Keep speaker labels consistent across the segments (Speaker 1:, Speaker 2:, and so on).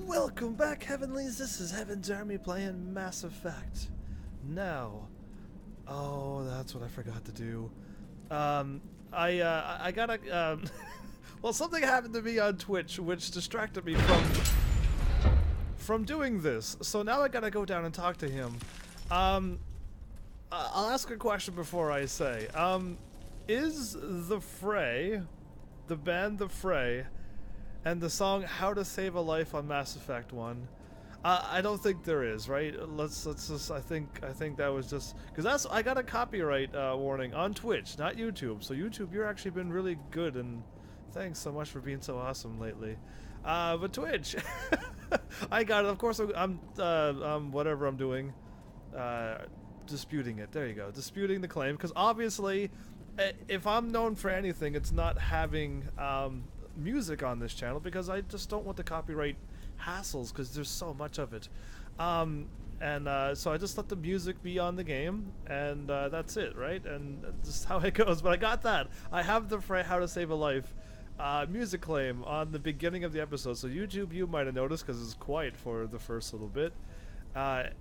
Speaker 1: Welcome back, Heavenlies. This is Heaven's Army playing Mass Effect. Now, oh, that's what I forgot to do. I gotta, well, something happened to me on Twitch which distracted me from doing this. So now I gotta go down and talk to him. I'll ask a question before I say. Is The Fray, the band The Fray, and the song "How to Save a Life" on Mass Effect 1. I don't think there is, right? Let's just. I think that was just because I got a copyright warning on Twitch, not YouTube. So YouTube, you're actually been really good, and thanks so much for being so awesome lately. But Twitch, I got it. Of course, I'm whatever I'm doing, disputing it. There you go, disputing the claim, because obviously, if I'm known for anything, it's not having music on this channel, because I just don't want the copyright hassles, because there's so much of it. So I just let the music be on the game, and that's it, right? And just how it goes. But I got that. I have the How to Save a Life music claim on the beginning of the episode, so YouTube, you might have noticed, because it's quiet for the first little bit. I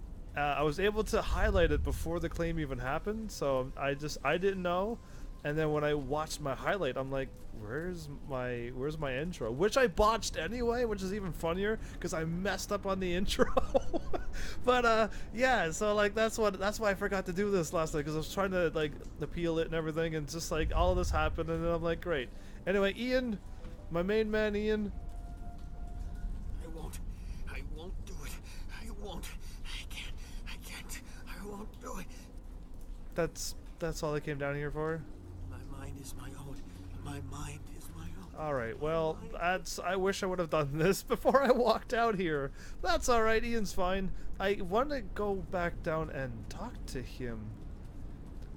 Speaker 1: was able to highlight it before the claim even happened, so I didn't know. And then when I watched my highlight, I'm like, where's my intro? Which I botched anyway, which is even funnier, because I messed up on the intro. But yeah, so like that's why I forgot to do this last night, because I was trying to like appeal it and everything, and just like all of this happened, and then I'm like, great. Anyway, Ian, my main man, Ian.
Speaker 2: I won't do it. I won't do it.
Speaker 1: That's all I came down here for?
Speaker 2: My mind is my own. My mind is my own.
Speaker 1: Alright, well, I wish I would have done this before I walked out here. That's alright, Ian's fine. I want to go back down and talk to him.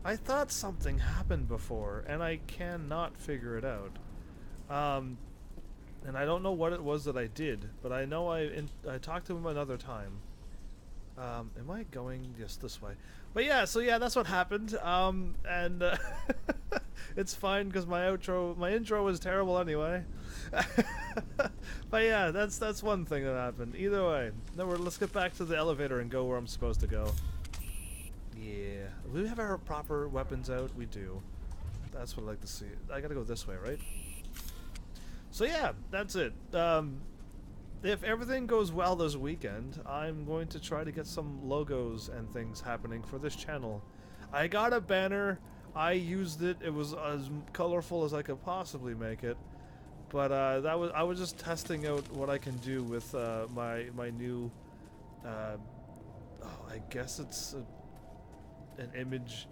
Speaker 1: I thought something happened before, and I cannot figure it out. And I don't know what it was that I did, but I know I talked to him another time. Am I going just this way? But yeah, so yeah, that's what happened. It's fine, because my intro was terrible anyway. But yeah, that's one thing that happened. Either way, let's get back to the elevator and go where I'm supposed to go. Yeah, we have our proper weapons out. We do. That's what I like to see. I gotta go this way, right? So yeah, that's it. If everything goes well this weekend, I'm going to try to get some logos and things happening for this channel. I got a banner. I used it. It was as colorful as I could possibly make it. But I was just testing out what I can do with my new. I guess it's an image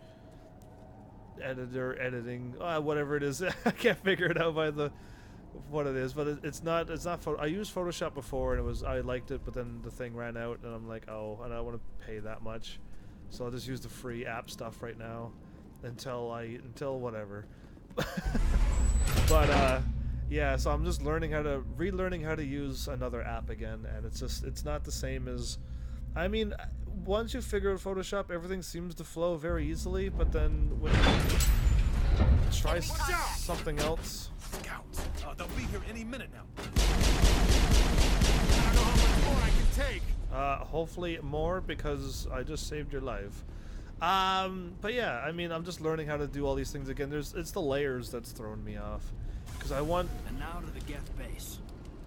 Speaker 1: editor editing. Whatever it is, I can't figure it out by what it is, but it's not I used Photoshop before, and I liked it, but then the thing ran out, and I'm like, oh, and I don't want to pay that much, so I'll just use the free app stuff right now until whatever. But yeah, so I'm just relearning how to use another app again, and it's not the same as, I mean, once you figure out Photoshop, everything seems to flow very easily, but then when you try something else.
Speaker 3: Scouts! They'll be here any minute now. I don't know how much more I can take.
Speaker 1: Hopefully more, because I just saved your life. But yeah, I mean, I'm just learning how to do all these things again. It's the layers that's throwing me off, because I want.
Speaker 2: And now to the Geth base.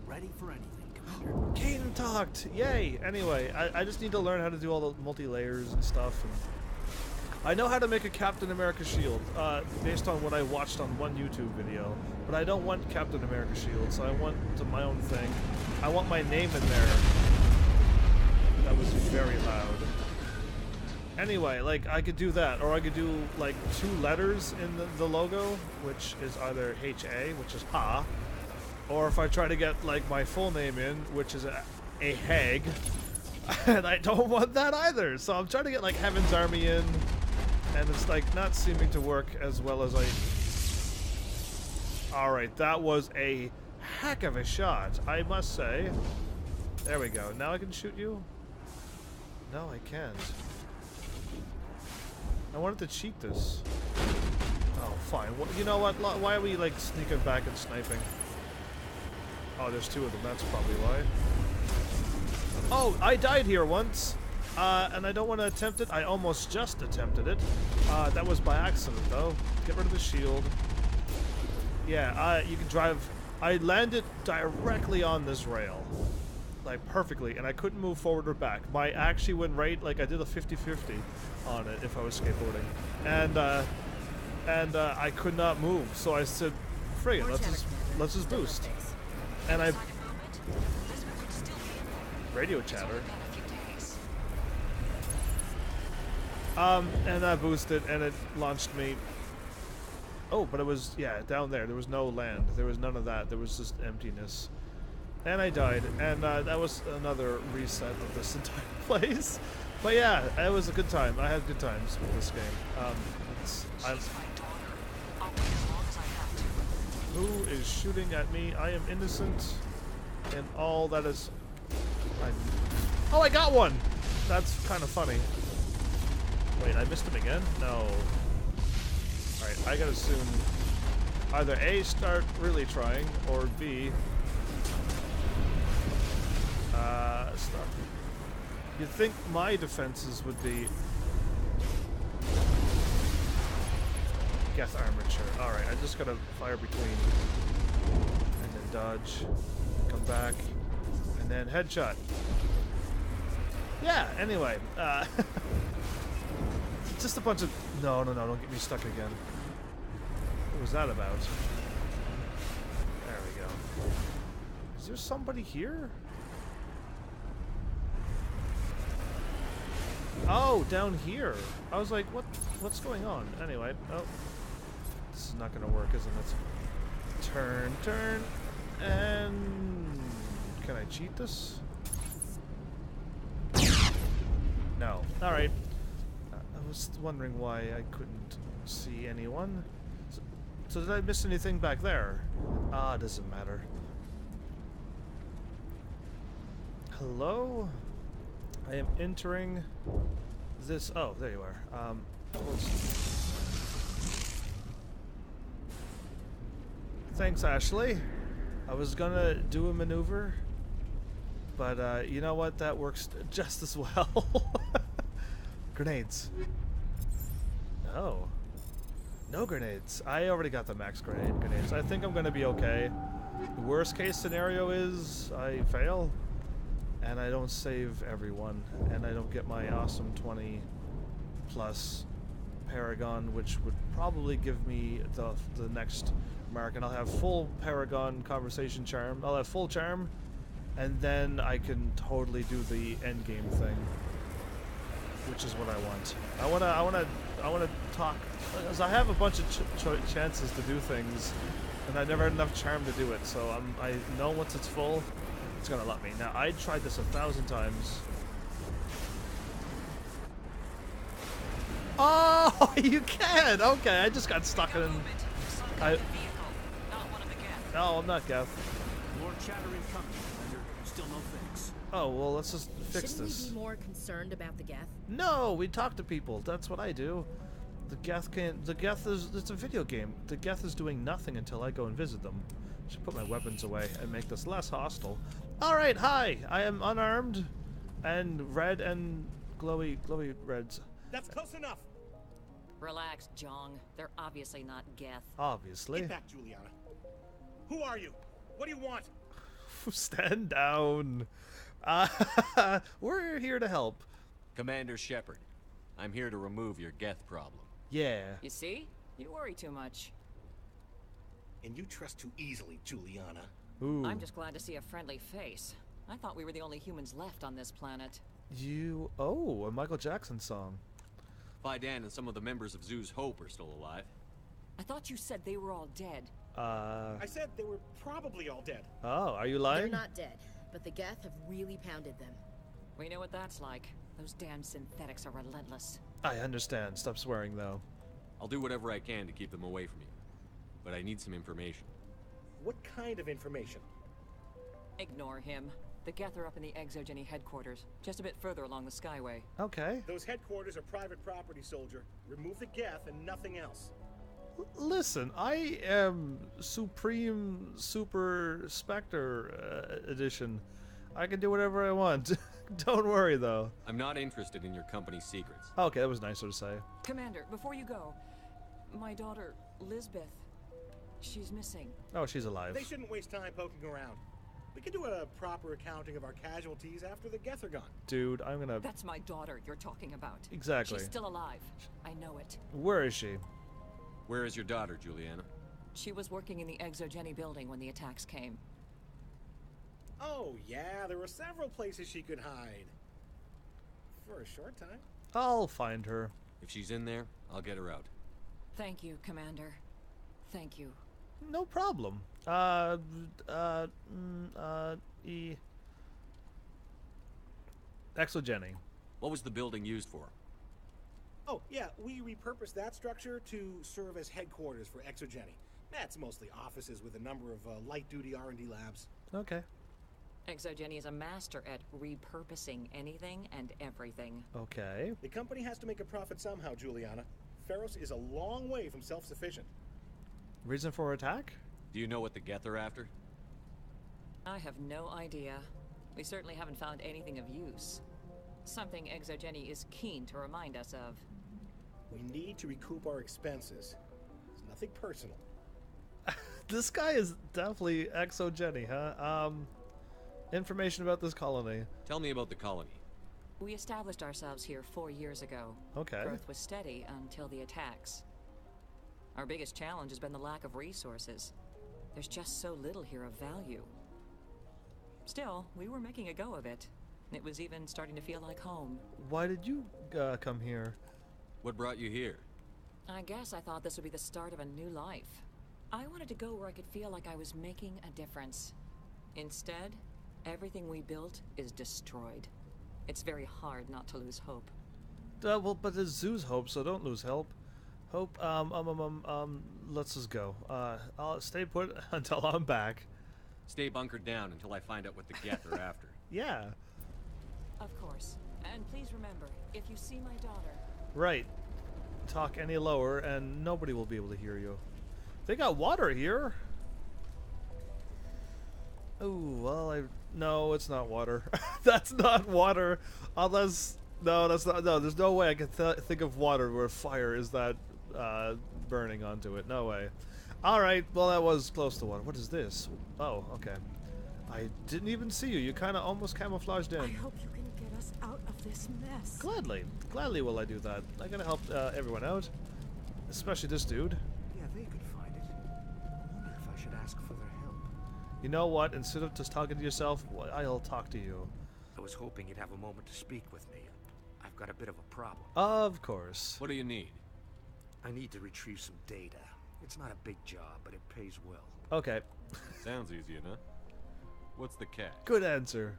Speaker 2: Ready for anything, Commander.
Speaker 1: Caden talked! Yay! Anyway, I just need to learn how to do all the multi-layers and stuff. And I know how to make a Captain America shield, based on what I watched on one YouTube video, but I don't want Captain America shield, so I want my own thing. I want my name in there. That was very loud. Anyway, like, I could do that, or I could do, like, 2 letters in the logo, which is either H-A, which is Ha, or if I try to get, like, my full name in, which is a Hag, and I don't want that either, so I'm trying to get, like, Heaven's Army in. And it's like not seeming to work as well as Alright, that was a heck of a shot, I must say. There we go. Now I can shoot you? No, I can't. I wanted to cheat this. Oh, fine. Well, you know what? Why are we like sneaking back and sniping? Oh, there's 2 of them. That's probably why. Oh, I died here once, and I don't want to attempt it. I almost just attempted it. That was by accident, though. Get rid of the shield. Yeah, you can drive. I landed directly on this rail, like perfectly, and I couldn't move forward or back. I actually went right, like I did a 50-50 on it if I was skateboarding, and I could not move. So I said, "Frig it, let's just boost." And I radio chatter. And I boosted, and it launched me. Oh, but it was, yeah, down there. There was no land. There was none of that. There was just emptiness. And I died, and that was another reset of this entire place. But yeah, it was a good time. I had good times with this game. Who is shooting at me? I am innocent, and all that is... Oh, I got one! That's kind of funny. Wait, I missed him again? No. Alright, I gotta assume either A, start really trying, or B, stop. You'd think my defenses would be Geth armature. Alright, I just gotta fire between and then dodge, come back, and then headshot. Yeah, anyway, just a bunch of... No, don't get me stuck again. What was that about? There we go. Is there somebody here? Oh, down here. I was like, what's going on? Anyway, oh. This is not gonna work, isn't it? Turn, and... Can I cheat this? No. Alright. I was wondering why I couldn't see anyone. So did I miss anything back there? Ah, doesn't matter. Hello? I am entering this... Oh, there you are. Thanks, Ashley. I was gonna do a maneuver, but you know what? That works just as well. Grenades. Oh. No grenades. I already got the max grenades. I think I'm gonna be okay. The worst case scenario is I fail, and I don't save everyone, and I don't get my awesome 20 plus Paragon, which would probably give me the next mark, and I'll have full Paragon conversation charm. I'll have full charm, and then I can totally do the end game thing, which is what I want. I wanna talk, because I have a bunch of chances to do things, and I never had enough charm to do it. So I know once it's full, it's gonna let me. Now I tried this 1,000 times. Oh, you can. Okay, I just got stuck in. No, I'm not Geth.
Speaker 2: More chattering coming, Commander. Still no fix.
Speaker 1: Oh, well, let's just fix
Speaker 4: Shouldn't
Speaker 1: this.
Speaker 4: we be more concerned about the Geth?
Speaker 1: No, we talk to people. That's what I do. The Geth can't... The Geth is... It's a video game. The Geth is doing nothing until I go and visit them. Should put my weapons away and make this less hostile. Alright, hi! I am unarmed and red and glowy reds.
Speaker 3: That's close enough.
Speaker 5: Relax, Jong. They're obviously not Geth.
Speaker 1: Obviously.
Speaker 3: Get back, Juliana. Who are you? What do you want?
Speaker 1: Stand down. We're here to help.
Speaker 6: Commander Shepard, I'm here to remove your Geth problem.
Speaker 1: Yeah.
Speaker 5: You see? You worry too much.
Speaker 3: And you trust too easily, Juliana.
Speaker 1: Ooh.
Speaker 5: I'm just glad to see a friendly face. I thought we were the only humans left on this planet.
Speaker 1: Oh, a Michael Jackson song.
Speaker 6: Fidan and some of the members of Zoo's Hope are still alive.
Speaker 5: I thought you said they were all dead.
Speaker 3: I said they were probably all dead.
Speaker 1: Oh, are you
Speaker 4: They're
Speaker 1: lying?
Speaker 4: not dead, but the Geth have really pounded them.
Speaker 5: We know what that's like. Those damn synthetics are relentless.
Speaker 1: I understand. Stop swearing, though.
Speaker 6: I'll do whatever I can to keep them away from you. But I need some information.
Speaker 3: What kind of information?
Speaker 5: Ignore him. The Geth are up in the Exogeny headquarters, just a bit further along the Skyway.
Speaker 1: Okay.
Speaker 3: Those headquarters are private property, soldier. Remove the Geth and nothing else.
Speaker 1: Listen, I am Supreme Super Spectre Edition. I can do whatever I want. Don't worry, though.
Speaker 6: I'm not interested in your company's secrets.
Speaker 1: Okay, that was nicer to say.
Speaker 5: Commander, before you go, my daughter, Lisbeth, she's missing.
Speaker 1: Oh, she's alive.
Speaker 7: They shouldn't waste time poking around. We can do a proper accounting of our casualties after the Geth are gone.
Speaker 1: Dude, I'm gonna...
Speaker 5: That's my daughter you're talking about.
Speaker 1: Exactly.
Speaker 5: She's still alive. I know it.
Speaker 1: Where is she?
Speaker 6: Where is your daughter, Juliana?
Speaker 5: She was working in the Exogeny building when the attacks came.
Speaker 7: Oh, yeah, there were several places she could hide. For a short time.
Speaker 1: I'll find her.
Speaker 6: If she's in there, I'll get her out.
Speaker 5: Thank you, Commander. Thank you.
Speaker 1: No problem. Exogeny.
Speaker 6: What was the building used for?
Speaker 7: Oh, yeah, we repurposed that structure to serve as headquarters for Exogeny. That's mostly offices with a number of light-duty R&D labs.
Speaker 1: Okay.
Speaker 5: Exogeny is a master at repurposing anything and everything.
Speaker 1: Okay.
Speaker 7: The company has to make a profit somehow, Juliana. Feros is a long way from self-sufficient.
Speaker 1: Reason for attack?
Speaker 6: Do you know what the Geth are after?
Speaker 5: I have no idea. We certainly haven't found anything of use. Something Exogeny is keen to remind us of.
Speaker 7: We need to recoup our expenses. It's nothing personal.
Speaker 1: This guy is definitely Exogeny, huh? Information about this colony.
Speaker 6: Tell me about the colony.
Speaker 5: We established ourselves here 4 years ago.
Speaker 1: Okay.
Speaker 5: Growth was steady until the attacks. Our biggest challenge has been the lack of resources. There's just so little here of value. Still, we were making a go of it. It was even starting to feel like home.
Speaker 1: Why did you come here?
Speaker 6: What brought you here?
Speaker 5: I guess I thought this would be the start of a new life. I wanted to go where I could feel like I was making a difference. Instead, everything we built is destroyed. It's very hard not to lose hope.
Speaker 1: Well, but there's Zoo's hope, so don't lose hope. Hope, let's just go. I'll stay put until I'm back.
Speaker 6: Stay bunkered down until I find out what the Geth are after.
Speaker 1: Yeah.
Speaker 5: Of course. And please remember, if you see my daughter...
Speaker 1: Right. Talk any lower and nobody will be able to hear you. They got water here. Oh, well, no, it's not water. That's not water. Unless... No, that's not... No, there's no way I can think of water where fire is that burning onto it. No way. Alright, well, that was close to water. What is this? Oh, okay. I didn't even see you. You kind of almost camouflaged in.
Speaker 8: I hope you can get us out of this mess.
Speaker 1: Gladly. Gladly will I do that. I'm gonna help everyone out. Especially this dude.
Speaker 2: Yeah, they could find it. I wonder if I should ask for their help.
Speaker 1: You know what? Instead of just talking to yourself, I'll talk to you.
Speaker 2: I was hoping you'd have a moment to speak with me. I've got a bit of a problem.
Speaker 1: Of course.
Speaker 6: What do you need?
Speaker 2: I need to retrieve some data. It's not a big job, but it pays well.
Speaker 1: Okay.
Speaker 6: Sounds easy enough. What's the catch?
Speaker 1: Good answer.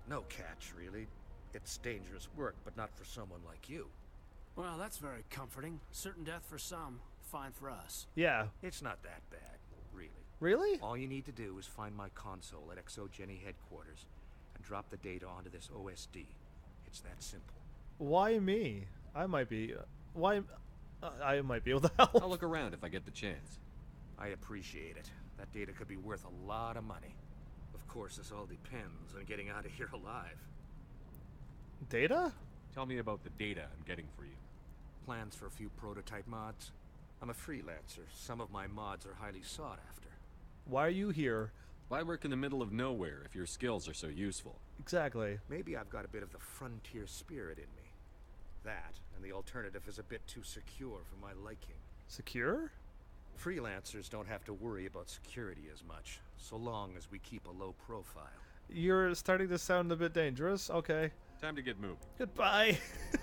Speaker 2: No catch, really. It's dangerous work, but not for someone like you.
Speaker 3: Well, that's very comforting. Certain death for some, fine for us.
Speaker 1: Yeah.
Speaker 2: It's not that bad, really.
Speaker 1: Really?
Speaker 2: All you need to do is find my console at Exogeny headquarters and drop the data onto this OSD. It's that simple.
Speaker 1: Why me? I might be... why... I might be able to help.
Speaker 6: I'll look around if I get the chance.
Speaker 2: I appreciate it. That data could be worth a lot of money. Of course, this all depends on getting out of here alive.
Speaker 1: Data?
Speaker 6: Tell me about the data I'm getting for you.
Speaker 2: Plans for a few prototype mods. I'm a freelancer. Some of my mods are highly sought after.
Speaker 1: Why are you here?
Speaker 6: Why work in the middle of nowhere if your skills are so useful?
Speaker 1: Exactly.
Speaker 2: Maybe I've got a bit of the frontier spirit in me. That, and the alternative is a bit too secure for my liking.
Speaker 1: Secure?
Speaker 2: Freelancers don't have to worry about security as much, so long as we keep a low profile.
Speaker 1: You're starting to sound a bit dangerous. Okay.
Speaker 6: Time to get moving.
Speaker 1: Goodbye.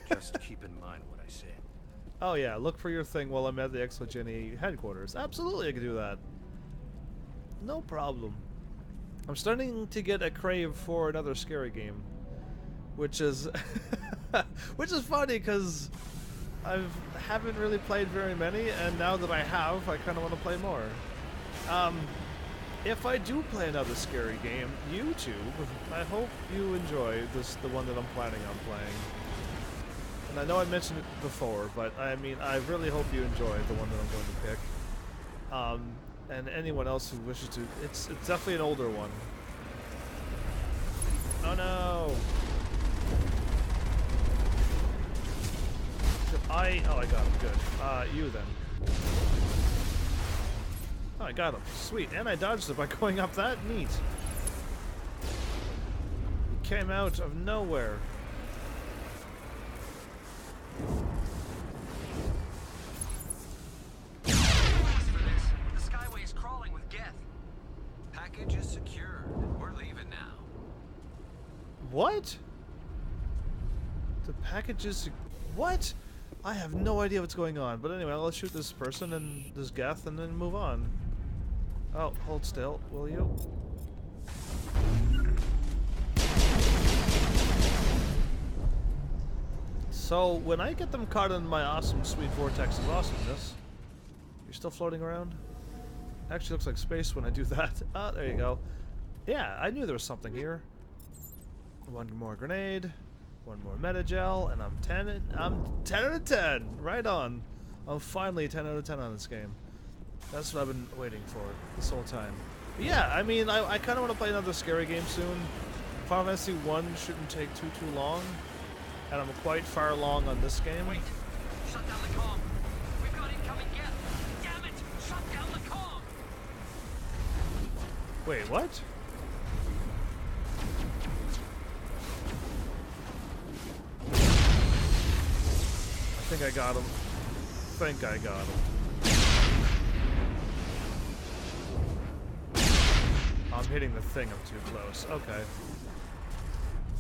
Speaker 2: Just keep in mind what I said.
Speaker 1: Oh yeah, look for your thing while I'm at the Exogeny headquarters. Absolutely, I can do that. No problem. I'm starting to get a crave for another scary game, which is which is funny because I haven't really played very many, and now that I have, I kind of want to play more. If I do play another scary game, YouTube, I hope you enjoy the one that I'm planning on playing. And I know I mentioned it before, but I mean, I really hope you enjoy the one that I'm going to pick. And anyone else who wishes to, it's definitely an older one. Oh no! Oh, I got him. Good. You then. Oh, I got him. Sweet. And I dodged it by going up that. Neat. He came out of nowhere.
Speaker 9: The Skyway is crawling with Geth. Package is secured. We're leaving now.
Speaker 1: What? The packages... What? I have no idea what's going on. But anyway, let's shoot this person and this Geth and then move on. Oh, hold still, will you? So, when I get them caught in my awesome, sweet vortex of awesomeness... You're still floating around? Actually looks like space when I do that. Ah, there you go. Yeah, I knew there was something here. One more grenade. One more metagel, and I'm 10 out of 10. Right on. I'm finally 10 out of 10 on this game. That's what I've been waiting for this whole time. But yeah, I mean, I kind of want to play another scary game soon. Final Fantasy 1 shouldn't take too long, and I'm quite far along on this game.
Speaker 9: Wait. Shut down the comm. We've got incoming Geth. Damn it. Shut down the comm.
Speaker 1: Wait, what? I think I got him. Think I got him. I'm hitting the thing. I'm too close. Okay.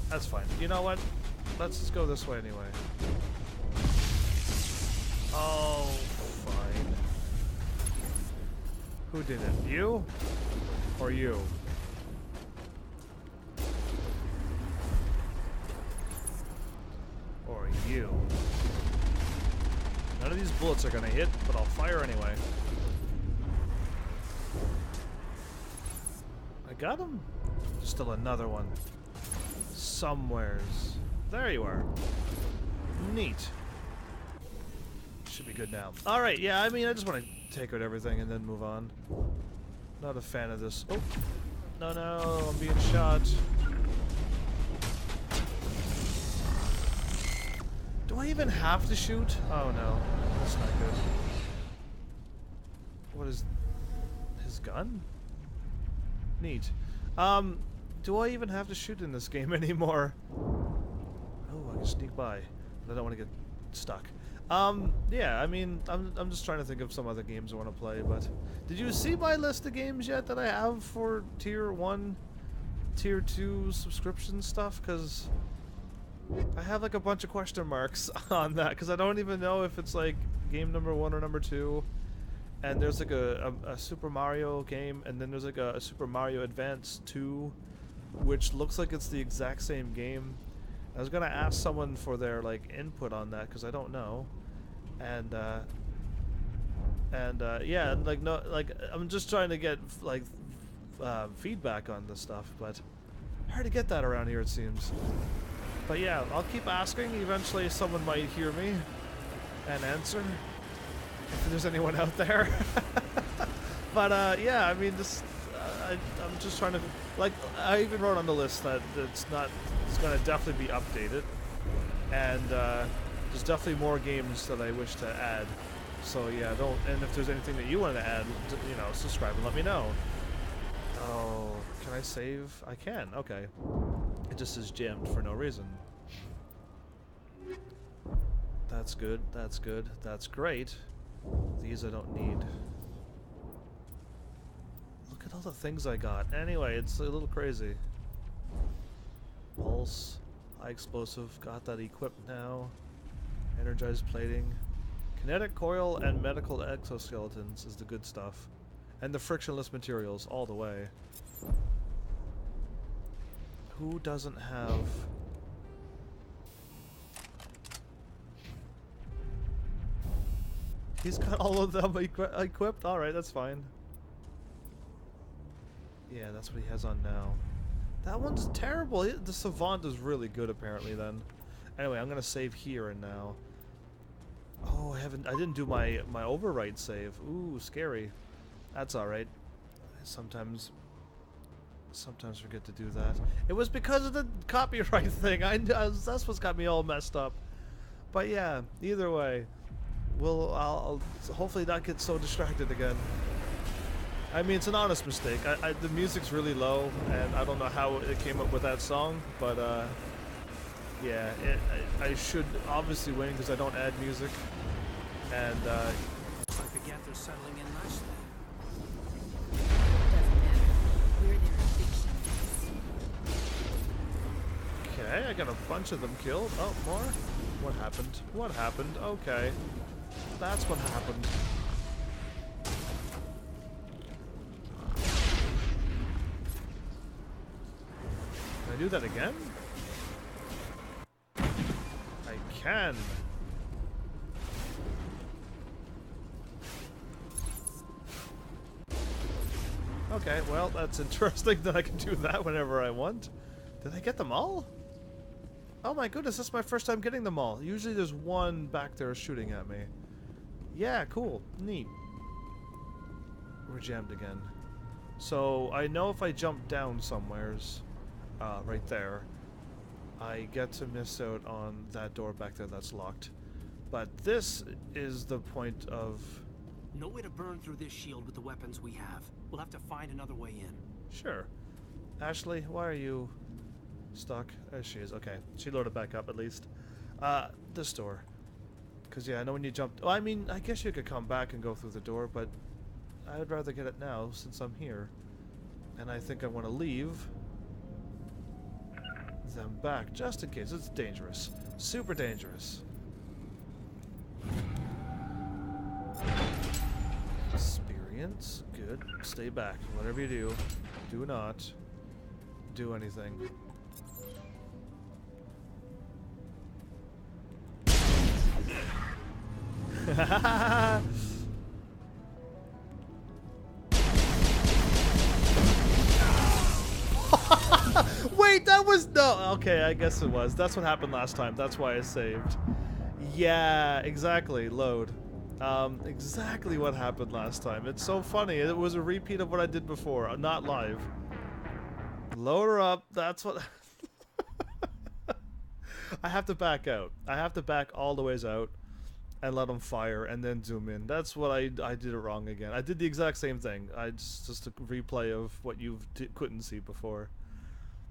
Speaker 1: That's fine. You know what? Let's just go this way anyway. Oh, fine. Who did it? You? Or you? Or you? None of these bullets are gonna hit, but I'll fire anyway. I got him? Still another one. Somewheres. There you are. Neat. Should be good now. Alright, yeah, I mean, I just want to take out everything and then move on. Not a fan of this. Oh! No, no, I'm being shot. Do I even have to shoot? Oh no, that's not good. What is his gun? Neat. Do I even have to shoot in this game anymore? Oh, I can sneak by. But I don't want to get stuck. Yeah, I mean, I'm just trying to think of some other games I want to play, but... Did you see my list of games yet that I have for Tier 1, Tier 2 subscription stuff? Because... I have like a bunch of question marks on that because I don't even know if it's like game number 1 or number 2. And there's like a Super Mario game, and then there's like a Super Mario Advance 2, which looks like it's the exact same game. I was gonna ask someone for their like input on that because I don't know, and yeah, and like no, like I'm just trying to get like feedback on this stuff, but hard to get that around here it seems. But yeah, I'll keep asking. Eventually someone might hear me and answer, if there's anyone out there. But yeah, I mean, this I'm just trying to, like, I even wrote on the list that it's going to definitely be updated, and there's definitely more games that I wish to add. So yeah, and if there's anything that you want to add, you know, subscribe and let me know. Oh, can I save? I can. Okay. It just is jammed for no reason. That's good. That's good. That's great. These I don't need. Look at all the things I got. Anyway, it's a little crazy. Pulse. High explosive. Got that equipped now. Energized plating. Kinetic coil and medical exoskeletons is the good stuff. And the frictionless materials all the way. Who doesn't have... He's got all of them equipped? Alright, that's fine. Yeah, that's what he has on now. That one's terrible. The Savant is really good apparently then. Anyway, I'm gonna save here and now. Oh, I didn't do my overwrite save. Ooh, scary. That's alright. Sometimes forget to do that. It was because of the copyright thing. That's what's got me all messed up. But yeah, either way, I'll hopefully not get so distracted again. I mean, it's an honest mistake. The music's really low, and I don't know how it came up with that song, but yeah, I should obviously win because I don't add music, and
Speaker 3: Looks like the geth are settling in nicely.
Speaker 4: Doesn't matter. We're their addiction.
Speaker 1: okay, I got a bunch of them killed. Oh, more? What happened? What happened? Okay, that's what happened. Can I do that again? I can. Okay, well, that's interesting that I can do that whenever I want. Did I get them all? Oh my goodness, that's my first time getting them all. Usually there's one back there shooting at me. Yeah, cool. Neat. We're jammed again. So, I know if I jump down somewheres, right there, I get to miss out on that door back there that's locked. But this is the point of...
Speaker 3: No way to burn through this shield with the weapons we have. We'll have to find another way in.
Speaker 1: Sure. Ashley, why are you stuck? There she is. Okay. She loaded back up at least. This door. Because, yeah, I know when you jump... Well, I mean, I guess you could come back and go through the door, but I would rather get it now since I'm here. And I think I want to leave them back, just in case. It's dangerous. Super dangerous. Experience. Good. Stay back. Whatever you do, do not do anything. Wait, that was no. Okay, I guess it was. That's what happened last time. That's why I saved. Yeah, exactly. Load. Exactly what happened last time. It's so funny. It was a repeat of what I did before, not live. Load her up. That's what. I have to back out. I have to back all the ways out and let them fire and then zoom in. That's what I did it wrong again. I did the exact same thing. I just a replay of what you couldn't see before.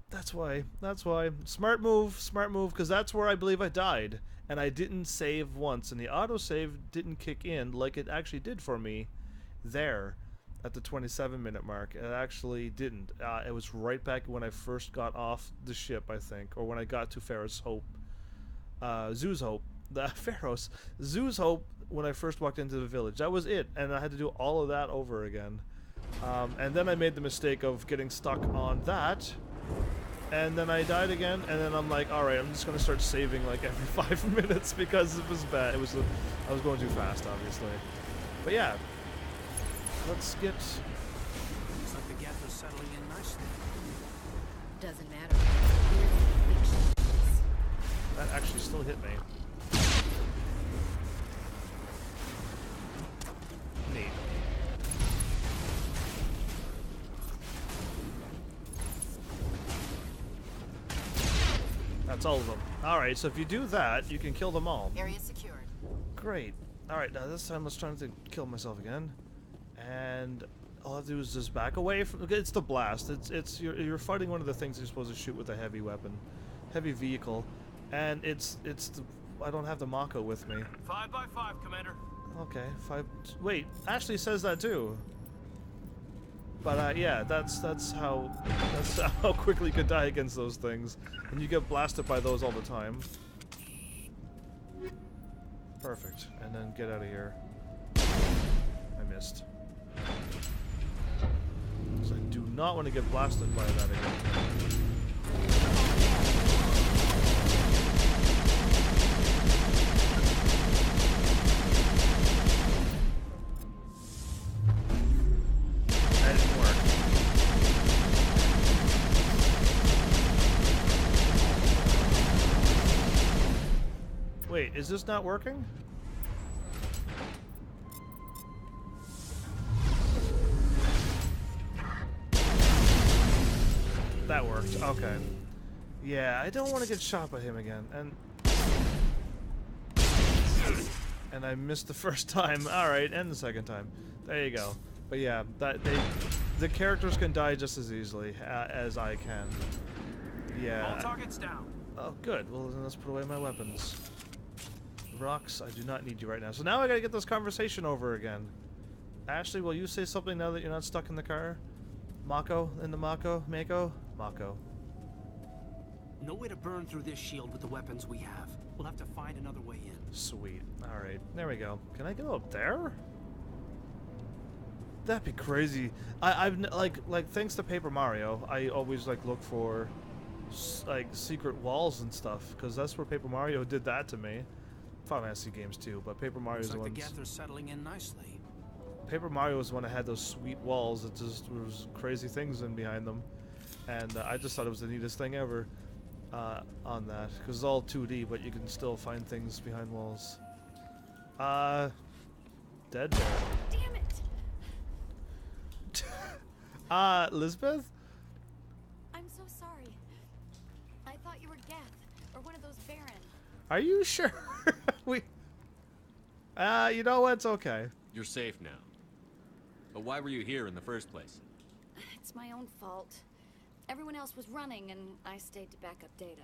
Speaker 1: That's why. That's why. Smart move. Smart move. Because that's where I believe I died. And I didn't save once. And the autosave didn't kick in like it actually did for me there at the 27-minute mark. It actually didn't. It was right back when I first got off the ship, I think. Or when I got to Pharaoh's Hope. Zoo's Hope. The Pharaoh's. Zoo's Hope when I first walked into the village. That was it. And I had to do all of that over again. And then I made the mistake of getting stuck on that. And then I died again, and then I'm like, alright, I'm just going to start saving like every 5 minutes because it was bad. I was going too fast, obviously. But yeah, let's get...
Speaker 3: Looks like the geth are settling in nicely.
Speaker 4: Doesn't matter. We're their addiction.
Speaker 1: That actually still hit me. Neat. That's all of them. Alright, so if you do that, you can kill them all.
Speaker 4: Area secured.
Speaker 1: Great. Alright, now this time let's try not to kill myself again. And all I have to do is just back away from... It's the blast. You're fighting one of the things you're supposed to shoot with a heavy weapon. Heavy vehicle. And it's the... I don't have the Mako with me.
Speaker 3: 5 by 5, Commander.
Speaker 1: Okay, 5... Wait, Ashley says that too. But yeah, that's how quickly you can die against those things, and you get blasted by those all the time. Perfect, and then get out of here. I missed. So I do not want to get blasted by that again. Wait, is this not working? That worked. Okay. Yeah, I don't want to get shot by him again. And And I missed the first time. Alright, and the second time. There you go. But yeah, the characters can die just as easily as I can. Yeah.
Speaker 3: All targets down.
Speaker 1: Oh, good. Well, then let's put away my weapons. Rocks, I do not need you right now. So now I gotta get this conversation over again. Ashley, will you say something now that you're not stuck in the car? Mako? In the Mako? Mako? Mako.
Speaker 10: No way to burn through this shield with the weapons we have. We'll have to find another way in.
Speaker 1: Sweet. Alright, there we go. Can I go up there? That'd be crazy. I've like thanks to Paper Mario, I always like look for like secret walls and stuff, because that's where Paper Mario did that to me. Final Fantasy games too, but Paper Mario's the
Speaker 10: Looks like
Speaker 1: ones.
Speaker 10: the Geth are settling in nicely.
Speaker 1: Paper Mario was the one that had those sweet walls that just was crazy things in behind them, and I just thought it was the neatest thing ever on that, because it's all 2D, but you can still find things behind walls. Dead there.
Speaker 4: Damn it!
Speaker 1: Lisbeth?
Speaker 4: I'm so sorry. I thought you were Geth, or one of those Baron.
Speaker 1: Are you sure? we. You know what? It's okay.
Speaker 6: You're safe now. But why were you here in the first place?
Speaker 4: It's my own fault. Everyone else was running, and I stayed to back up data.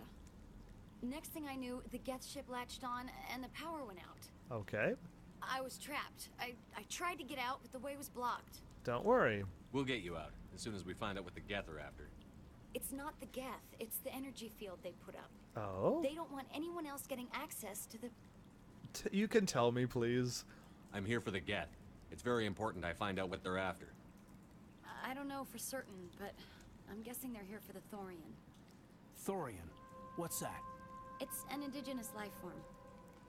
Speaker 4: Next thing I knew, the Geth ship latched on, and the power went out.
Speaker 1: Okay.
Speaker 4: I was trapped. I tried to get out, but the way was blocked.
Speaker 1: Don't worry.
Speaker 6: We'll get you out as soon as we find out what the Geth are after.
Speaker 4: It's not the Geth, it's the energy field they put up.
Speaker 1: Oh?
Speaker 4: They don't want anyone else getting access to the...
Speaker 1: You can tell me, please.
Speaker 6: I'm here for the Geth. It's very important I find out what they're after.
Speaker 4: I don't know for certain, but I'm guessing they're here for the Thorian.
Speaker 10: Thorian? What's that?
Speaker 4: It's an indigenous life form.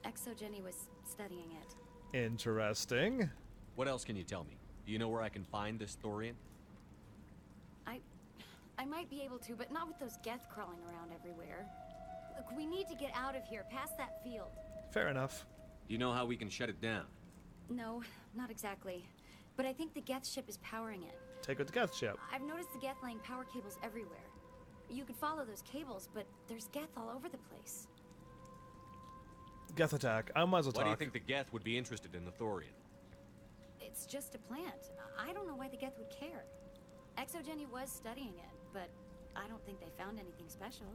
Speaker 4: Exogeny was studying it.
Speaker 1: Interesting.
Speaker 6: What else can you tell me? Do you know where I can find this Thorian?
Speaker 4: I might be able to, but not with those Geth crawling around everywhere. Look, we need to get out of here, past that field.
Speaker 1: Fair enough.
Speaker 6: Do you know how we can shut it down?
Speaker 4: No, not exactly. But I think the Geth ship is powering it.
Speaker 1: Take out the Geth ship.
Speaker 4: I've noticed the Geth laying power cables everywhere. You could follow those cables, but there's Geth all over the place.
Speaker 1: Geth attack. I might as well
Speaker 6: Why
Speaker 1: talk.
Speaker 6: do you think the Geth would be interested in the Thorian?
Speaker 4: It's just a plant. I don't know why the Geth would care. Exogeny was studying it, but I don't think they found anything special.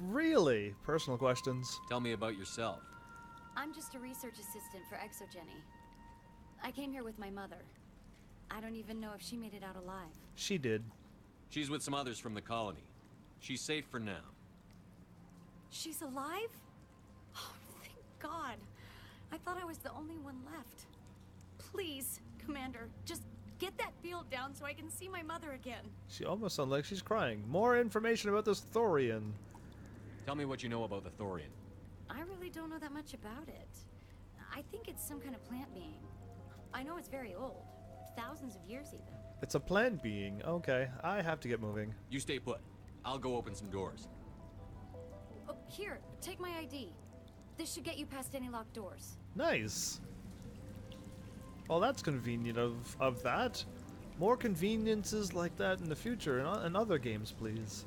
Speaker 1: Really? Personal questions.
Speaker 6: Tell me about yourself.
Speaker 4: I'm just a research assistant for Exogeny. I came here with my mother. I don't even know if she made it out alive.
Speaker 1: She did.
Speaker 6: She's with some others from the colony. She's safe for now.
Speaker 4: She's alive? Oh, thank God. I thought I was the only one left. Please, Commander, just get that field down so I can see my mother again.
Speaker 1: She almost sounds like she's crying. More information about this Thorian.
Speaker 6: Tell me what you know about the Thorian.
Speaker 4: I really don't know that much about it. I think it's some kind of plant being. I know it's very old. Thousands of years even.
Speaker 1: It's a plant being. Okay, I have to get moving.
Speaker 6: You stay put. I'll go open some doors.
Speaker 4: Oh, here, take my ID. This should get you past any locked doors.
Speaker 1: Nice. Well, that's convenient of that. More conveniences like that in the future in other games, please.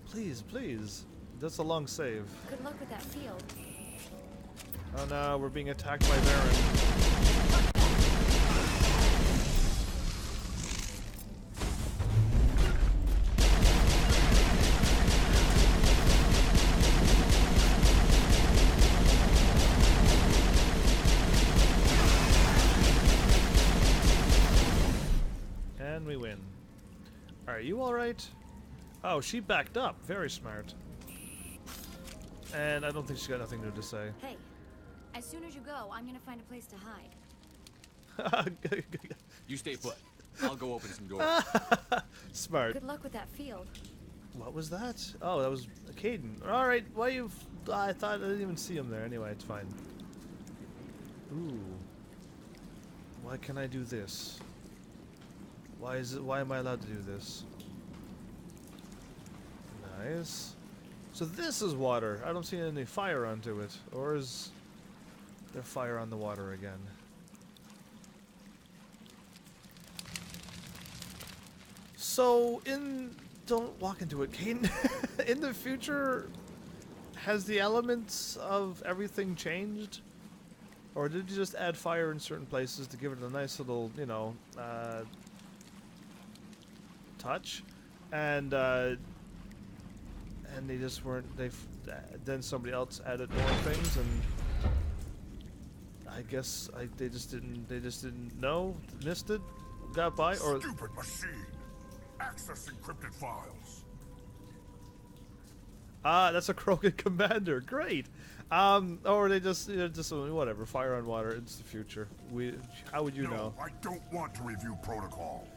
Speaker 1: Please, please. That's a long save.
Speaker 4: Good luck with that field.
Speaker 1: Oh no, we're being attacked by Baron. And we win. Are you alright? Oh, she backed up. Very smart. And I don't think she's got nothing new to say.
Speaker 4: Hey, as soon as you go, I'm gonna find a place to hide.
Speaker 6: You stay put. I'll go open some doors.
Speaker 1: Smart.
Speaker 4: Good luck with that field.
Speaker 1: What was that? Oh, that was Caden. Alright, why you... I thought I didn't even see him there. Anyway, it's fine. Ooh. Why can I do this? Why am I allowed to do this? Nice. So this is water. I don't see any fire onto it. Or is there fire on the water again? So don't walk into it, Caden. In the future, has the elements of everything changed? Or did you just add fire in certain places to give it a nice little, you know, touch? And they just weren't, then somebody else added more things, and I guess they just didn't know, missed it, got by, or...
Speaker 11: Stupid machine! Access encrypted files!
Speaker 1: Ah, that's a Krogan commander. Great. Or they just whatever. Fire on water. It's the future. How would you know?
Speaker 11: I don't want to review protocol.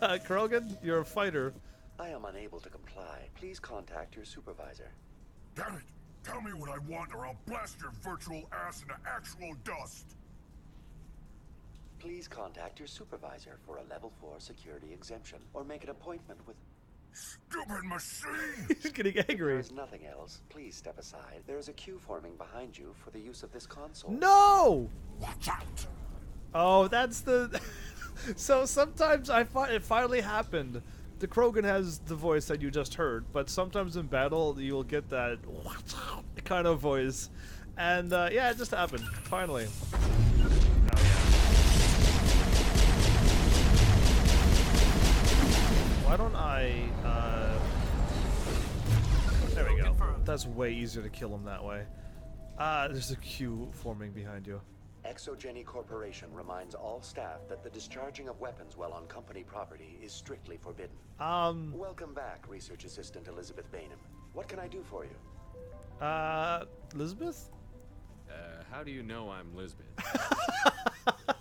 Speaker 1: Krogan, you're a fighter.
Speaker 12: I am unable to comply. Please contact your supervisor.
Speaker 11: Damn it! Tell me what I want, or I'll blast your virtual ass into actual dust.
Speaker 12: Please contact your supervisor for a level 4 security exemption, or make an appointment with.
Speaker 11: Stupid machine!
Speaker 1: He's getting angry.
Speaker 12: There's nothing else. Please step aside. There's a queue forming behind you for the use of this console.
Speaker 1: No!
Speaker 11: Watch out!
Speaker 1: Oh, that's the... So sometimes it finally happened. The Krogan has the voice that you just heard, but sometimes in battle you'll get that kind of voice. And yeah, it just happened. Finally. Why don't I, there we go. That's way easier to kill him that way. There's a queue forming behind you.
Speaker 12: Exogeny Corporation reminds all staff that the discharging of weapons while on company property is strictly forbidden. Welcome back, Research Assistant Elizabeth Bainham. What can I do for you?
Speaker 1: Elizabeth?
Speaker 6: How do you know I'm Lisbeth?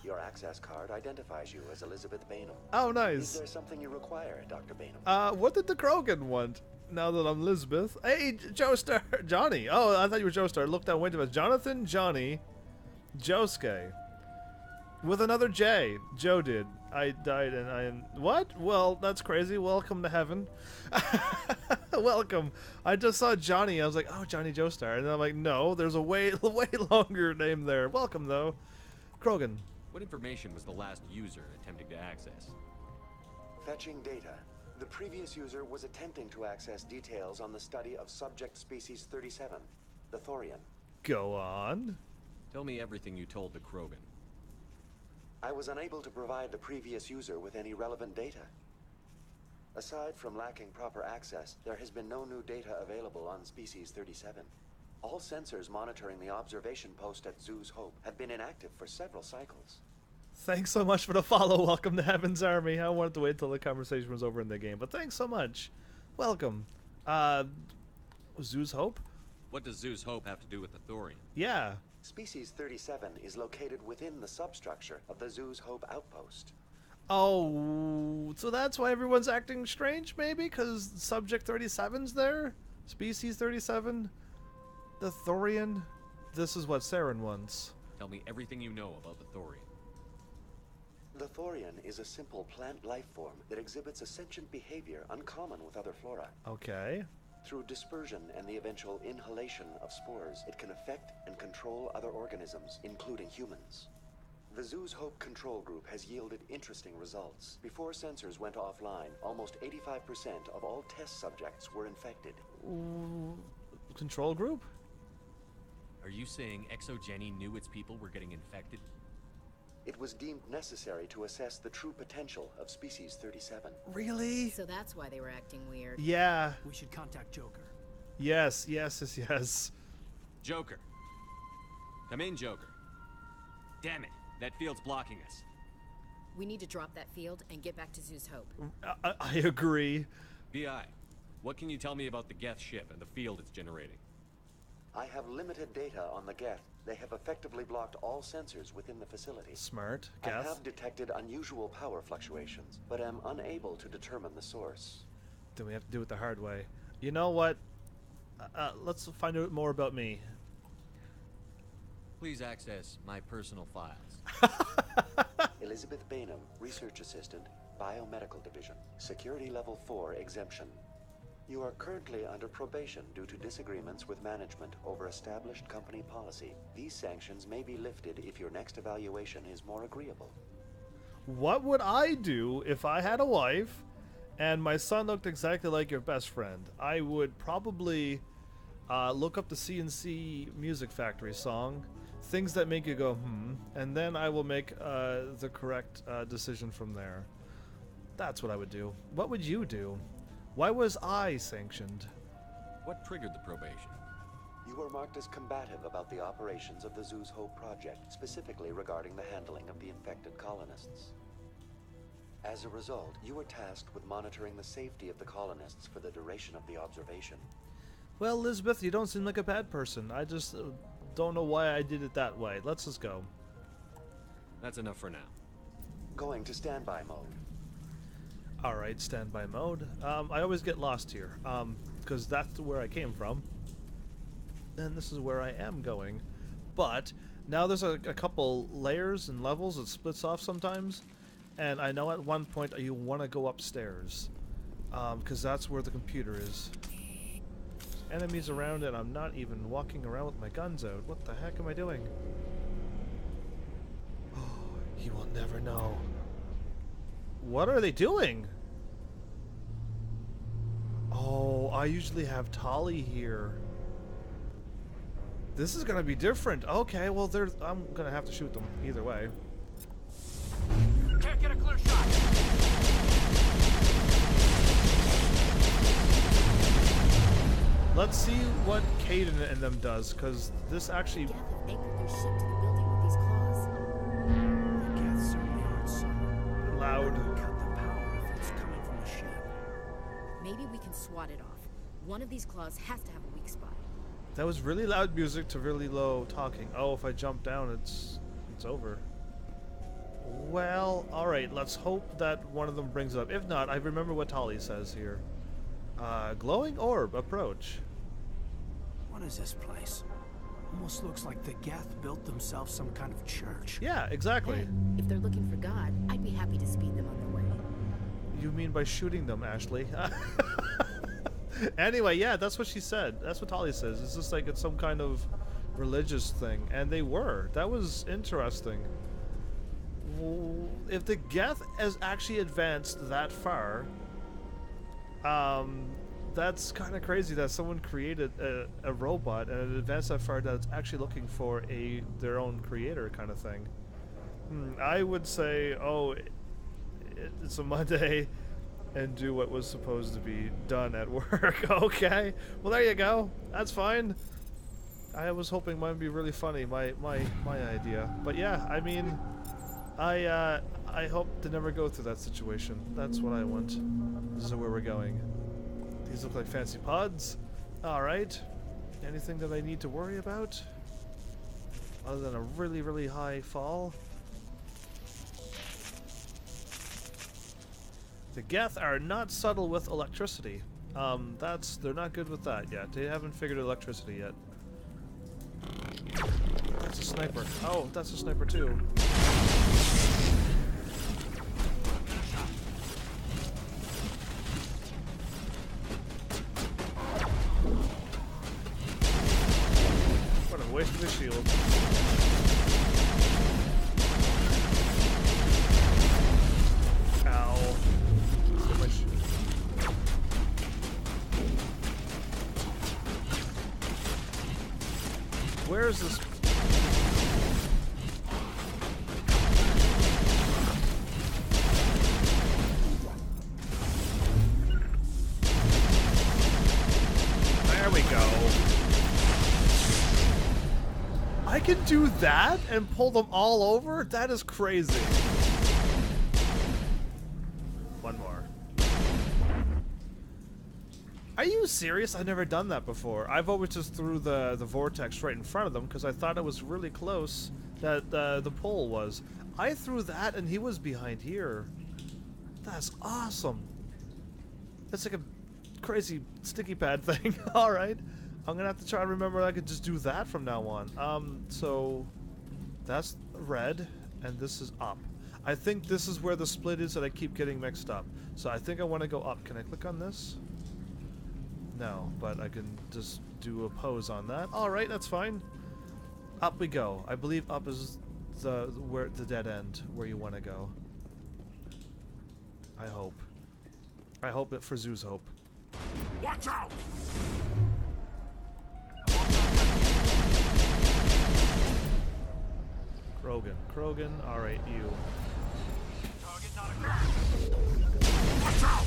Speaker 12: Your access card identifies you as Elizabeth Bainham.
Speaker 1: Oh, nice.
Speaker 12: Is there something you require, Dr. Bainham?
Speaker 1: What did the Krogan want? Now that I'm Lisbeth. Hey, Joestar. Johnny. Oh, I thought you were Joestar. Look down window as Jonathan, Johnny, Josuke. With another J. Joe did. I died and I am... What? Well, that's crazy. Welcome to heaven. Welcome. I just saw Johnny. I was like, oh, Johnny Joestar. And then I'm like, no, there's a way longer name there. Welcome, though. Krogan.
Speaker 6: What information was the last user attempting to access?
Speaker 12: Fetching data. The previous user was attempting to access details on the study of subject species 37, the Thorian.
Speaker 1: Go on.
Speaker 6: Tell me everything you told the Krogan.
Speaker 12: I was unable to provide the previous user with any relevant data. Aside from lacking proper access, there has been no new data available on species 37. All sensors monitoring the observation post at Zoo's Hope have been inactive for several cycles.
Speaker 1: Thanks so much for the follow. Welcome to Heaven's Army. I wanted to wait till the conversation was over in the game, but thanks so much. Welcome. Zoo's Hope?
Speaker 6: What does Zoo's Hope have to do with the Thorian?
Speaker 1: Yeah.
Speaker 12: Species 37 is located within the substructure of the Zoo's Hope outpost.
Speaker 1: Oh, so that's why everyone's acting strange, maybe? Because Subject 37's there? Species 37? The Thorian? This is what Saren wants.
Speaker 6: Tell me everything you know about the Thorian.
Speaker 12: The Thorian is a simple plant life form that exhibits a sentient behavior uncommon with other flora.
Speaker 1: Okay.
Speaker 12: Through dispersion and the eventual inhalation of spores, it can affect and control other organisms, including humans. The Zoo's Hope control group has yielded interesting results. Before sensors went offline, almost 85% of all test subjects were infected.
Speaker 1: Control group?
Speaker 6: Are you saying Exogeny knew its people were getting infected?
Speaker 12: It was deemed necessary to assess the true potential of species 37.
Speaker 1: Really?
Speaker 13: So that's why they were acting weird.
Speaker 1: Yeah.
Speaker 10: We should contact Joker.
Speaker 1: Yes, yes, yes, yes.
Speaker 6: Joker. Come in, Joker. Damn it. That field's blocking us.
Speaker 13: We need to drop that field and get back to Zoo's Hope.
Speaker 1: I agree.
Speaker 6: BI, what can you tell me about the Geth ship and the field it's generating?
Speaker 12: I have limited data on the Geth. They have effectively blocked all sensors within the facility.
Speaker 1: Smart.
Speaker 12: I
Speaker 1: Geth.
Speaker 12: have detected unusual power fluctuations, but am unable to determine the source.
Speaker 1: Then we have to do it the hard way. You know what? Let's find out more about me.
Speaker 6: Please access my personal files.
Speaker 12: Elizabeth Bainham, Research Assistant, Biomedical Division. Security Level 4 exemption. You are currently under probation due to disagreements with management over established company policy. These sanctions may be lifted if your next evaluation is more agreeable.
Speaker 1: What would I do if I had a wife and my son looked exactly like your best friend? I would probably look up the CNC Music Factory song, things that make you go, and then I will make the correct decision from there. That's what I would do. What would you do? Why was I sanctioned?
Speaker 6: What triggered the probation?
Speaker 12: You were marked as combative about the operations of the Zeus Hope project, specifically regarding the handling of the infected colonists. As a result, you were tasked with monitoring the safety of the colonists for the duration of the observation.
Speaker 1: Well, Elizabeth, you don't seem like a bad person. I just don't know why I did it that way. Let's just go.
Speaker 6: That's enough for now.
Speaker 12: Going to standby mode.
Speaker 1: Alright, standby mode. I always get lost here, because that's where I came from. And this is where I am going. But, now there's a couple layers and levels it splits off sometimes. And I know at one point you want to go upstairs. Because that's where the computer is. Enemies around and I'm not even walking around with my guns out. What the heck am I doing? Oh, he will never know. What are they doing? Oh, I usually have Tali here. This is gonna be different. Okay, well, I'm gonna have to shoot them either way.
Speaker 10: Can't get a clear shot.
Speaker 1: Let's see what Caden and them does, because this actually...
Speaker 13: Geth have anchored their ship to the building with these claws.
Speaker 10: The Geth certainly aren't some.
Speaker 1: Loud.
Speaker 10: Cut the power if it's coming from the ship.
Speaker 13: Maybe we can swat it off. One of these claws has to have a weak spot.
Speaker 1: That was really loud music to really low talking. Oh, if I jump down, it's over. Well, alright, let's hope that one of them brings it up. If not, I remember what Tali says here. Glowing orb, approach.
Speaker 10: What is this place? Almost looks like the Geth built themselves some kind of church.
Speaker 1: Yeah, exactly.
Speaker 13: Hey, if they're looking for God, I'd be happy to speed them on their way.
Speaker 1: You mean by shooting them, Ashley? Anyway, yeah, that's what she said. That's what Tali says. It's just like it's some kind of religious thing. And they were. That was interesting. If the Geth has actually advanced that far, that's kind of crazy that someone created a robot and it advanced that far that it's actually looking for their own creator kind of thing. I would say, oh, it's a Monday and do what was supposed to be done at work. Okay, well there you go. That's fine. I was hoping mine would be really funny, my idea. But yeah, I mean, I hope to never go through that situation. That's what I want. This is where we're going. These look like fancy pods. Alright. Anything that I need to worry about? Other than a really, really high fall? The Geth are not subtle with electricity. They're not good with that yet. They haven't figured electricity yet. That's a sniper. Oh, that's a sniper too. What a waste of a shield. Ow. Get my shield. Where is this? There we go. I can do that and pull them all over? That is crazy. One more. Are you serious? I've never done that before. I've always just threw the vortex right in front of them because I thought it was really close that the pole was. I threw that and he was behind here. That's awesome. That's like a crazy sticky pad thing. Alright. I'm gonna have to try to remember I could just do that from now on. So that's red and this is up. I think this is where the split is that I keep getting mixed up. So I think I want to go up. Can I click on this? No, but I can just do a pose on that. Alright, that's fine. Up we go. I believe up is the dead end where you want to go. I hope. I hope it for Zeus Hope.
Speaker 11: Watch out!
Speaker 1: Krogan, alright, you.
Speaker 3: Target not aggressive.
Speaker 11: Watch out!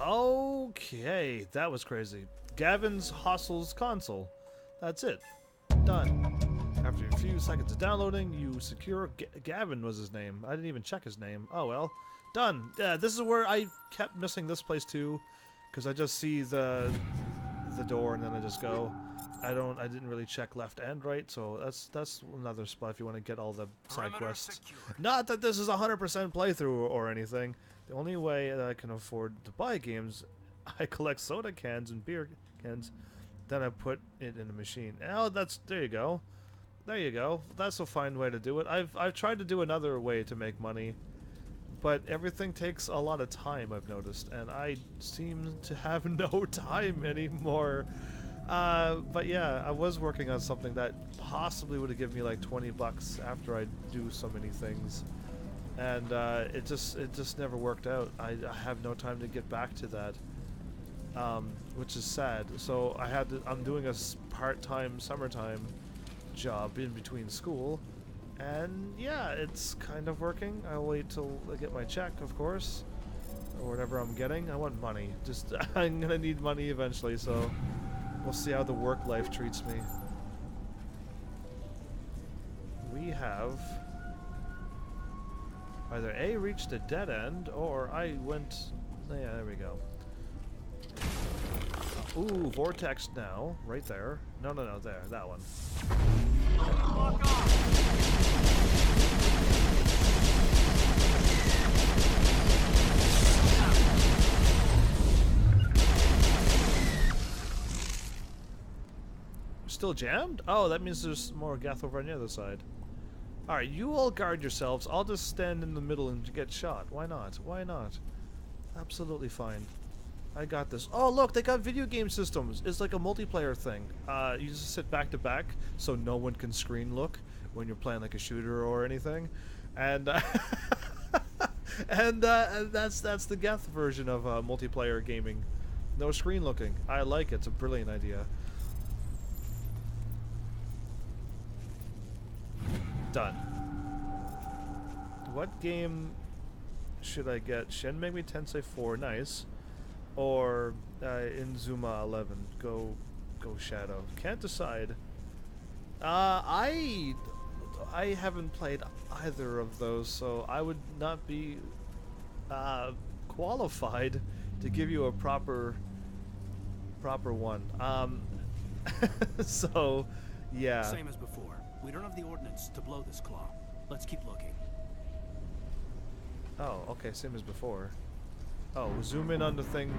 Speaker 1: Okay, that was crazy. Gavin's Hostels console. That's it. Done. After a few seconds of downloading, you secure Gavin was his name. I didn't even check his name. Oh well. Done. Yeah, this is where I kept missing this place too, because I just see the door and then I just go. I didn't really check left and right, so that's another spot if you want to get all the side quests. Not that this is 100% playthrough or anything. The only way that I can afford to buy games, I collect soda cans and beer cans, then I put it in a machine. Oh, there you go. There you go. That's a fine way to do it. I've tried to do another way to make money, but everything takes a lot of time, I've noticed, and I seem to have no time anymore. But yeah, I was working on something that possibly would have given me like 20 bucks after I do so many things. And it just never worked out. I have no time to get back to that, which is sad. So I'm doing a part-time summertime job in between school, and yeah, it's kind of working. I'll wait till I get my check, of course, or whatever I'm getting. I want money. Just I'm gonna need money eventually, so we'll see how the work life treats me. We have either A, reached a dead end, or I went... Yeah, there we go. Ooh, vortex now. Right there. No, there. That one. Still jammed? Oh, that means there's more Geth over on the other side. Alright, you all guard yourselves. I'll just stand in the middle and get shot. Why not? Why not? Absolutely fine. I got this. Oh, look, they got video game systems. It's like a multiplayer thing. You just sit back to back so no one can screen look when you're playing like a shooter or anything. And and that's the Geth version of multiplayer gaming. No screen looking. I like it. It's a brilliant idea. Done. What game should I get? Shin Megami Tensei 4, nice. Or Inzuma 11, go Shadow. Can't decide. I haven't played either of those, so I would not be qualified to give you a proper one. So, yeah.
Speaker 10: Same as before. We don't have the ordnance to blow this claw. Let's keep looking.
Speaker 1: Oh, okay, same as before. Oh, zoom in on the thing.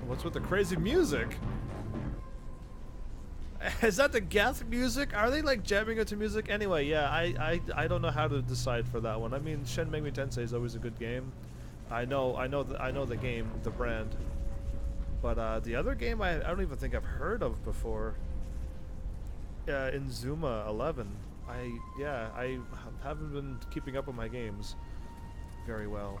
Speaker 1: What's with the crazy music? Is that the Geth music? Are they like jamming it to music? Anyway, yeah, I don't know how to decide for that one. I mean, Shin Megami Tensei is always a good game. I know the game, the brand. But the other game I don't even think I've heard of before. Inzuma 11. I haven't been keeping up with my games very well.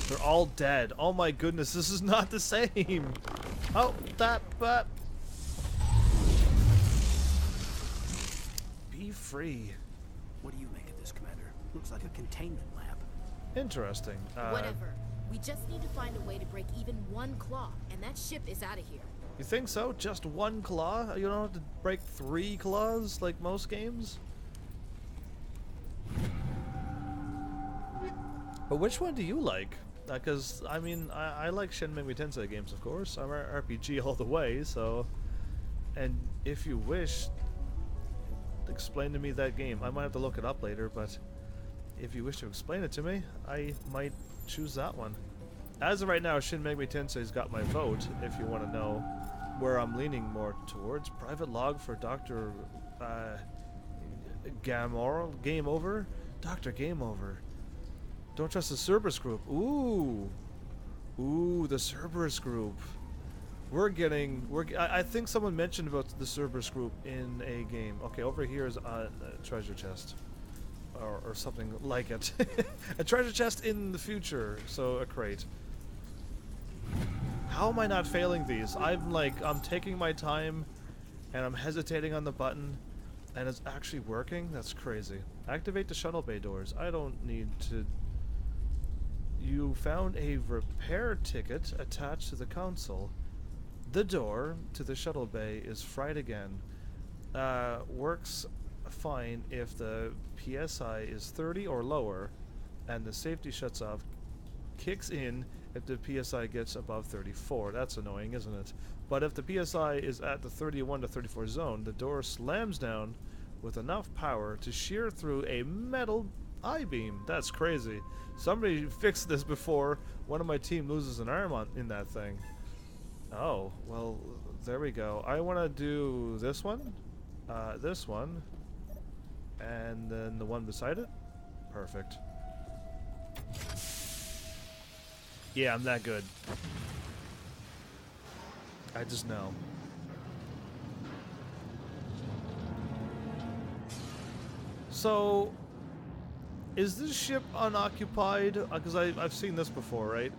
Speaker 1: They're all dead. Oh my goodness, this is not the same. Oh, but be free.
Speaker 10: What do you make of this, Commander? Looks like a containment lab.
Speaker 1: Interesting.
Speaker 13: Whatever. We just need to find a way to break even one claw, and that ship is out of here.
Speaker 1: You think so? Just one claw? You don't have to break 3 claws like most games? But which one do you like? Because, I mean, I like Shin Megami Tensei games, of course. I'm RPG all the way, so... And if you wish, explain to me that game. I might have to look it up later, but if you wish to explain it to me, I might choose that one. As of right now, Shin Megami Tensei's got my vote, if you want to know where I'm leaning more towards. Private log for Dr. Game Over? Dr. Game Over. Don't trust the Cerberus group. Ooh. Ooh, the Cerberus group. I think someone mentioned about the Cerberus group in a game. Okay, over here is a treasure chest. Or something like it. A treasure chest in the future, so a crate. How am I not failing these? I'm taking my time, and I'm hesitating on the button, and it's actually working? That's crazy. Activate the shuttle bay doors. I don't need to... You found a repair ticket attached to the console. The door to the shuttle bay is fried again. Works fine if the PSI is 30 or lower, and the safety shuts off. Kicks in if the PSI gets above 34. That's annoying, isn't it? But if the PSI is at the 31 to 34 zone, the door slams down with enough power to shear through a metal I-beam. That's crazy. Somebody fixed this before one of my team loses an arm in that thing. Oh, well, there we go. I want to do this one, and then the one beside it. Perfect. Yeah, I'm that good. I just know. So, is this ship unoccupied? Because I've seen this before, right?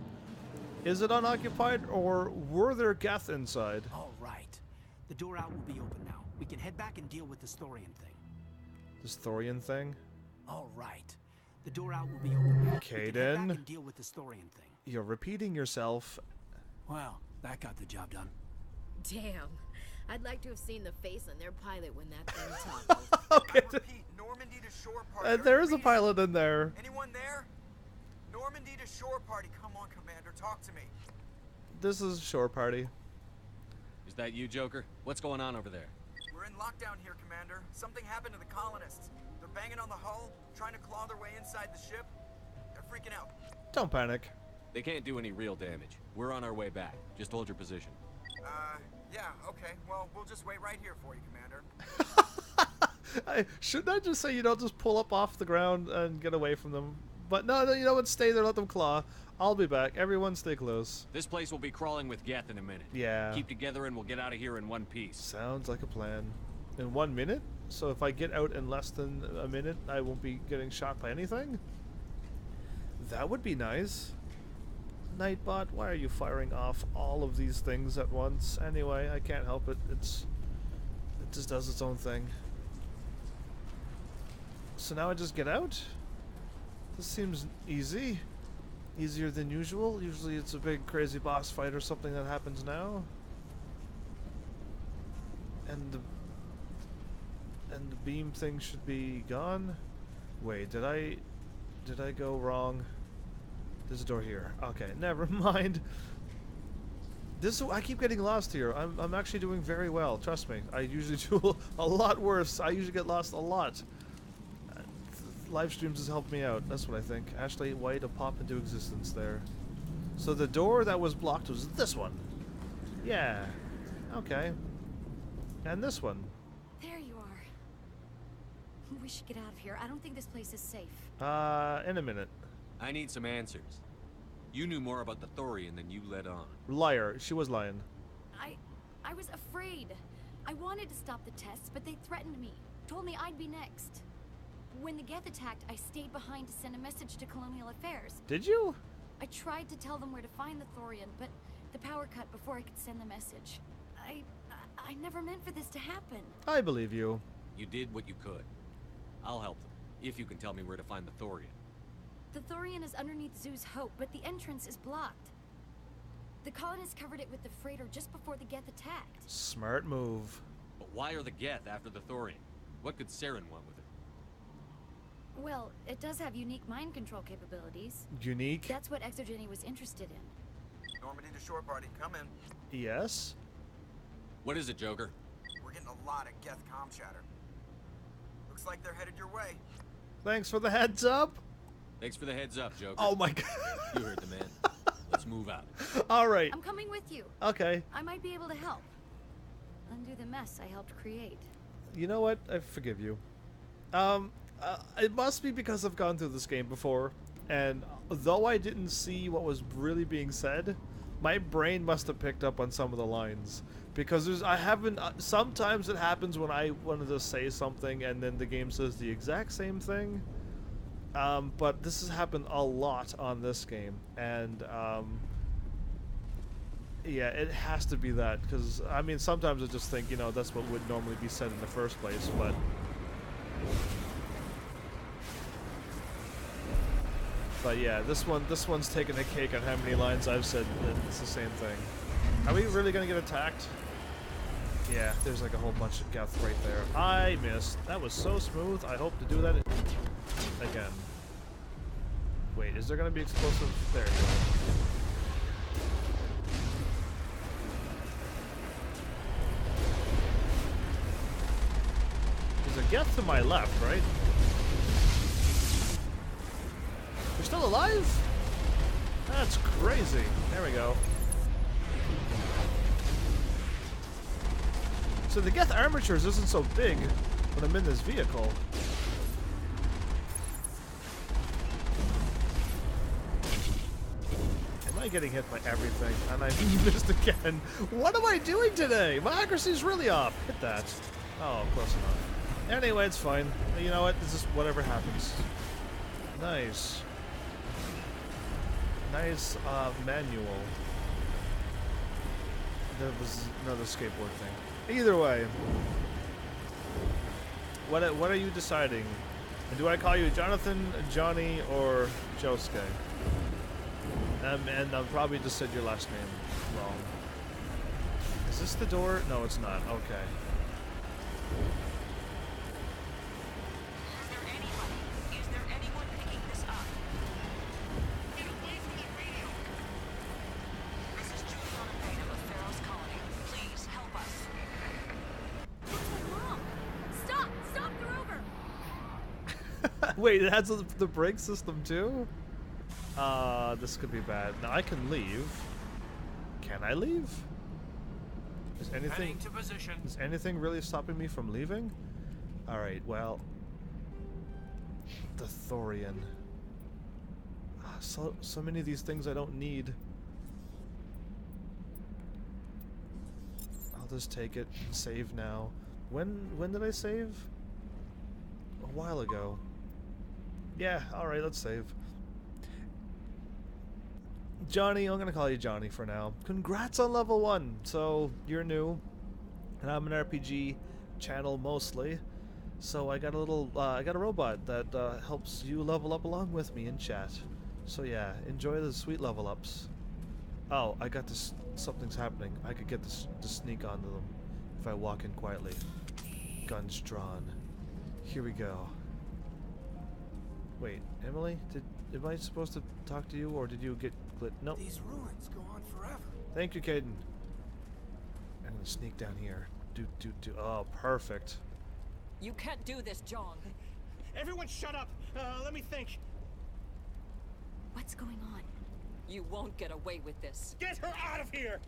Speaker 1: Is it unoccupied, or were there Geth inside?
Speaker 10: All right. The door out will be open now. We can head back and deal with this Thorian thing.
Speaker 1: This Thorian thing?
Speaker 10: All right. The door out will be open now.
Speaker 1: Okay,
Speaker 10: we can
Speaker 1: then.
Speaker 10: head back and deal with this Thorian thing.
Speaker 1: You're repeating yourself.
Speaker 10: Well, that got the job done.
Speaker 13: Damn. I'd like to have seen the face on their pilot when that thing toppled.
Speaker 1: Okay.
Speaker 14: I repeat, Normandy to shore party.
Speaker 1: There is a pilot in there.
Speaker 14: Anyone there? Normandy to shore party. Come on, Commander, talk to me.
Speaker 1: This is shore party.
Speaker 6: Is that you, Joker? What's going on over there?
Speaker 14: We're in lockdown here, Commander. Something happened to the colonists. They're banging on the hull, trying to claw their way inside the ship. They're freaking out.
Speaker 1: Don't panic.
Speaker 6: They can't do any real damage. We're on our way back. Just hold your position.
Speaker 14: Yeah, okay. Well, we'll just wait right here for you, Commander.
Speaker 1: Shouldn't I just say you don't just pull up off the ground and get away from them? But no, you know what? Stay there, let them claw. I'll be back. Everyone stay close.
Speaker 6: This place will be crawling with Geth in a minute.
Speaker 1: Yeah.
Speaker 6: Keep together and we'll get out of here in one piece.
Speaker 1: Sounds like a plan. In 1 minute? So if I get out in less than a minute, I won't be getting shot by anything? That would be nice. Nightbot, why are you firing off all of these things at once? Anyway, I can't help it. It just does its own thing. So now I just get out? This seems easy. Easier than usual. Usually it's a big crazy boss fight or something that happens now. And the beam thing should be gone. Wait, did I go wrong? There's a door here. Okay, never mind. I keep getting lost here. I'm actually doing very well. Trust me. I usually do a lot worse. I usually get lost a lot. Live streams has helped me out. That's what I think. Ashley White, a pop into existence there. So the door that was blocked was this one. Yeah. Okay. And this one.
Speaker 4: There you are. We should get out of here. I don't think this place is safe.
Speaker 1: In a minute.
Speaker 6: I need some answers. You knew more about the Thorian than you let on.
Speaker 1: Liar. She was lying.
Speaker 4: I was afraid. I wanted to stop the tests, but they threatened me. Told me I'd be next. When the Geth attacked, I stayed behind to send a message to Colonial Affairs.
Speaker 1: Did you?
Speaker 4: I tried to tell them where to find the Thorian, but the power cut before I could send the message. I never meant for this to happen.
Speaker 1: I believe you.
Speaker 6: You did what you could. I'll help them, if you can tell me where to find the Thorian.
Speaker 4: The Thorian is underneath Zoo's Hope, but the entrance is blocked. The colonists covered it with the freighter just before the Geth attacked.
Speaker 1: Smart move.
Speaker 6: But why are the Geth after the Thorian? What could Saren want with it?
Speaker 4: Well, it does have unique mind control capabilities.
Speaker 1: Unique?
Speaker 4: That's what Exogeny was interested in.
Speaker 14: Normandy to shore party. Come in.
Speaker 1: Yes?
Speaker 6: What is it, Joker?
Speaker 14: We're getting a lot of Geth comm chatter. Looks like they're headed your way.
Speaker 1: Thanks for the heads up.
Speaker 6: Thanks for the heads up, Joker.
Speaker 1: Oh my god.
Speaker 6: You heard the man. Let's move out.
Speaker 1: Alright.
Speaker 4: I'm coming with you.
Speaker 1: Okay.
Speaker 4: I might be able to help. Undo the mess I helped create.
Speaker 1: You know what? I forgive you. It must be because I've gone through this game before. And though I didn't see what was really being said, my brain must have picked up on some of the lines. Because I haven't, sometimes it happens when I wanted to say something and then the game says the exact same thing. But this has happened a lot on this game. And, yeah, it has to be that. Because, I mean, sometimes I just think, you know, that's what would normally be said in the first place, but... But yeah, this one's taking a cake on how many lines I've said. It's the same thing. Are we really gonna get attacked? Yeah, there's like a whole bunch of Geth right there. I missed. That was so smooth. I hope to do that again. Wait, is there gonna be explosive? There you go. There's a Geth to my left, right? You're still alive? That's crazy. There we go. So the Geth armatures isn't so big when I'm in this vehicle. Am I getting hit by everything? And I missed again. What am I doing today? My accuracy's really off. Hit that. Oh, close enough. Anyway, it's fine. You know what? This is whatever happens. Nice. Nice manual. There was another skateboard thing. Either way, what are you deciding? Do I call you Jonathan, Johnny, or Josuke? And I've probably just said your last name wrong. Is this the door? No, it's not. Okay. Wait, it has the brake system too? This could be bad. Now I can leave. Can I leave? Is anything really stopping me from leaving? Alright, well. The Thorian. So many of these things I don't need. I'll just take it and save now. When did I save? A while ago. Yeah, alright, let's save. Johnny, I'm gonna call you Johnny for now. Congrats on level 1! So, you're new, and I'm an RPG channel mostly. So I got a little, I got a robot that helps you level up along with me in chat. So yeah, enjoy the sweet level ups. Oh, I got this, something's happening. I could get this to sneak onto them if I walk in quietly. Guns drawn. Here we go. Wait, Emily, am I supposed to talk to you, or did you get glit? Nope.
Speaker 10: These ruins go on forever.
Speaker 1: Thank you, Caden. I'm gonna sneak down here. Oh, perfect.
Speaker 5: You can't do this, John.
Speaker 7: Everyone shut up! Let me think.
Speaker 4: What's going on?
Speaker 5: You won't get away with this.
Speaker 7: Get her out of here!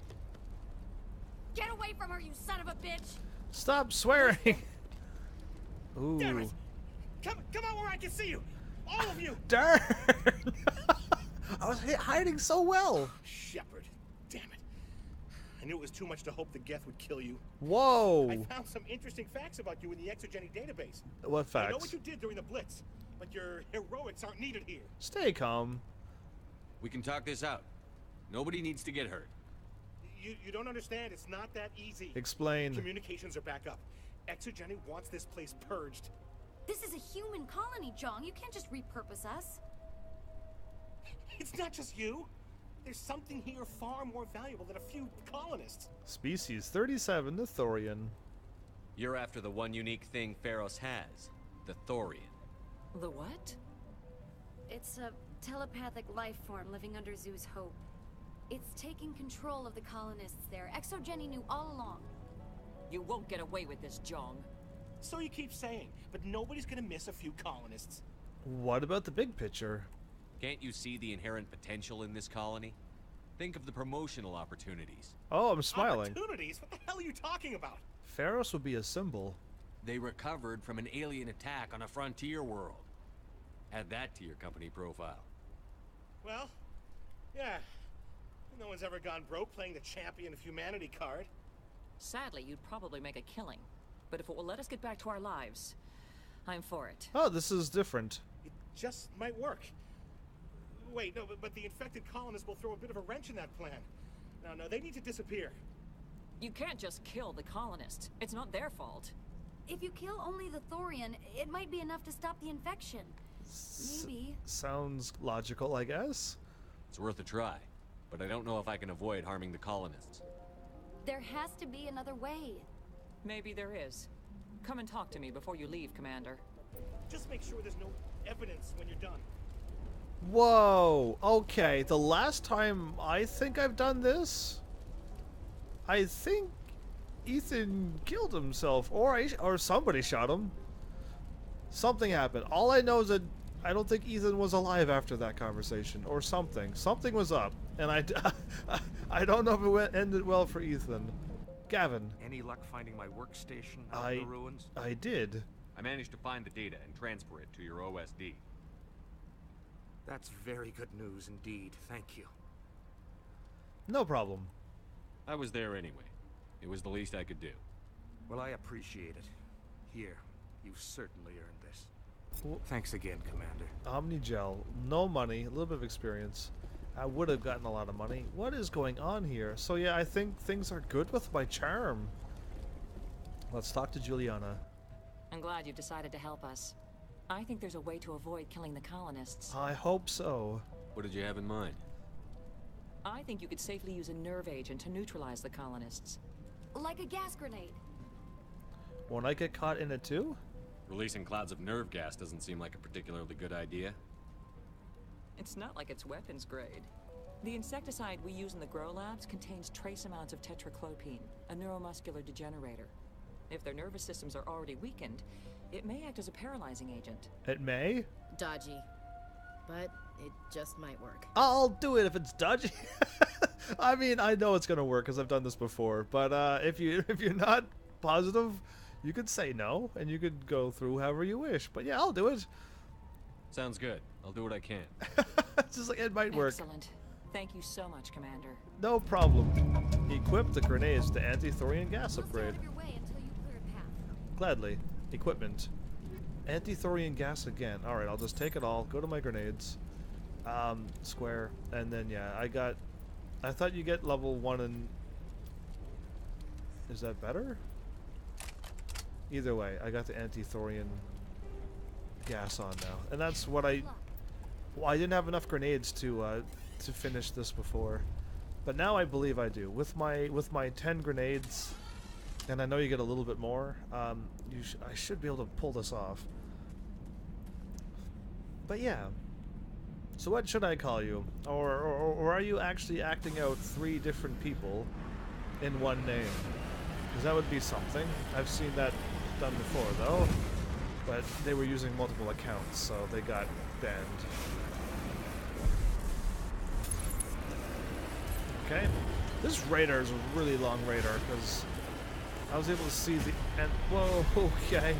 Speaker 4: Get away from her, you son of a bitch!
Speaker 1: Stop swearing! Ooh.
Speaker 7: Damn it! Come out where I can see you! All of you!
Speaker 1: Darn! I was hiding so well.
Speaker 7: Shepard, damn it! I knew it was too much to hope the Geth would kill you.
Speaker 1: Whoa!
Speaker 7: I found some interesting facts about you in the Exogeny database.
Speaker 1: What facts?
Speaker 7: I know what you did during the Blitz, but your heroics aren't needed here.
Speaker 1: Stay calm.
Speaker 6: We can talk this out. Nobody needs to get hurt.
Speaker 7: You don't understand. It's not that easy.
Speaker 1: Explain.
Speaker 7: Communications are back up. Exogeny wants this place purged.
Speaker 4: This is a human colony, Jong. You can't just repurpose us.
Speaker 7: It's not just you. There's something here far more valuable than a few colonists.
Speaker 1: Species 37, the Thorian.
Speaker 6: You're after the one unique thing Pharos has, the Thorian.
Speaker 5: The what?
Speaker 4: It's a telepathic life form living under Zoo's hope. It's taking control of the colonists there. Exogeny knew all along.
Speaker 5: You won't get away with this, Jong.
Speaker 7: So you keep saying, but nobody's gonna miss a few colonists.
Speaker 1: What about the big picture?
Speaker 6: Can't you see the inherent potential in this colony? Think of the promotional opportunities.
Speaker 1: Oh, I'm smiling.
Speaker 7: Opportunities? What the hell are you talking about?
Speaker 1: Pharos would be a symbol.
Speaker 6: They recovered from an alien attack on a frontier world. Add that to your company profile.
Speaker 7: Well, yeah. No one's ever gone broke playing the champion of humanity card.
Speaker 5: Sadly, you'd probably make a killing. But if it will let us get back to our lives, I'm for it.
Speaker 1: Oh, this is different.
Speaker 7: It just might work. Wait, no, but the infected colonists will throw a bit of a wrench in that plan. No, they need to disappear.
Speaker 5: You can't just kill the colonists. It's not their fault.
Speaker 4: If you kill only the Thorian, it might be enough to stop the infection. Maybe.
Speaker 1: Sounds logical, I guess.
Speaker 6: It's worth a try, but I don't know if I can avoid harming the colonists.
Speaker 4: There has to be another way.
Speaker 5: Maybe there is. Come and talk to me before you leave, Commander.
Speaker 7: Just make sure there's no evidence when you're done.
Speaker 1: Whoa, okay, the last time I think I've done this, I think Ethan killed himself, or somebody shot him. Something happened. All I know is that I don't think Ethan was alive after that conversation, or something. Something was up, and I don't know if it ended well for Ethan. Gavin.
Speaker 2: Any luck finding my workstation out in the ruins?
Speaker 1: I did.
Speaker 6: I managed to find the data and transfer it to your OSD.
Speaker 2: That's very good news indeed. Thank you.
Speaker 1: No problem.
Speaker 6: I was there anyway. It was the least I could do.
Speaker 2: Well, I appreciate it. Here, you certainly earned this. Thanks again, Commander.
Speaker 1: Omnigel. No money, a little bit of experience. I would have gotten a lot of money. What is going on here? So yeah, I think things are good with my charm. Let's talk to Juliana.
Speaker 5: I'm glad you've decided to help us. I think there's a way to avoid killing the colonists.
Speaker 1: I hope so.
Speaker 6: What did you have in mind?
Speaker 5: I think you could safely use a nerve agent to neutralize the colonists.
Speaker 4: Like a gas grenade.
Speaker 1: Won't I get caught in it too?
Speaker 6: Releasing clouds of nerve gas doesn't seem like a particularly good idea.
Speaker 5: It's not like it's weapons grade. The insecticide we use in the grow labs contains trace amounts of tetraclopine, a neuromuscular degenerator. If their nervous systems are already weakened, it may act as a paralyzing agent.
Speaker 1: It may?
Speaker 13: Dodgy. But it just might work.
Speaker 1: I'll do it if it's dodgy. I mean, I know it's gonna work because I've done this before. But if you're not positive, you could say no, and you could go through however you wish. But yeah, I'll do it.
Speaker 6: Sounds good. I'll do what I can.
Speaker 1: It's just like it might work.
Speaker 5: Excellent. Thank you so much, Commander.
Speaker 1: No problem. Equip the grenades to anti-Thorian gas upgrade. Gladly. Equipment. Anti-Thorian gas again. Alright, I'll just take it all. Go to my grenades. Square. And then, yeah, I thought you get level 1 and... Is that better? Either way, I got the anti-Thorian gas on now. And that's what well, I didn't have enough grenades to finish this before. But now I believe I do. With my 10 grenades... And I know you get a little bit more. I should be able to pull this off. But yeah. So what should I call you? Or are you actually acting out 3 different people in one name? Because that would be something. I've seen that done before, though. But they were using multiple accounts, so they got banned. Okay. This radar is a really long radar, because... I was able to see the end. Whoa, okay.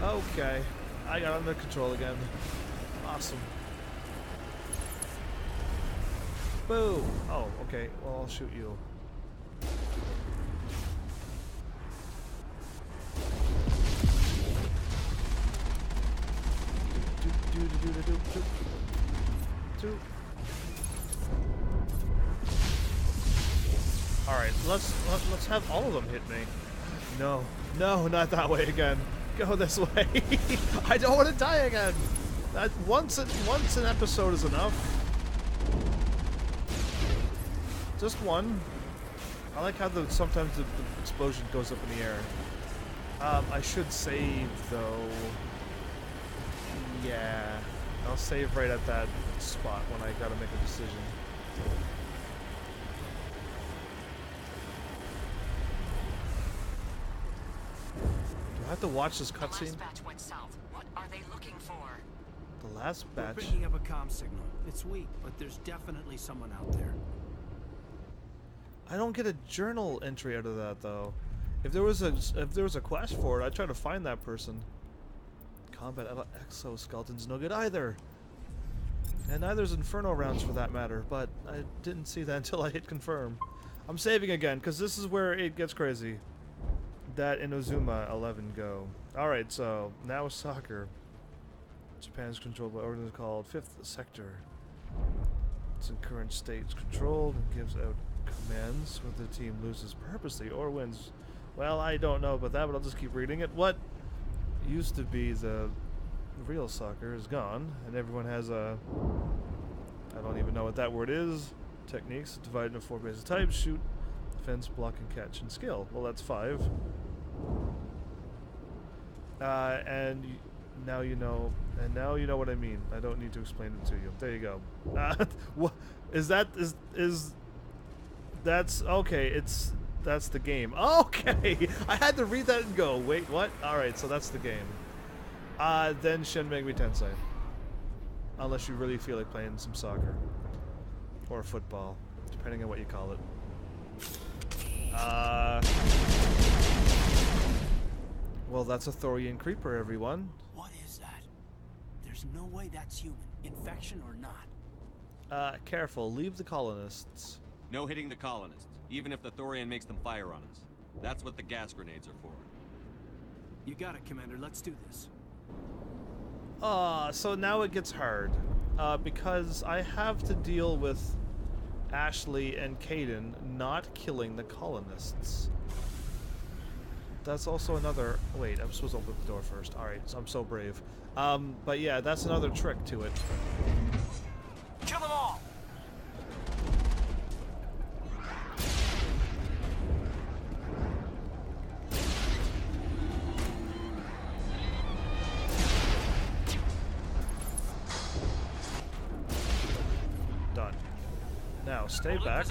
Speaker 1: Okay. I got under control again. Awesome. Boo! Oh, okay. Well, I'll shoot you. Alright, let's have all of them hit me. No, no, not that way again. Go this way. I don't want to die again. That once an episode is enough. Just one. I like how sometimes the explosion goes up in the air. I should save though. Yeah, I'll save right at that spot when I gotta make a decision. I have to watch this cutscene.
Speaker 5: The last batch went south. What are they looking for?
Speaker 1: The last batch.
Speaker 10: We're picking up a comm signal. It's weak, but there's definitely someone out there.
Speaker 1: I don't get a journal entry out of that though. If there was a quest for it, I'd try to find that person. Combat exoskeletons no good either. And neither's Inferno rounds for that matter, but I didn't see that until I hit confirm. I'm saving again, because this is where it gets crazy. That Inozuma 11 go. Alright, so now soccer. Japan is controlled by an organism called Fifth Sector. Its in current state is controlled and gives out commands when the team loses purposely or wins. Well, I don't know about that, but I'll just keep reading it. What used to be the real soccer is gone, and everyone has a... I don't even know what that word is. Techniques divided into 4 basic types: shoot, defense, block, and catch, and skill. Well, that's 5. Now you know, and now you know what I mean. I don't need to explain it to you. There you go. What is that? That's okay. That's the game. Okay, I had to read that and go, wait, what? All right, so that's the game. Then Shin Megami Tensei. Unless you really feel like playing some soccer or football, depending on what you call it. Well, that's a Thorian creeper, everyone.
Speaker 10: What is that? There's no way that's human. Infection or not.
Speaker 1: Careful. Leave the colonists.
Speaker 6: No hitting the colonists, even if the Thorian makes them fire on us. That's what the gas grenades are for.
Speaker 10: You got it, Commander. Let's do this.
Speaker 1: So now it gets hard. Because I have to deal with Ashley and Caden not killing the colonists. That's also another... Wait, I'm supposed to open the door first. Alright, so I'm so brave. But yeah, that's another trick to it.
Speaker 14: Kill them all!
Speaker 1: Done. Now, stay back.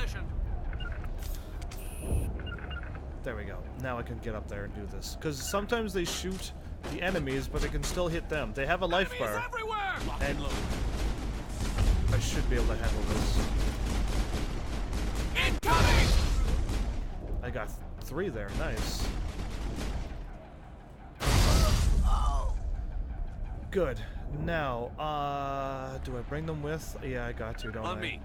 Speaker 1: There we go. Now I can get up there and do this. Because sometimes they shoot the enemies, but they can still hit them. They have a life bar. And I should be able to handle this.
Speaker 14: Incoming!
Speaker 1: I got 3 there. Nice. Good. Now, do I bring them with? Yeah, I got to, don't I?
Speaker 6: On me.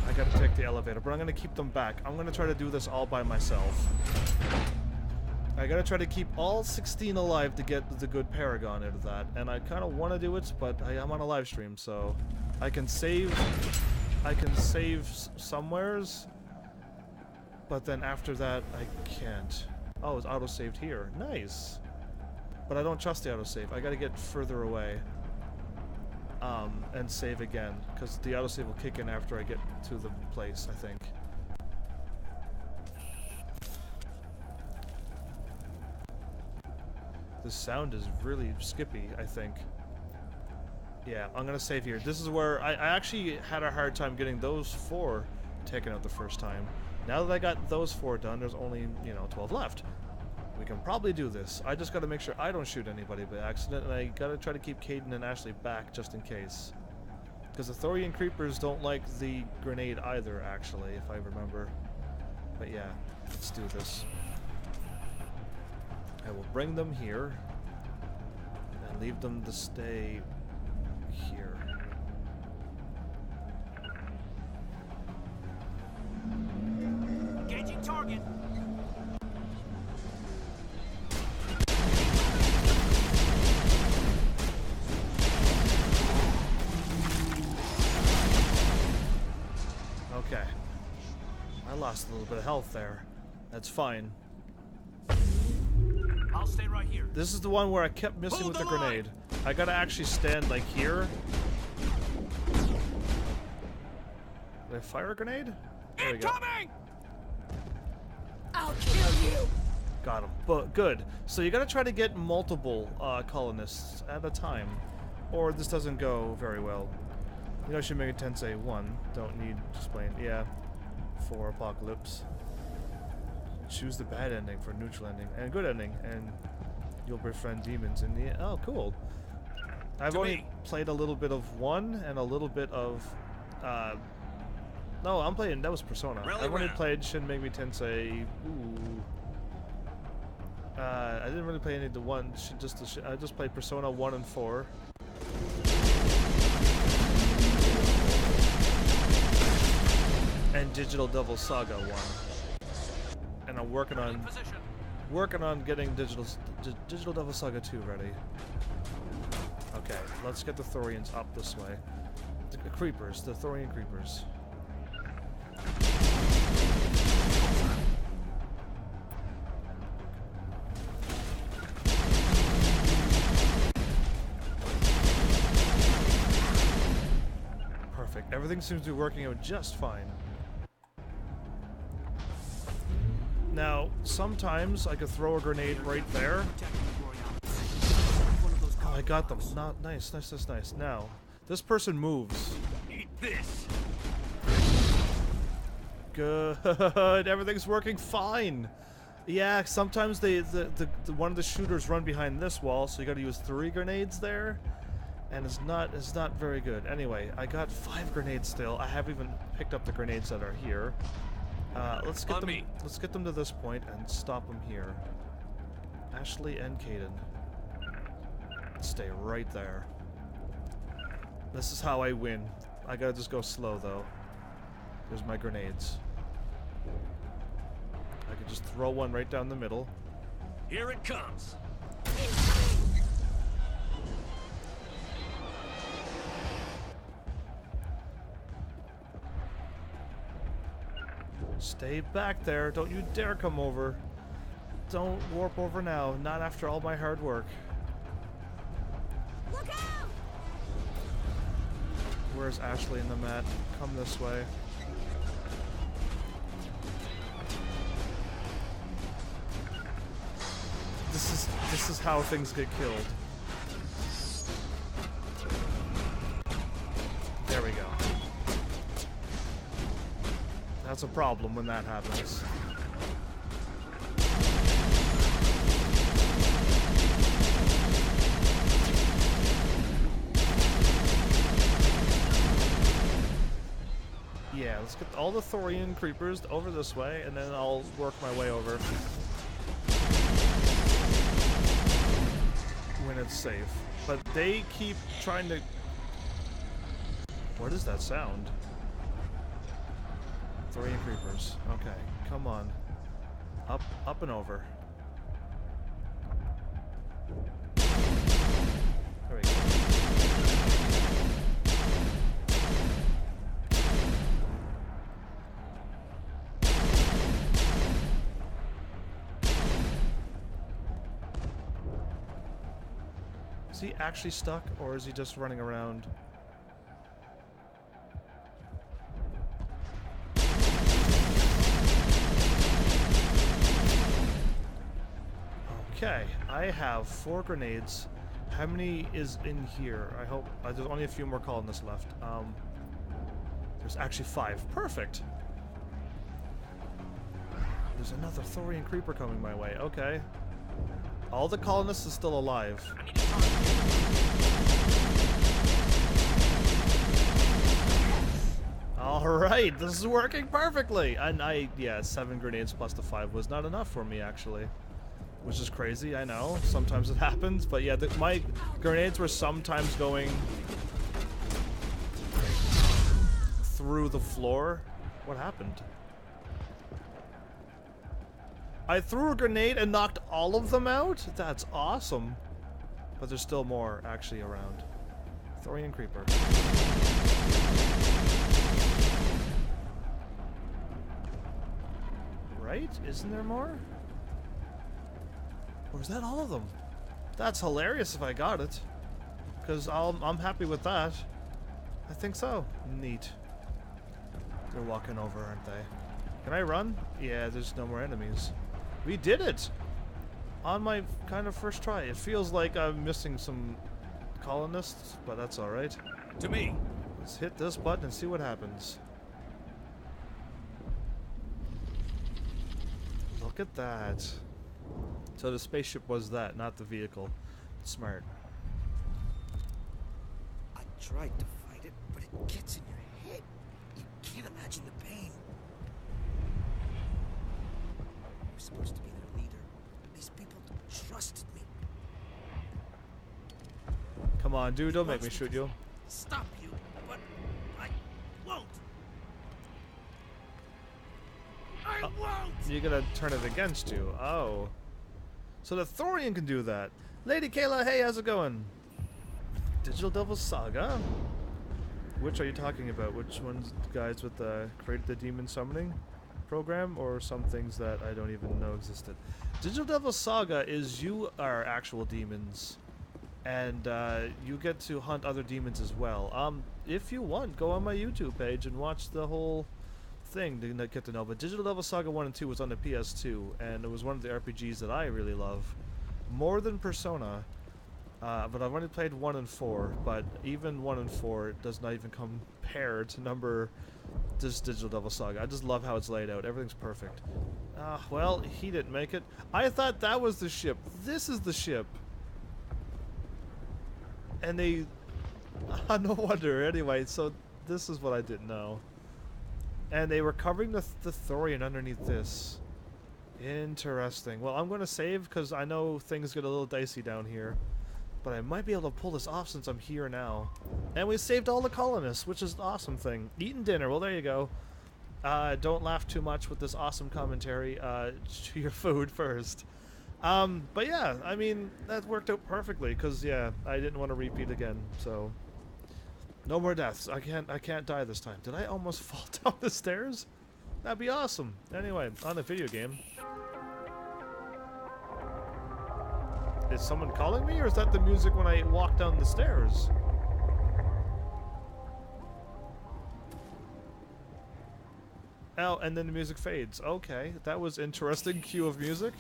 Speaker 1: I gotta take the elevator, but I'm gonna keep them back. I'm gonna try to do this all by myself. I gotta try to keep all 16 alive to get the good Paragon out of that. And I kinda wanna do it, but I'm on a live stream, so I can save somewheres, but then after that I can't. Oh, it's auto-saved here. Nice. But I don't trust the autosave. I gotta get further away. And save again, because the autosave will kick in after I get to the place, I think. The sound is really skippy, I think. Yeah, I'm gonna save here. This is where I actually had a hard time getting those 4 taken out the first time. Now that I got those 4 done, there's only, 12 left. We can probably do this. I just gotta make sure I don't shoot anybody by accident, and I gotta try to keep Caden and Ashley back just in case. Because the Thorian creepers don't like the grenade either, actually, if I remember. But yeah, let's do this. I will bring them here, and leave them to stay here.
Speaker 14: Engaging target.
Speaker 1: Okay. I lost a little bit of health there. That's fine.
Speaker 14: I'll stay right here.
Speaker 1: This is the one where I kept missing with the grenade. I gotta actually stand like here. Did I fire a grenade? There we go.
Speaker 14: I'll kill you.
Speaker 1: Got him. But good. So you gotta try to get multiple colonists at a time, or this doesn't go very well. You know, Shin Megami Tensei 1. Don't need to explain. Yeah. 4 Apocalypse. Choose the bad ending for neutral ending and good ending, and you'll befriend demons in the... Oh, cool. I've only played a little bit of 1 and a little bit of... No, I'm playing... That was Persona. I've only played Shin Megami Tensei... Ooh. I didn't really play any of the 1. I just played Persona 1 and 4. and Digital Devil Saga 1. And I'm working on getting Digital Devil Saga 2 ready. Okay, let's get the Thorians up this way. The creepers, the Thorian creepers. Perfect. Everything seems to be working out just fine. Now, sometimes I could throw a grenade right there. Oh, I got them. Not nice, nice, nice, nice. Now, this person moves.
Speaker 3: Eat this.
Speaker 1: Good. Everything's working fine. Yeah, sometimes one of the shooters run behind this wall, so you got to use 3 grenades there, and it's not very good. Anyway, I got 5 grenades still. I haven't even picked up the grenades that are here. Let's get them to this point and stop them here. Ashley and Caden. Stay right there. This is how I win. I gotta just go slow though. There's my grenades. I could just throw one right down the middle.
Speaker 3: Here it comes.
Speaker 1: Stay back there. Don't you dare come over. Don't warp over now. Not after all my hard work.
Speaker 4: Look out!
Speaker 1: Where's Ashley and the mat? Come this way. This is how things get killed. There we go. That's a problem when that happens. Yeah, let's get all the Thorian creepers over this way, and then I'll work my way over. When it's safe. But they keep trying to... What is that sound? Thorian creepers. Okay, come on. Up and over. There we go. Is he actually stuck, or is he just running around? Okay, I have 4 grenades. How many is in here? I hope there's only a few more colonists left. There's actually 5. Perfect. There's another Thorian creeper coming my way. Okay. All the colonists are still alive. Alright, this is working perfectly! And yeah, 7 grenades plus the 5 was not enough for me, actually. Which is crazy, I know. Sometimes it happens, but yeah, my grenades were sometimes going through the floor. What happened? I threw a grenade and knocked all of them out? That's awesome. But there's still more actually around. Thorian creeper. Right? Isn't there more? Or is that all of them? That's hilarious if I got it. Because I'm happy with that. I think so. Neat. They're walking over, aren't they? Can I run? Yeah, there's no more enemies. We did it! On my kind of first try. It feels like I'm missing some colonists, but that's alright.
Speaker 3: To me!
Speaker 1: Let's hit this button and see what happens. Look at that. So the spaceship was that, not the vehicle. Smart.
Speaker 10: I tried to fight it, but it gets in your head. You can't imagine the pain. I was supposed to be their leader. These people trusted me.
Speaker 1: Come on, dude, don't make me shoot you.
Speaker 10: Stop you, but I won't.
Speaker 1: You're gonna turn it against you. Oh. So the Thorian can do that. Lady Kayla, hey, how's it going? Digital Devil Saga? Which are you talking about? Which ones, guys, with the created the demon summoning program, or some things that I don't even know existed? Digital Devil Saga is you are actual demons, and you get to hunt other demons as well. If you want, go on my YouTube page and watch the whole thing to get to know. But Digital Devil Saga 1 and 2 was on the PS2, and it was one of the RPGs that I really love, more than Persona. But I've only played 1 and 4, but even 1 and 4 does not even compare to number this Digital Devil Saga. I just love how it's laid out. Everything's perfect. Well, he didn't make it. I thought that was the ship. This is the ship. And they... no wonder. Anyway, so this is what I didn't know. And they were covering the Thorian underneath this. Interesting. Well, I'm going to save because I know things get a little dicey down here. But I might be able to pull this off since I'm here now. And we saved all the colonists, which is an awesome thing. Eating dinner. Well, there you go. Don't laugh too much with this awesome commentary. Chew your food first. But yeah, I mean, that worked out perfectly because, yeah, I didn't want to repeat again. So, no more deaths. I can't die this time. Did I almost fall down the stairs? That'd be awesome. Anyway, on the video game. Is someone calling me, or is that the music when I walk down the stairs? Oh, and then the music fades. Okay, that was interesting. Cue of music.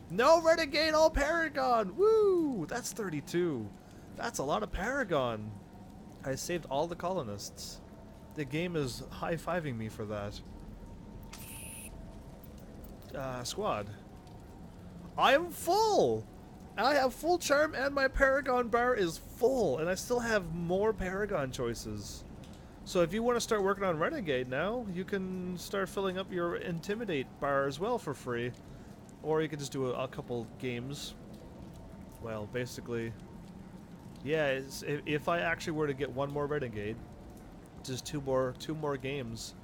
Speaker 1: No Renegade, all Paragon! Woo! That's 32. That's a lot of Paragon. I saved all the colonists. The game is high-fiving me for that. Squad. I am full! I have full charm and my Paragon bar is full, and I still have more Paragon choices. So if you want to start working on Renegade now, you can start filling up your Intimidate bar as well for free. Or you can just do a couple games. Well, basically, yeah, if I actually were to get one more Renegade, just two more games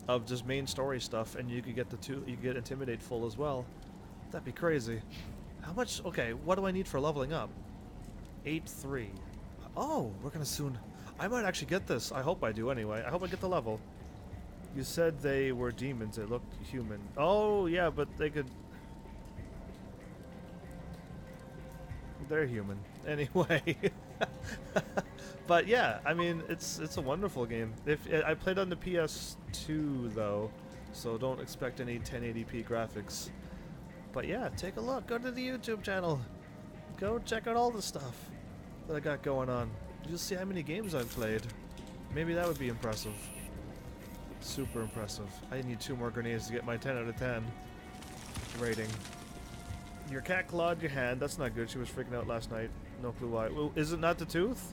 Speaker 1: of just main story stuff, and you could get you get Intimidate full as well. That'd be crazy. How much? Okay, what do I need for leveling up? 8-3. Oh, we're gonna soon. I might actually get this. I hope I do anyway. I hope I get the level. You said they were demons. They looked human. Oh, yeah, but they could... They're human. Anyway. But yeah, I mean, it's a wonderful game. I played on the PS2, though, so don't expect any 1080p graphics. But yeah, take a look. Go to the YouTube channel. Go check out all the stuff that I got going on. You'll see how many games I've played. Maybe that would be impressive. Super impressive. I need 2 more grenades to get my 10 out of 10 rating. Your cat clawed your hand. That's not good. She was freaking out last night. No clue why. Well, is it not the tooth?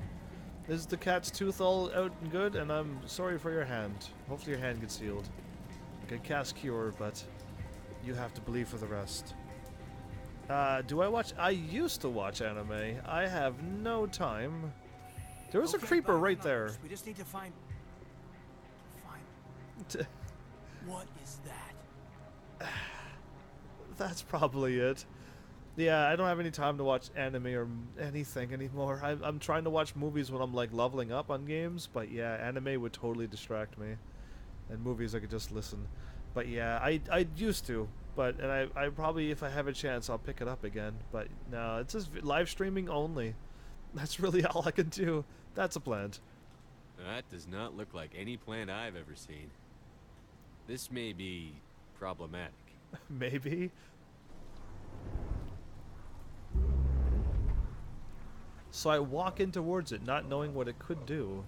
Speaker 1: Is the cat's tooth all out and good? And I'm sorry for your hand. Hopefully your hand gets healed. Okay, cast cure, but... you have to believe for the rest. Do I watch? I used to watch anime. I have no time. There was a creeper right there.
Speaker 10: We just need to find... What is that?
Speaker 1: That's probably it. Yeah, I don't have any time to watch anime or anything anymore. I'm trying to watch movies when I'm like leveling up on games, but yeah, anime would totally distract me. And movies I could just listen. But yeah, I used to, and I probably, if I have a chance, I'll pick it up again. But no, it's just live streaming only. That's really all I can do. That's a plant.
Speaker 6: That does not look like any plant I've ever seen. This may be problematic.
Speaker 1: Maybe. So I walk in towards it, not knowing what it could do.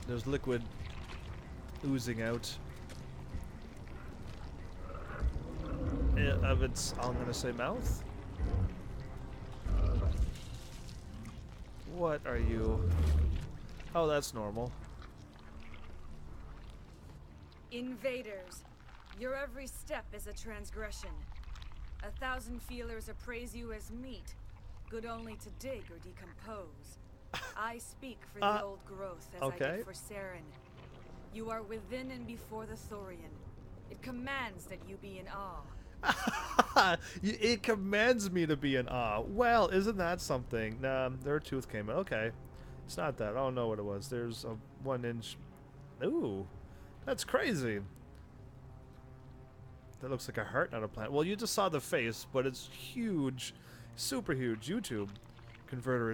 Speaker 1: There's liquid oozing out of its, I'm gonna say, mouth? What are you? Oh, that's normal.
Speaker 15: Invaders, your every step is a transgression. 1,000 feelers appraise you as meat, good only to dig or decompose. I speak for the old growth as I
Speaker 1: okay.
Speaker 15: did for Saren. You are within and before the Thorian. It commands that you be in awe.
Speaker 1: It commands me to be in awe. Well, isn't that something? Their tooth came out. Okay. It's not that. I don't know what it was. There's a 1-inch. Ooh. That's crazy. That looks like a heart, not a plant. Well, you just saw the face, but it's huge. Super huge. YouTube converter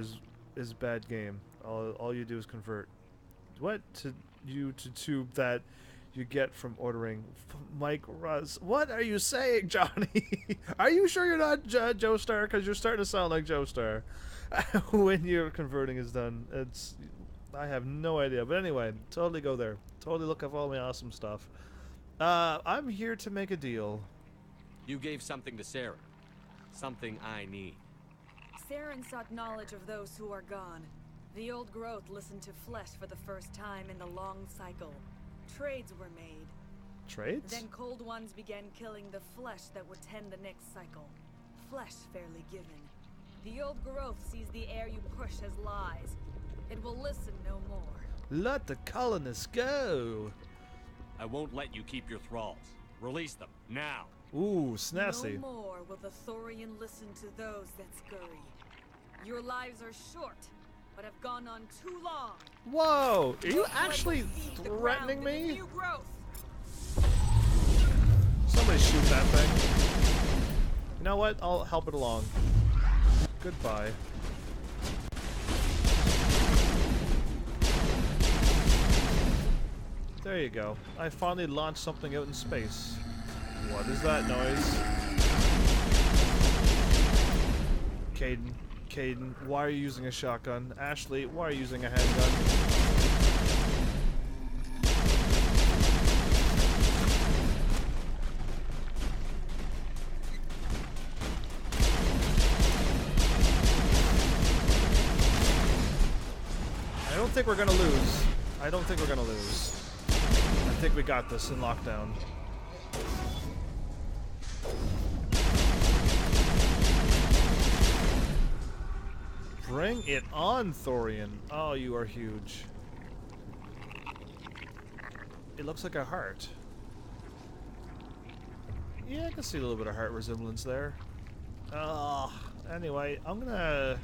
Speaker 1: is bad game. All you do is convert. What to tube that you get from ordering Mike Russ. What are you saying, Johnny? Are you sure you're not Joestar? Because you're starting to sound like Joestar when your converting is done. I have no idea. But anyway, totally go there. Totally look up all my awesome stuff. I'm here to make a deal.
Speaker 6: You gave something to Sarah. Something I need.
Speaker 15: Saren sought knowledge of those who are gone. The old growth listened to flesh for the first time in the long cycle. Trades were made.
Speaker 1: Trades?
Speaker 15: Then cold ones began killing the flesh that would tend the next cycle. Flesh fairly given. The old growth sees the air you push as lies. It will listen no more.
Speaker 1: Let the colonists go.
Speaker 6: I won't let you keep your thralls. Release them, now.
Speaker 1: Ooh, snazzy.
Speaker 15: No more will the Thorian listen to those that scurry. Your lives are short, but have gone on too long.
Speaker 1: Whoa! Are you actually threatening me? Somebody shoot that thing. You know what? I'll help it along. Goodbye. There you go. I finally launched something out in space. What is that noise? Caden, why are you using a shotgun? Ashley, why are you using a handgun? I don't think we're gonna lose. I don't think we're gonna lose. I think we got this in lockdown. Bring it on, Thorian. Oh, you are huge. It looks like a heart. Yeah, I can see a little bit of heart resemblance there. Anyway, I'm gonna...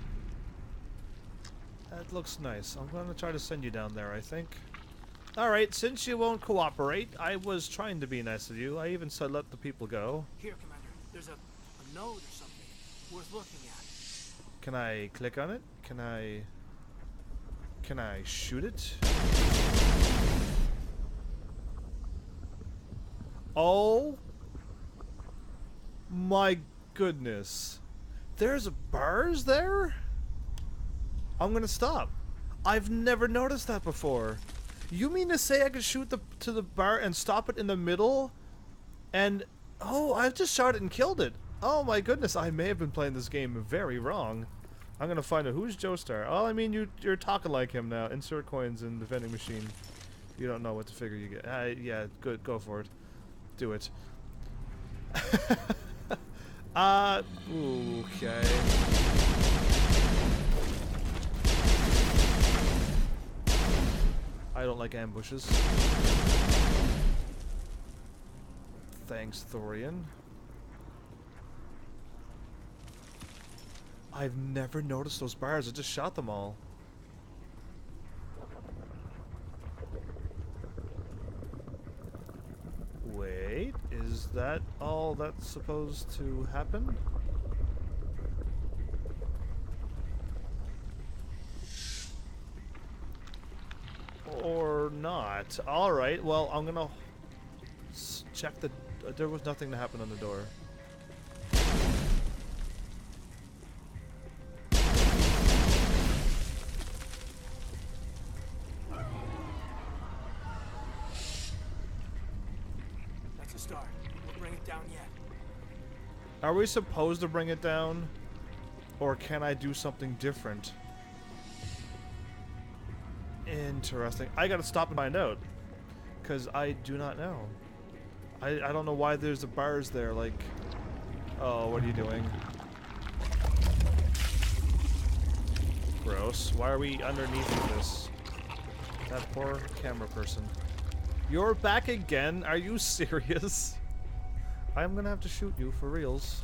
Speaker 1: That looks nice. I'm gonna try to send you down there, I think. Alright, since you won't cooperate, I was trying to be nice to you. I even said let the people go.
Speaker 10: Here, Commander. There's a note or something worth looking at.
Speaker 1: Can I click on it? Can I shoot it? Oh my goodness. There's bars there? I'm gonna stop. I've never noticed that before. You mean to say I could shoot to the bar and stop it in the middle? And oh, I just shot it and killed it. Oh my goodness, I may have been playing this game very wrong. I'm gonna find out who's Joestar. Oh, I mean you're talking like him now. Insert coins in the vending machine. You don't know what the figure you get. Yeah, good. Go for it. Do it. Okay. I don't like ambushes. Thanks, Thorian. I've never noticed those bars. I just shot them all. Wait, is that all that's supposed to happen? Or not. Alright, well, I'm gonna check the... there was nothing to happen on the door.
Speaker 10: That's a start. We'll bring it down yet.
Speaker 1: Are we supposed to bring it down? Or can I do something different? Interesting. I gotta stop and find out. Because I do not know. I don't know why there's the bars there, like... Oh, what are you doing? Gross. Why are we underneath this? That poor camera person. You're back again? Are you serious? I'm gonna have to shoot you for reals.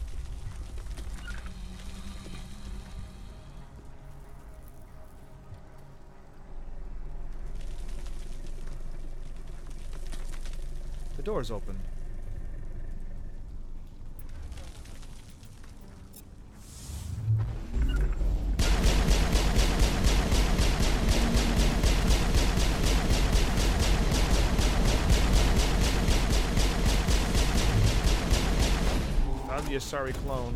Speaker 1: The door's open. Found the Asari clone.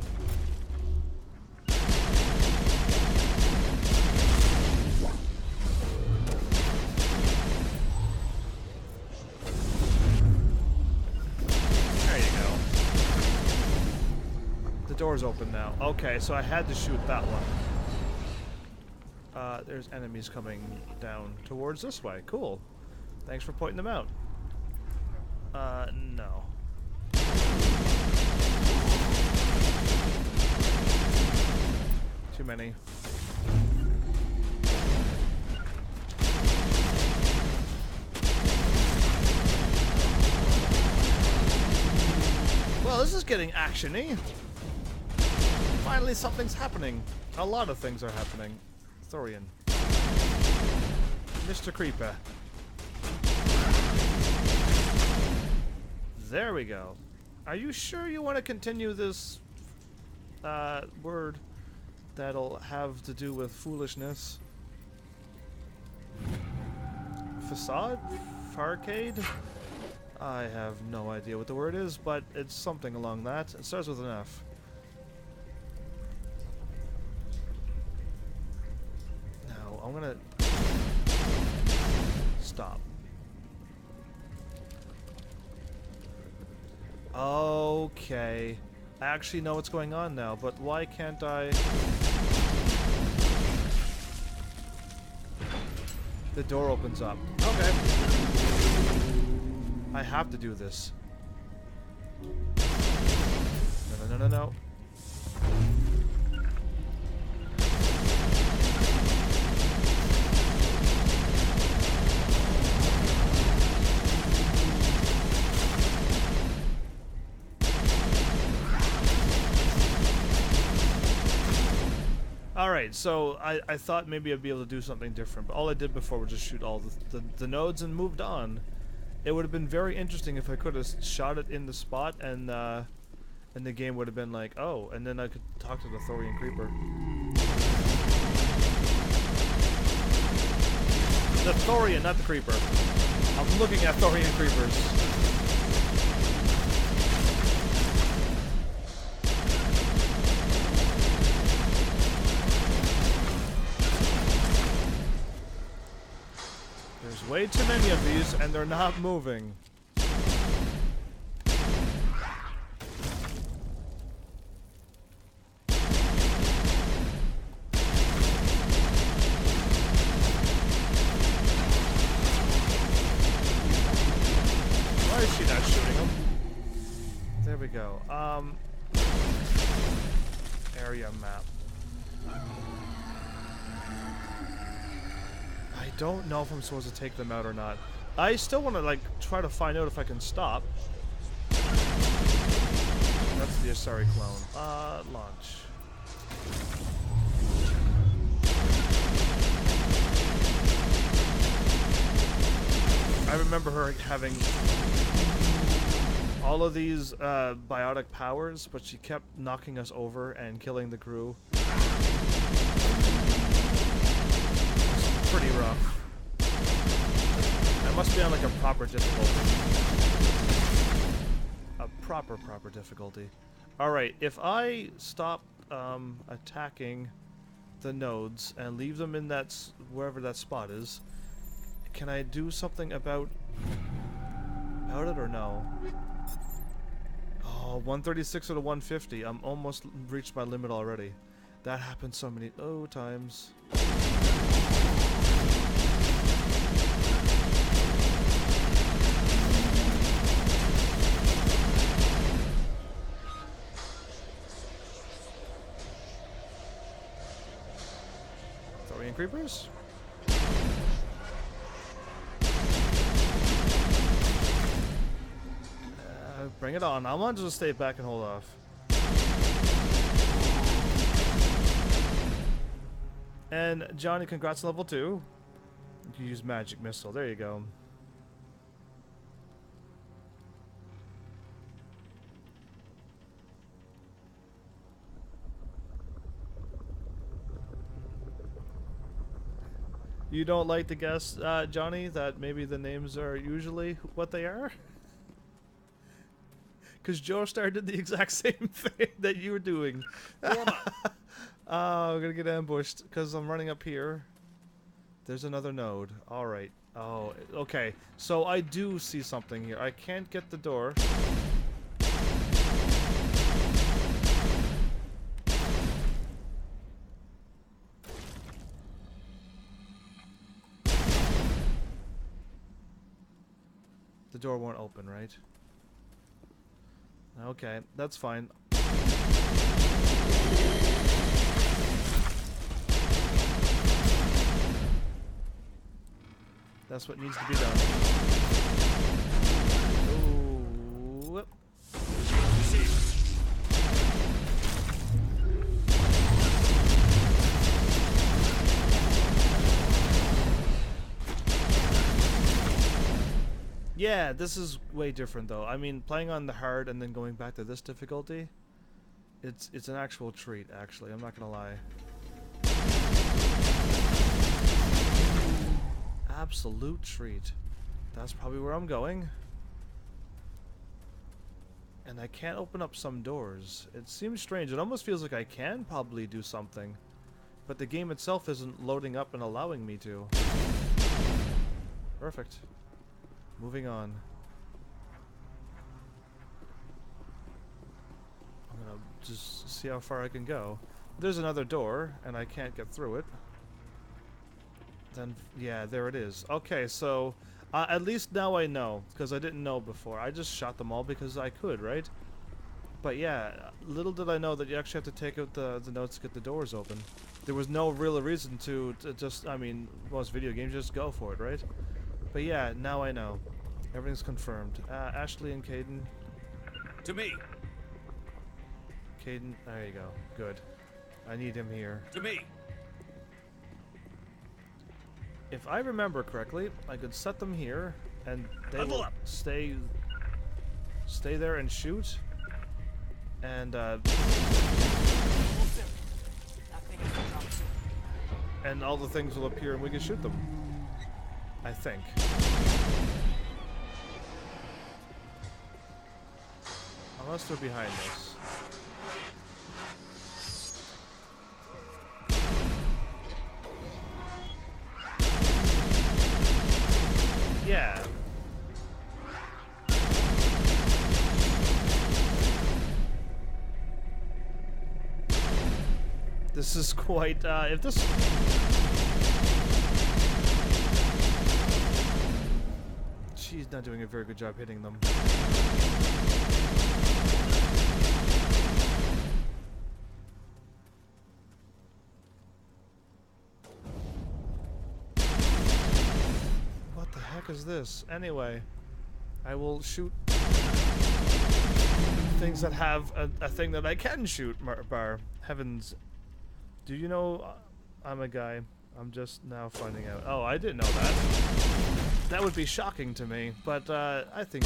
Speaker 1: Door's open now. Okay, so I had to shoot that one. There's enemies coming down towards this way. Cool. Thanks for pointing them out. No. Too many. Well, this is getting action-y. Finally, something's happening. A lot of things are happening. Thorian. Mr. Creeper. There we go. Are you sure you want to continue this word that'll have to do with foolishness? Facade? Farcade? I have no idea what the word is, but it's something along that. It starts with an F. I'm gonna stop. Okay. I actually know what's going on now, but why can't I? The door opens up. Okay. I have to do this. No. Alright, so I thought maybe I'd be able to do something different, but all I did before was just shoot all the nodes and moved on. It would have been very interesting if I could have shot it in the spot and the game would have been like, oh, and then I could talk to the Thorian Creeper. The Thorian, not the Creeper. I'm looking at Thorian Creepers. There's way too many of these, and they're not moving. Why is she not shooting them? There we go. Area map. I don't know if I'm supposed to take them out or not. I still want to, like, try to find out if I can stop. That's the Asari clone. Launch. I remember her having all of these biotic powers, but she kept knocking us over and killing the crew. Pretty rough. I must be on like a proper difficulty. A proper difficulty. Alright, if I stop attacking the nodes and leave them in that wherever that spot is, can I do something about it or no? Oh, 136 out of 150. I'm almost reached my limit already. That happened so many times. creepers? Bring it on. I want to just stay back and hold off. And Johnny, congrats on level 2. You can use magic missile. There you go. You don't like to guess, Johnny, that maybe the names are usually what they are? Because Joestar did the exact same thing that you were doing. Oh, I'm gonna get ambushed because I'm running up here. There's another node. Alright. Oh, okay. So I do see something here. I can't get the door. The door won't open, right? Okay, that's fine. That's what needs to be done. Oh, whoop. Yeah, this is way different though. I mean, playing on the hard and then going back to this difficulty, it's an actual treat, actually. I'm not gonna lie. Absolute treat. That's probably where I'm going. And I can't open up some doors. It seems strange. It almost feels like I can probably do something, but the game itself isn't loading up and allowing me to. Perfect. Moving on. I'm gonna just see how far I can go. There's another door, and I can't get through it. Then, yeah, there it is. Okay, so at least now I know, because I didn't know before. I just shot them all because I could, right? But yeah, little did I know that you actually have to take out the notes to get the doors open. There was no real reason to just, I mean, most video games just go for it, right? But yeah, now I know. Everything's confirmed. Ashley and Caden.
Speaker 3: To me.
Speaker 1: Caden, there you go. Good. I need him here.
Speaker 3: To me.
Speaker 1: If I remember correctly, I could set them here, and they will stay there and shoot. And and all the things will appear, and we can shoot them. I think. Unless they're behind us. Yeah. This is quite, if this... She's not doing a very good job hitting them. What the heck is this? Anyway, I will shoot things that have a thing that I can shoot, Bar. Heavens. Do you know I'm a guy? I'm just now finding out. Oh, I didn't know that. That would be shocking to me, but I think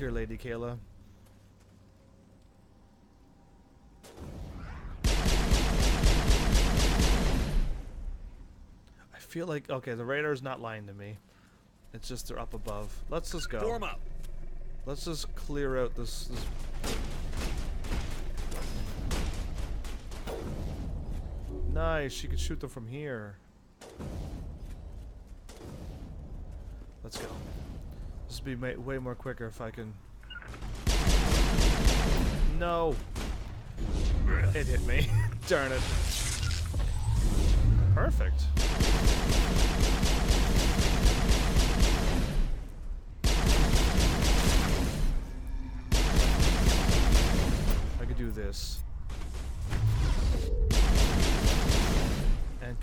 Speaker 1: you're Lady Kayla. I feel like, okay, the radar's not lying to me. It's just they're up above. Let's just go.
Speaker 3: Storm up.
Speaker 1: Let's just clear out this. Nice, she could shoot them from here. Let's go. This would be way more quicker if I can... No! It hit me. Darn it. Perfect. I could do this.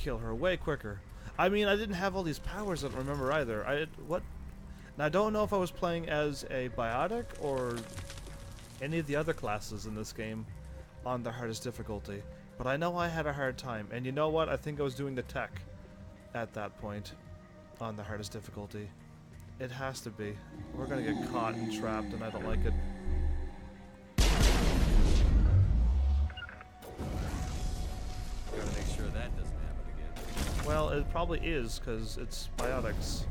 Speaker 1: kill her way quicker. I mean, I didn't have all these powers, I don't remember either. What? Now, I don't know if I was playing as a biotic or any of the other classes in this game on the hardest difficulty. But I know I had a hard time. And you know what? I think I was doing the tech at that point on the hardest difficulty. It has to be. We're gonna get caught and trapped, and I don't like it.
Speaker 6: Gotta make sure that doesn't happen again.
Speaker 1: Well, it probably is, because it's biotics.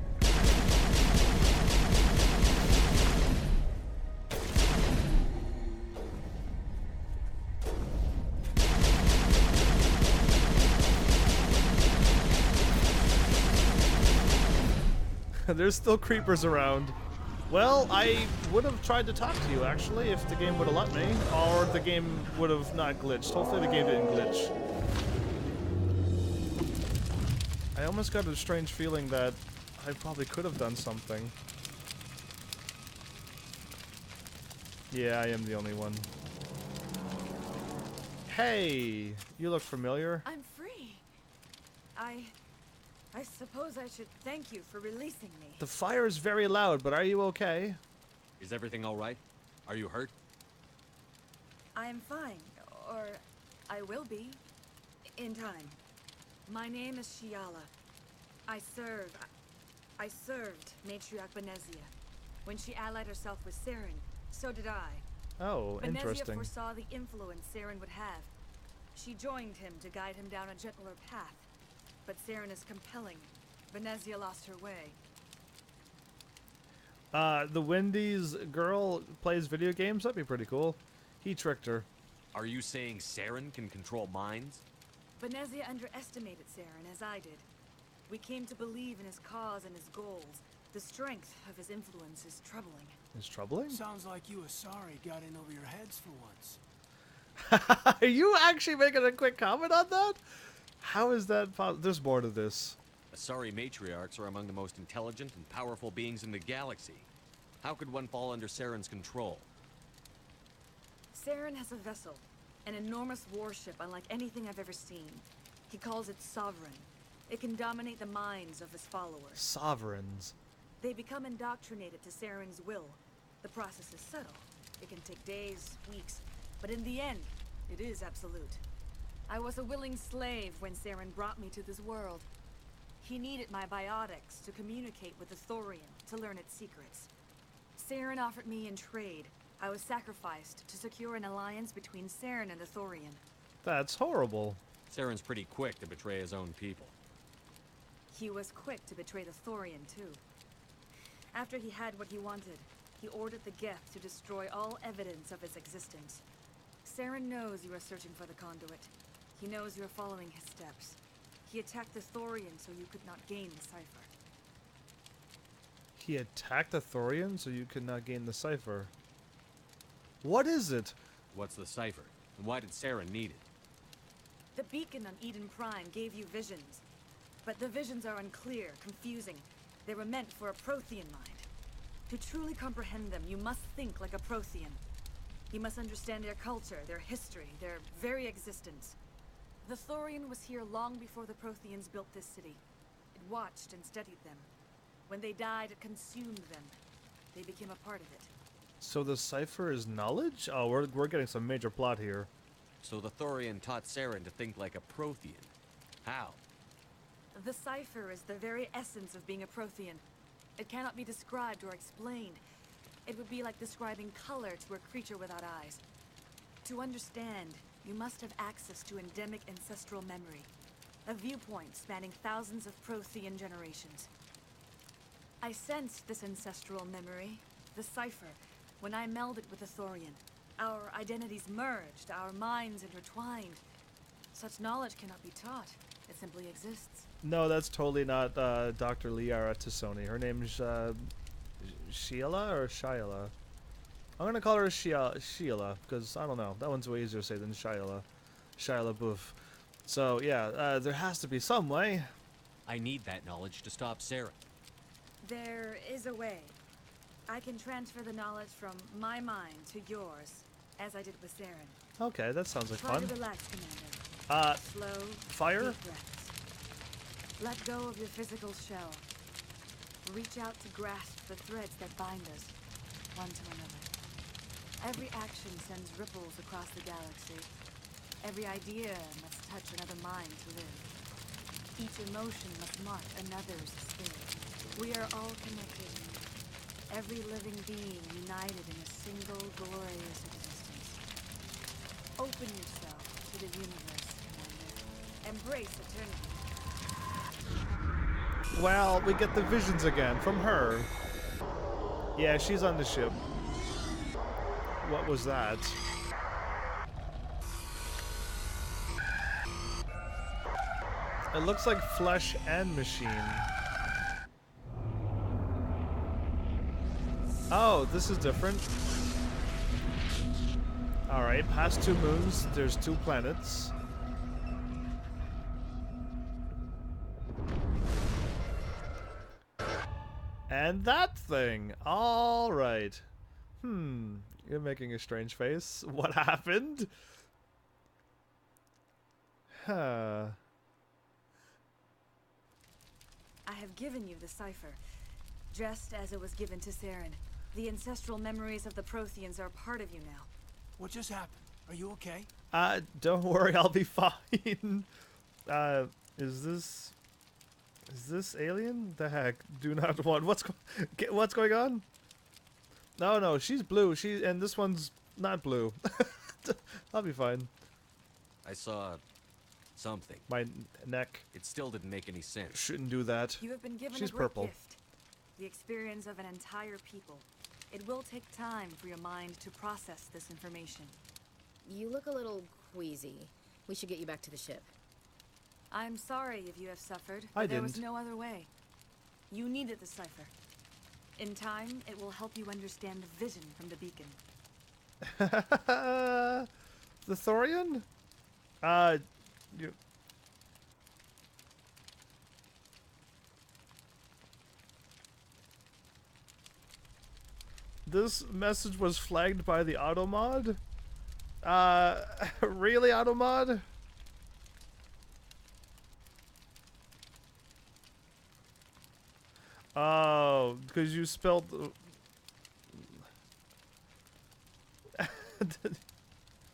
Speaker 1: There's still creepers around. Well, I would have tried to talk to you, actually, if the game would have let me. Or the game would have not glitched. Hopefully the game didn't glitch. I almost got a strange feeling that I probably could have done something. Yeah, I am the only one. Hey! You look familiar.
Speaker 15: I'm free. I suppose I should thank you for releasing me.
Speaker 1: The fire is very loud, but are you okay?
Speaker 6: Is everything all right? Are you hurt?
Speaker 15: I am fine, or I will be, in time. My name is Shiala. I served Matriarch Benezia. When she allied herself with Saren, so did I.
Speaker 1: Oh,
Speaker 15: Benezia
Speaker 1: interesting.
Speaker 15: foresaw the influence Saren would have. She joined him to guide him down a gentler path. But Saren is compelling. Benezia lost her way.
Speaker 1: The Wendy's girl plays video games? That'd be pretty cool. He tricked her.
Speaker 6: Are you saying Saren can control minds?
Speaker 15: Benezia underestimated Saren, as I did. We came to believe in his cause and his goals. The strength of his influence is troubling.
Speaker 1: Is troubling?
Speaker 10: Sounds like you Asari got in over your heads for once.
Speaker 1: Are you actually making a quick comment on that? How is that possible? There's more to this.
Speaker 6: Asari matriarchs are among the most intelligent and powerful beings in the galaxy. How could one fall under Saren's control?
Speaker 15: Saren has a vessel, an enormous warship unlike anything I've ever seen. He calls it Sovereign. It can dominate the minds of his followers.
Speaker 1: Sovereigns.
Speaker 15: They become indoctrinated to Saren's will. The process is subtle. It can take days, weeks, but in the end, it is absolute. I was a willing slave when Saren brought me to this world. He needed my biotics to communicate with the Thorian, to learn its secrets. Saren offered me in trade. I was sacrificed to secure an alliance between Saren and the Thorian.
Speaker 1: That's horrible.
Speaker 6: Saren's pretty quick to betray his own people.
Speaker 15: He was quick to betray the Thorian, too. After he had what he wanted, he ordered the Geth to destroy all evidence of its existence. Saren knows you are searching for the conduit. He knows you're following his steps. He attacked the Thorian so you could not gain the cipher.
Speaker 1: He attacked the Thorian so you could not gain the cipher. What is it?
Speaker 6: What's the cipher? And why did Saren need it?
Speaker 15: The beacon on Eden Prime gave you visions. But the visions are unclear, confusing. They were meant for a Prothean mind. To truly comprehend them, you must think like a Prothean. You must understand their culture, their history, their very existence. The Thorian was here long before the Protheans built this city. It watched and studied them. When they died, it consumed them. They became a part of it.
Speaker 1: So the cipher is knowledge? Oh, we're getting some major plot here.
Speaker 6: So the Thorian taught Saren to think like a Prothean. How?
Speaker 15: The cipher is the very essence of being a Prothean. It cannot be described or explained. It would be like describing color to a creature without eyes. To understand, you must have access to endemic ancestral memory. A viewpoint spanning thousands of Prothean generations. I sensed this ancestral memory, the cipher, when I melded with the Thorian. Our identities merged, our minds intertwined. Such knowledge cannot be taught. It simply exists.
Speaker 1: No, that's totally not Dr. Liara Tassoni. Her name's Sheila or Shyla? I'm gonna call her Sheila because I don't know. That one's way easier to say than Shyla. Shyla Boof. So yeah, there has to be some way.
Speaker 6: I need that knowledge to stop Saren.
Speaker 15: There is a way. I can transfer the knowledge from my mind to yours, as I did with Saren.
Speaker 1: Okay, that sounds like
Speaker 15: Try
Speaker 1: fun.
Speaker 15: to relax, Commander. Slow,
Speaker 1: fire?
Speaker 15: deep breaths. Let go of your physical shell. Reach out to grasp the threads that bind us, one to another. Every action sends ripples across the galaxy. Every idea must touch another mind to live. Each emotion must mark another's spirit. We are all connected. Every living being united in a single glorious existence. Open yourself to the universe, Commander. Embrace eternity.
Speaker 1: Well, we get the visions again from her. Yeah, she's on the ship. What was that? It looks like flesh and machine. Oh, this is different. Alright, past 2 moons, there's 2 planets. And that thing! Alright. You're making a strange face. What happened? Huh.
Speaker 15: I have given you the cipher, just as it was given to Saren. The ancestral memories of the Protheans are part of you now.
Speaker 10: What just happened? Are you okay?
Speaker 1: Don't worry, I'll be fine. Is this alien? The heck? Do not want. What's going on? No, she's blue. And this one's not blue. I'll be fine.
Speaker 6: I saw something.
Speaker 1: My neck.
Speaker 6: It still didn't make any sense.
Speaker 1: Shouldn't do that.
Speaker 15: You have been given
Speaker 1: She's
Speaker 15: a great
Speaker 1: purple.
Speaker 15: gift. The experience of an entire people. It will take time for your mind to process this information.
Speaker 13: You look a little queasy. We should get you back to the ship.
Speaker 15: I'm sorry if you have suffered,
Speaker 1: I
Speaker 15: but there was
Speaker 1: didn't.
Speaker 15: no other way. You needed the cipher. In time, it will help you understand the vision from the beacon.
Speaker 1: The Thorian? You... This message was flagged by the automod? Really, automod? Oh, because you spelled...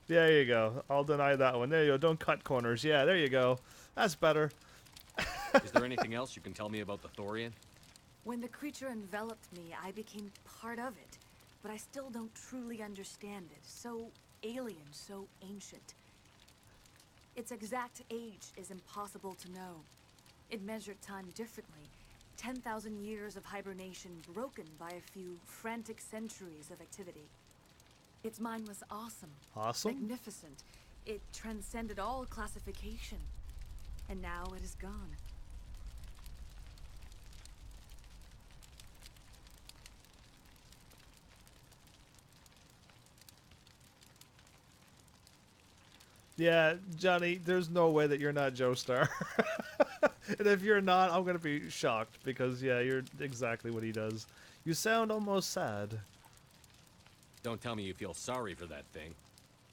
Speaker 1: There you go. I'll deny that one. There you go. Don't cut corners. Yeah, there you go. That's better.
Speaker 6: Is there anything else you can tell me about the Thorian?
Speaker 15: When the creature enveloped me, I became part of it, but I still don't truly understand it. So alien, so ancient. Its exact age is impossible to know. It measured time differently. 10,000 years of hibernation broken by a few frantic centuries of activity. Its mind was awesome.
Speaker 1: Awesome?
Speaker 15: Magnificent. It transcended all classification. And now it is gone.
Speaker 1: Yeah, Johnny, there's no way that you're not Joestar. And if you're not, I'm gonna be shocked because, yeah, you're exactly what he does. You sound almost sad.
Speaker 6: Don't tell me you feel sorry for that thing.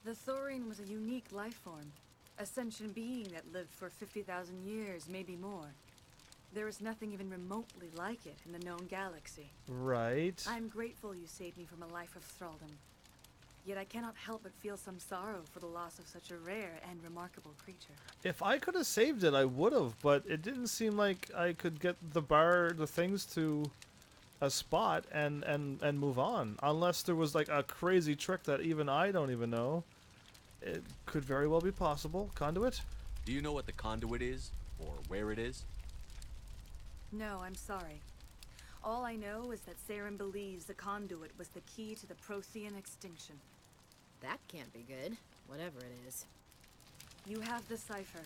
Speaker 15: The Thorian was a unique life form. A sentient being that lived for 50,000 years, maybe more. There is nothing even remotely like it in the known galaxy.
Speaker 1: Right.
Speaker 15: I'm grateful you saved me from a life of thraldom. Yet I cannot help but feel some sorrow for the loss of such a rare and remarkable creature.
Speaker 1: If I could have saved it, I would have, but it didn't seem like I could get the things to a spot and move on. Unless there was like a crazy trick that even I don't even know. It could very well be possible. Conduit?
Speaker 6: Do you know what the conduit is? Or where it is?
Speaker 15: No, I'm sorry. All I know is that Saren believes the conduit was the key to the Prothean extinction.
Speaker 13: That can't be good, whatever it is.
Speaker 15: You have the cipher.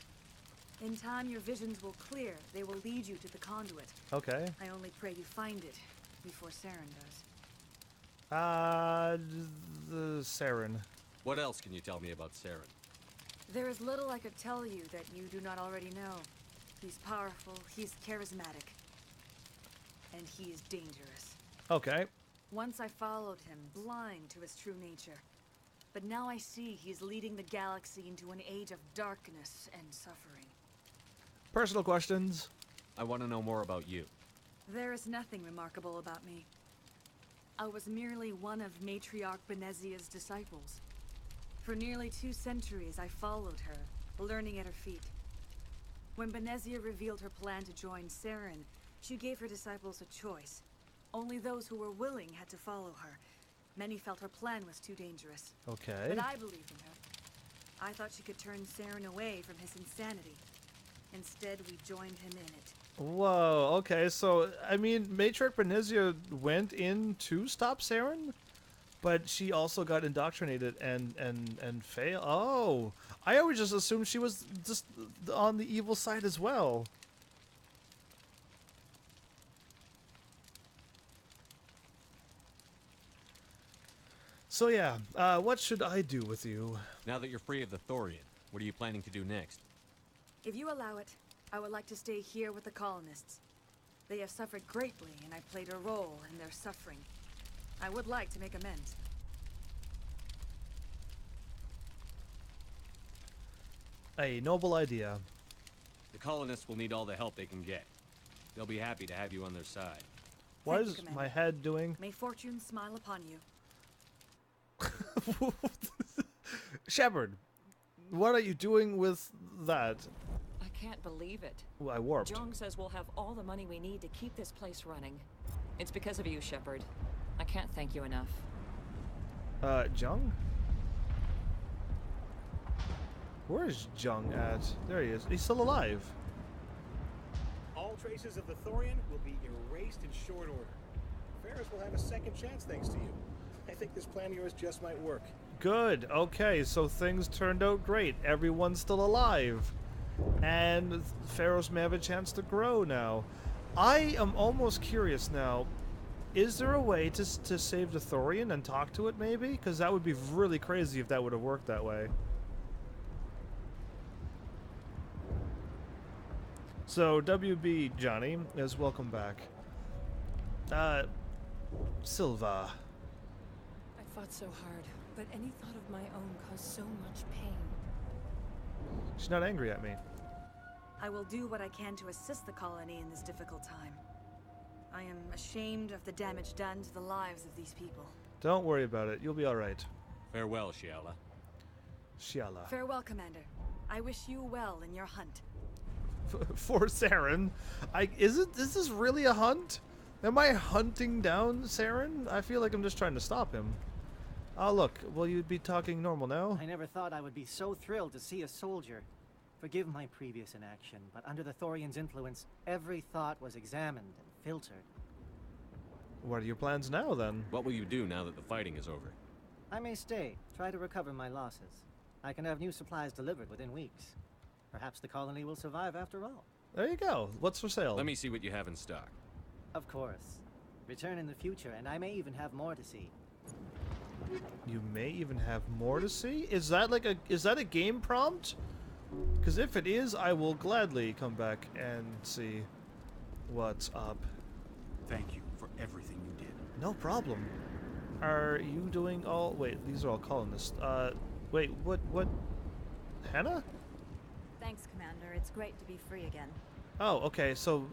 Speaker 15: In time, your visions will clear. They will lead you to the conduit.
Speaker 1: Okay.
Speaker 15: I only pray you find it before Saren does.
Speaker 1: The Saren.
Speaker 6: What else can you tell me about Saren?
Speaker 15: There is little I could tell you that you do not already know. He's powerful, he's charismatic, and he is dangerous.
Speaker 1: Okay.
Speaker 15: Once I followed him, blind to his true nature. But now I see he's leading the galaxy into an age of darkness and suffering.
Speaker 1: Personal questions.
Speaker 6: I want to know more about you.
Speaker 15: There is nothing remarkable about me. I was merely one of Matriarch Benezia's disciples. For nearly 2 centuries, I followed her, learning at her feet. When Benezia revealed her plan to join Saren, she gave her disciples a choice. Only those who were willing had to follow her. Many felt her plan was too dangerous.
Speaker 1: Okay.
Speaker 15: But I believed in her. I thought she could turn Saren away from his insanity. Instead, we joined him in it.
Speaker 1: Whoa, okay, so, I mean, Matriarch Benezia went in to stop Saren, but she also got indoctrinated and failed. Oh, I always just assumed she was just on the evil side as well. So yeah, what should I do with you?
Speaker 6: Now that you're free of the Thorian, what are you planning to do next?
Speaker 15: If you allow it, I would like to stay here with the colonists. They have suffered greatly, and I played a role in their suffering. I would like to make amends.
Speaker 1: A noble idea.
Speaker 6: The colonists will need all the help they can get. They'll be happy to have you on their side.
Speaker 1: What
Speaker 15: Thank
Speaker 1: is
Speaker 15: you,
Speaker 1: my
Speaker 15: Commander.
Speaker 1: head doing?
Speaker 15: May fortune smile upon you.
Speaker 1: Shepard, what are you doing with that?
Speaker 5: I can't believe it.
Speaker 1: Ooh, I warped.
Speaker 5: Jong says we'll have all the money we need to keep this place running. It's because of you, Shepard. I can't thank you enough.
Speaker 1: Jung? Where is Jung at? There he is. He's still alive.
Speaker 7: All traces of the Thorian will be erased in short order. Ferris will have a second chance thanks to you. I think this plan of yours just might work.
Speaker 1: Good. Okay, so things turned out great. Everyone's still alive. And Pharaohs may have a chance to grow now. I am almost curious now. Is there a way to save the Thorian and talk to it, maybe? Because that would be really crazy if that would have worked that way. So, WB Johnny is welcome back. Silva.
Speaker 16: I fought so hard, but any thought of my own caused so much pain.
Speaker 1: She's not angry at me.
Speaker 15: I will do what I can to assist the colony in this difficult time. I am ashamed of the damage done to the lives of these people.
Speaker 1: Don't worry about it. You'll be alright.
Speaker 6: Farewell, Shiala.
Speaker 1: Shiala.
Speaker 15: Farewell, Commander. I wish you well in your hunt.
Speaker 1: For Saren? Is this really a hunt? Am I hunting down Saren? I feel like I'm just trying to stop him. Oh, look. Will you be talking normal now?
Speaker 17: I never thought I would be so thrilled to see a soldier. Forgive my previous inaction, but under the Thorian's influence, every thought was examined and filtered.
Speaker 1: What are your plans now, then?
Speaker 6: What will you do now that the fighting is over?
Speaker 17: I may stay, try to recover my losses. I can have new supplies delivered within weeks. Perhaps the colony will survive after all.
Speaker 1: There you go. What's for sale?
Speaker 6: Let me see what you have in stock.
Speaker 17: Of course. Return in the future, and I may even have more to see.
Speaker 1: You may even have more to see? Is that a game prompt? Because if it is, I will gladly come back and see what's up.
Speaker 3: Thank you for everything you did.
Speaker 1: No problem. Are you doing all... Wait, these are all colonists. Wait, what? Hannah?
Speaker 4: Thanks, Commander. It's great to be free again.
Speaker 1: Oh, okay, so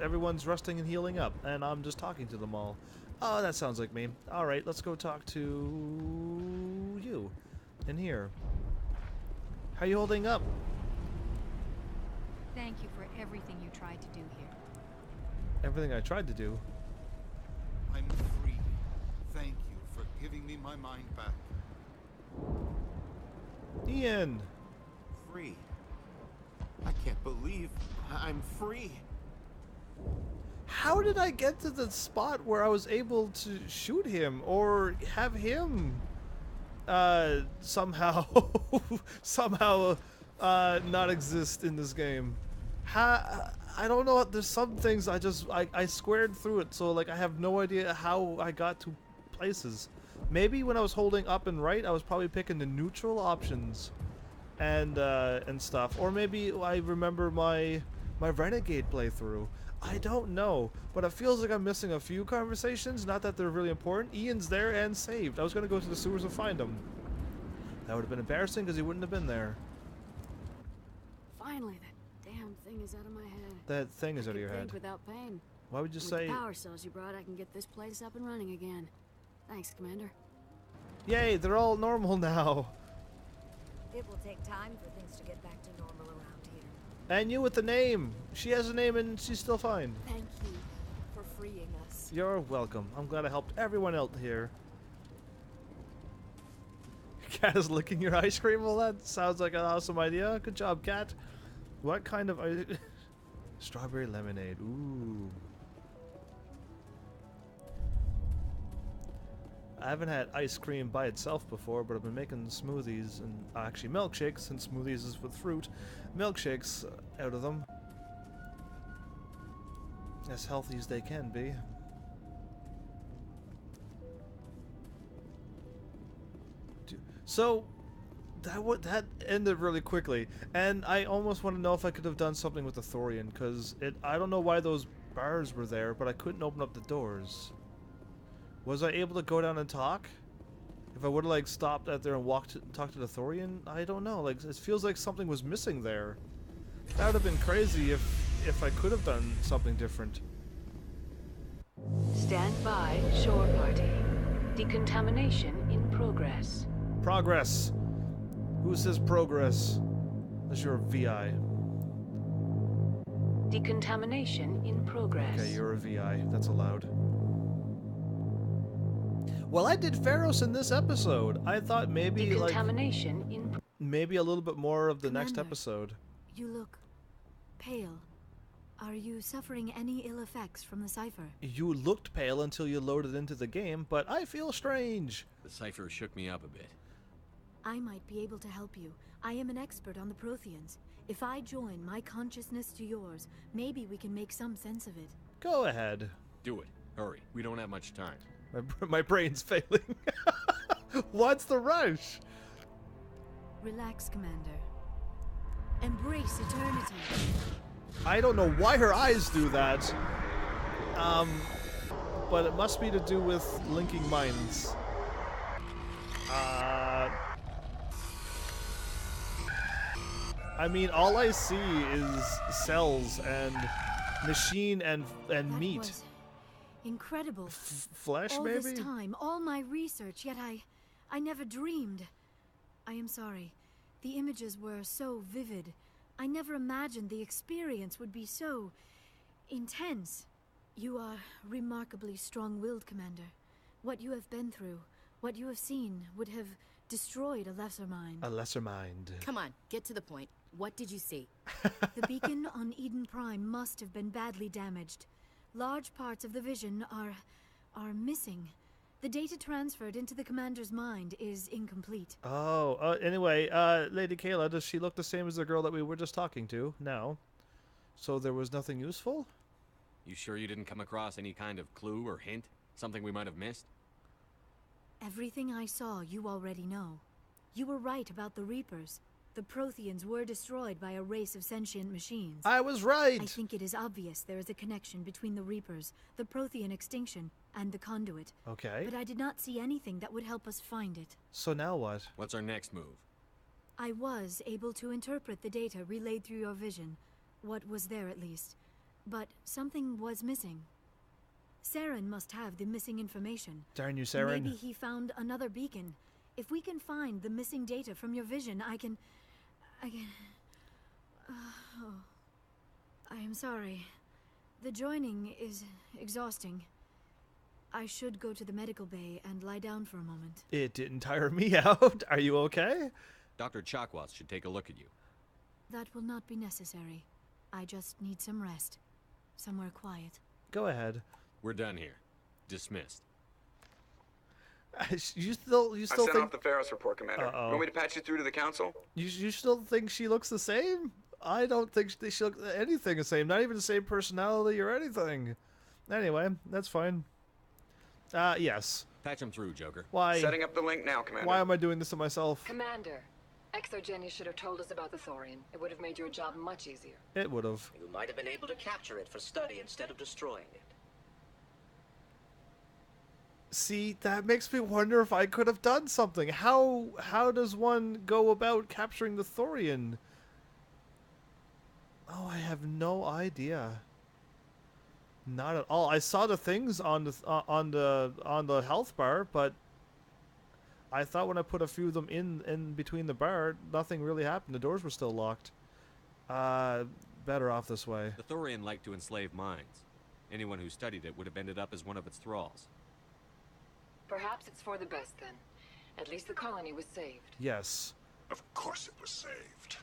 Speaker 1: everyone's resting and healing up, and I'm just talking to them all. Oh, that sounds like me. Alright, let's go talk to you. In here. How you holding up?
Speaker 4: Thank you for everything you tried to do here.
Speaker 1: Everything I tried to do.
Speaker 11: I'm free. Thank you for giving me my mind back.
Speaker 1: Ian!
Speaker 3: Free. I can't believe I'm free.
Speaker 1: How did I get to the spot where I was able to shoot him or have him somehow not exist in this game? I don't know. There's some things I squared through it, so like I have no idea how I got to places. Maybe when I was holding up and right, I was probably picking the neutral options and stuff, or maybe I remember my Renegade playthrough. I don't know, but it feels like I'm missing a few conversations. Not that they're really important. Ian's there and saved. I was gonna go to the sewers and find him. That would have been embarrassing because he wouldn't have been there.
Speaker 15: Finally, that damn thing
Speaker 18: thing is out of my head.
Speaker 1: That thing is out of your head.
Speaker 18: Think without pain.
Speaker 1: Why would you
Speaker 18: With
Speaker 1: say?
Speaker 18: the power cells you brought, I can get this place up and running again. Thanks, Commander.
Speaker 1: Yay, they're all normal now.
Speaker 19: It will take time for things to get back to normal around here.
Speaker 1: And you with the name. She has a name and she's still fine.
Speaker 18: Thank you for freeing us.
Speaker 1: You're welcome. I'm glad I helped everyone out here. Cat is licking your ice cream? Well, that sounds like an awesome idea. Good job, Cat. What kind of strawberry lemonade? Ooh. I haven't had ice cream by itself before, but I've been making smoothies and actually milkshakes, since smoothies is with fruit. Milkshakes out of them. As healthy as they can be. So that ended really quickly, and I almost want to know if I could have done something with the Thorian, because I don't know why those bars were there, but I couldn't open up the doors. Was I able to go down and talk? If I would have like stopped out there and talked to the Thorian, I don't know. Like, it feels like something was missing there. That would have been crazy if I could have done something different.
Speaker 20: Stand by, shore party. Decontamination in progress.
Speaker 1: Progress. Who says progress? Unless you're a VI.
Speaker 20: Decontamination in progress.
Speaker 1: Okay, you're a VI. That's allowed. Well, I did Pharos in this episode. I thought maybe
Speaker 20: decontamination in
Speaker 1: maybe a little bit more of the
Speaker 4: Commander,
Speaker 1: next episode.
Speaker 4: You look pale. Are you suffering any ill effects from the cipher?
Speaker 1: You looked pale until you loaded into the game, but I feel strange.
Speaker 6: The cipher shook me up a bit.
Speaker 4: I might be able to help you. I am an expert on the Protheans. If I join my consciousness to yours, maybe we can make some sense of it.
Speaker 1: Go ahead.
Speaker 6: Do it. Hurry. We don't have much time.
Speaker 1: My brain's failing. What's the rush?
Speaker 4: Relax, Commander. Embrace eternity.
Speaker 1: I don't know why her eyes do that. But it must be to do with linking minds. I mean, all I see is cells and machine and meat.
Speaker 4: Was incredible.
Speaker 1: Flesh,
Speaker 4: all
Speaker 1: maybe?
Speaker 4: All this time, all my research, yet I never dreamed. I am sorry. The images were so vivid. I never imagined the experience would be so intense. You are remarkably strong-willed, Commander. What you have been through, what you have seen, would have destroyed a lesser mind.
Speaker 1: A lesser mind.
Speaker 13: Come on, get to the point. What did you see?
Speaker 4: The beacon on Eden Prime must have been badly damaged. Large parts of the vision are missing. The data transferred into the commander's mind is incomplete.
Speaker 1: Oh, anyway, Lady Kayla, does she look the same as the girl that we were just talking to now? So there was nothing useful?
Speaker 6: You sure you didn't come across any kind of clue or hint? Something we might have missed?
Speaker 4: Everything I saw, you already know. You were right about the Reapers. The Protheans were destroyed by a race of sentient machines.
Speaker 1: I was right!
Speaker 4: I think it is obvious there is a connection between the Reapers, the Prothean extinction, and the Conduit.
Speaker 1: Okay.
Speaker 4: But I did not see anything that would help us find it.
Speaker 1: So now what?
Speaker 6: What's our next move?
Speaker 4: I was able to interpret the data relayed through your vision. What was there, at least. But something was missing. Saren must have the missing information.
Speaker 1: Darn you, Saren.
Speaker 4: Maybe he found another beacon. If we can find the missing data from your vision, I can... I am sorry. The joining is exhausting. I should go to the medical bay and lie down for a moment.
Speaker 1: It didn't tire me out. Are you okay?
Speaker 6: Dr. Chakwas should take a look at you.
Speaker 4: That will not be necessary. I just need some rest. Somewhere quiet.
Speaker 1: Go ahead.
Speaker 6: We're done here. Dismissed.
Speaker 1: You still
Speaker 14: I sent
Speaker 1: think...
Speaker 14: off the Pharos report, Commander.
Speaker 1: Uh-oh.
Speaker 14: Want me to patch you through to the council?
Speaker 1: You still think she looks the same? I don't think she looks anything the same. Not even the same personality or anything. Anyway, that's fine. Yes.
Speaker 6: Patch him through, Joker.
Speaker 1: Why?
Speaker 14: Setting up the link now, Commander.
Speaker 1: Why am I doing this to myself?
Speaker 16: Commander, Exogenia should have told us about the Thorian. It would have made your job much easier.
Speaker 1: It would have.
Speaker 21: You might have been able to capture it for study instead of destroying it.
Speaker 1: See, that makes me wonder if I could have done something. How does one go about capturing the Thorian? Oh, I have no idea. Not at all. I saw the things on the health bar, but I thought when I put a few of them in between the bar, nothing really happened. The doors were still locked. Better off this way.
Speaker 6: The Thorian liked to enslave minds. Anyone who studied it would have ended up as one of its thralls.
Speaker 20: Perhaps it's for the best then. At least the colony was saved.
Speaker 1: Yes.
Speaker 11: Of course it was saved.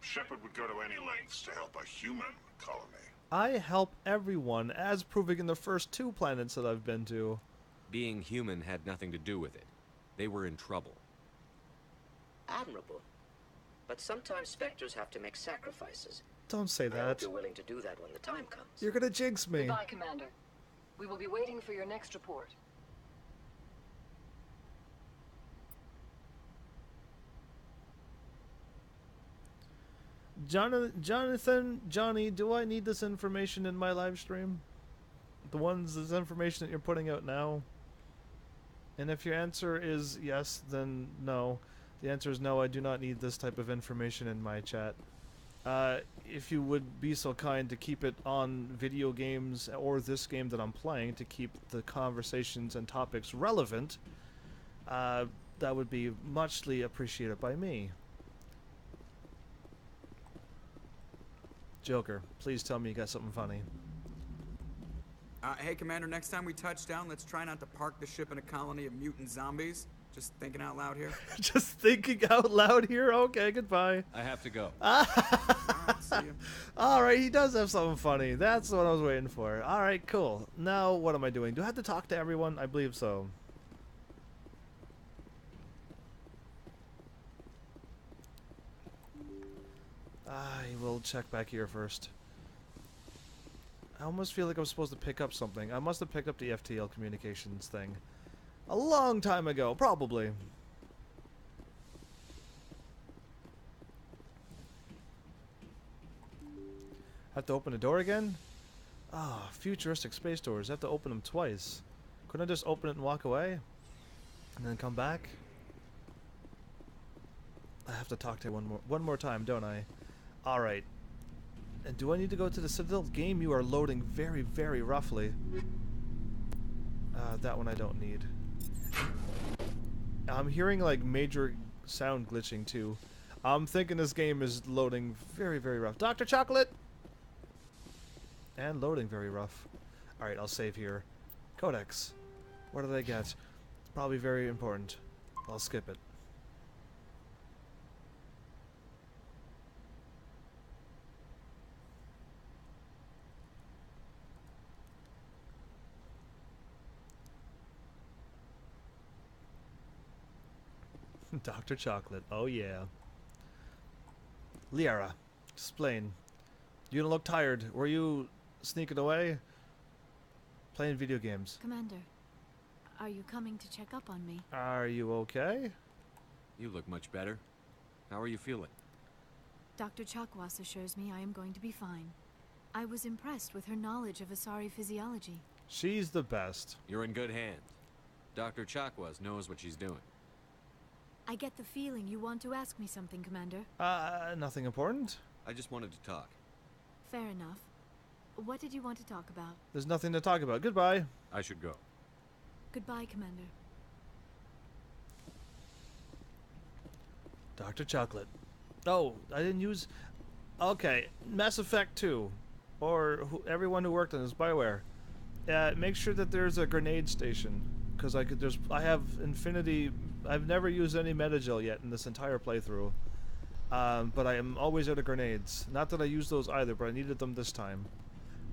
Speaker 11: Shepard would go to any lengths to help a human colony.
Speaker 1: I help everyone, as proving in the first 2 planets that I've been to.
Speaker 6: Being human had nothing to do with it. They were in trouble.
Speaker 21: Admirable. But sometimes Spectres have to make sacrifices.
Speaker 1: Don't say
Speaker 21: I hope
Speaker 1: that.
Speaker 21: you're willing to do that when the time comes.
Speaker 1: You're gonna jinx me.
Speaker 20: Goodbye, Commander. We will be waiting for your next report.
Speaker 1: Jonathan, Johnny, do I need this information in my live stream? This information that you're putting out now? And if your answer is yes, then no. The answer is no, I do not need this type of information in my chat. If you would be so kind to keep it on video games or this game that I'm playing to keep the conversations and topics relevant, that would be muchly appreciated by me. Joker, please tell me you got something funny.
Speaker 14: Hey, Commander, next time we touch down, let's try not to park the ship in a colony of mutant zombies. Just thinking out loud here.
Speaker 1: Just thinking out loud here? Okay, goodbye.
Speaker 6: I have to go.
Speaker 1: Alright, he does have something funny. That's what I was waiting for. Alright, cool. Now, what am I doing? Do I have to talk to everyone? I believe so. I will check back here first. I almost feel like I'm supposed to pick up something. I must have picked up the FTL communications thing. A long time ago, probably. Have to open the door again? Ah, futuristic space doors. Have to open them twice. Couldn't I just open it and walk away? And then come back? I have to talk to you one more time, don't I? Alright. And do I need to go to the Citadel? Game you are loading very, very roughly. That one I don't need. I'm hearing like major sound glitching too. I'm thinking this game is loading very, very rough. Dr. Chocolate! And loading very rough. Alright, I'll save here. Codex. What did I get? It's probably very important. I'll skip it. Dr. Chocolate. Oh yeah. Liara, explain. You don't look tired. Were you sneaking away? Playing video games.
Speaker 18: Commander, are you coming to check up on me?
Speaker 1: Are you okay?
Speaker 6: You look much better. How are you feeling?
Speaker 18: Dr. Chakwas assures me I am going to be fine. I was impressed with her knowledge of Asari physiology.
Speaker 1: She's the best.
Speaker 6: You're in good hands. Dr. Chakwas knows what she's doing.
Speaker 18: I get the feeling you want to ask me something, Commander.
Speaker 1: Nothing important?
Speaker 6: I just wanted to talk.
Speaker 18: Fair enough. What did you want to talk about?
Speaker 1: There's nothing to talk about. Goodbye.
Speaker 6: I should go.
Speaker 18: Goodbye, Commander.
Speaker 1: Dr. Chocolate. Oh, I didn't use... Okay, Mass Effect 2. Or everyone who worked on this, BioWare. Make sure that there's a grenade station. Because I have infinity... I've never used any Metagel yet in this entire playthrough. But I am always out of grenades. Not that I use those either, but I needed them this time.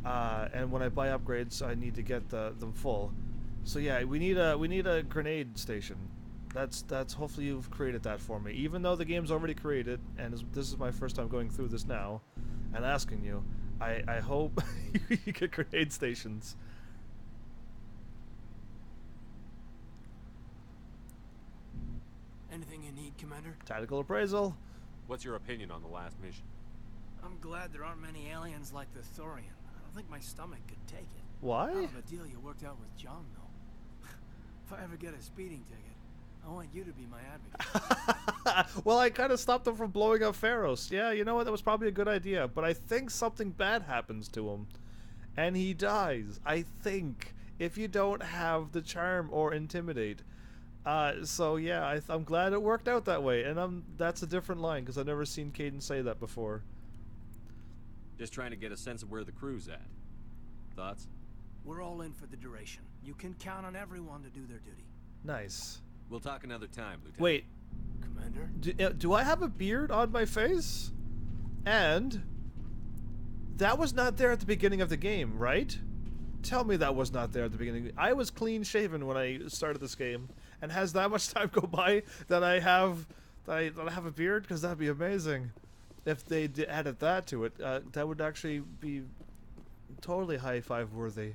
Speaker 1: And when I buy upgrades, I need to get them full. So yeah, we need a grenade station. That's hopefully you've created that for me. Even though the game's already created, and this is my first time going through this now, and asking you, I hope you get grenade stations.
Speaker 10: Anything you need, Commander?
Speaker 1: Tactical appraisal.
Speaker 6: What's your opinion on the last mission?
Speaker 10: I'm glad there aren't many aliens like the Thorian. I don't think my stomach could take it.
Speaker 1: Why?
Speaker 10: Hell of a deal you worked out with John, though. If I ever get a speeding ticket, I want you to be my advocate.
Speaker 1: Well, I kind of stopped him from blowing up Pharos. Yeah, you know what? That was probably a good idea. But I think something bad happens to him. And he dies. I think. If you don't have the charm or intimidate. So yeah, I'm glad it worked out that way. And that's a different line, because I've never seen Caden say that before.
Speaker 6: Just trying to get a sense of where the crew's at. Thoughts?
Speaker 10: We're all in for the duration. You can count on everyone to do their duty.
Speaker 1: Nice.
Speaker 6: We'll talk another time, Lieutenant.
Speaker 1: Wait.
Speaker 10: Commander?
Speaker 1: Do I have a beard on my face? And that was not there at the beginning of the game, right? Tell me that was not there at the beginning. I was clean shaven when I started this game. And has that much time go by that I have a beard? Because that'd be amazing. If they added that to it, that would actually be totally high five worthy.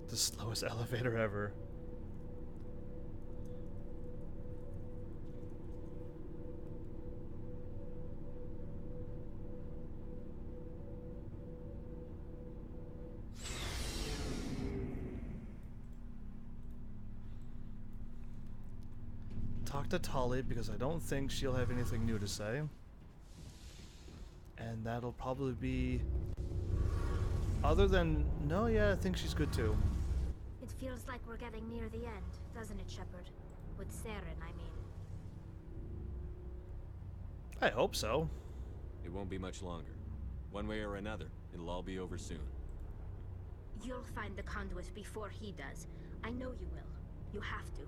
Speaker 1: The slowest elevator ever. Talk to Tali, because I don't think she'll have anything new to say. And that'll probably be... Other than... No, yeah, I think she's good too.
Speaker 8: It feels like we're getting near the end, doesn't it, Shepard? With Saren, I mean.
Speaker 1: I hope so.
Speaker 6: It won't be much longer. One way or another, it'll all be over soon.
Speaker 8: You'll find the conduit before he does. I know you will. You have to.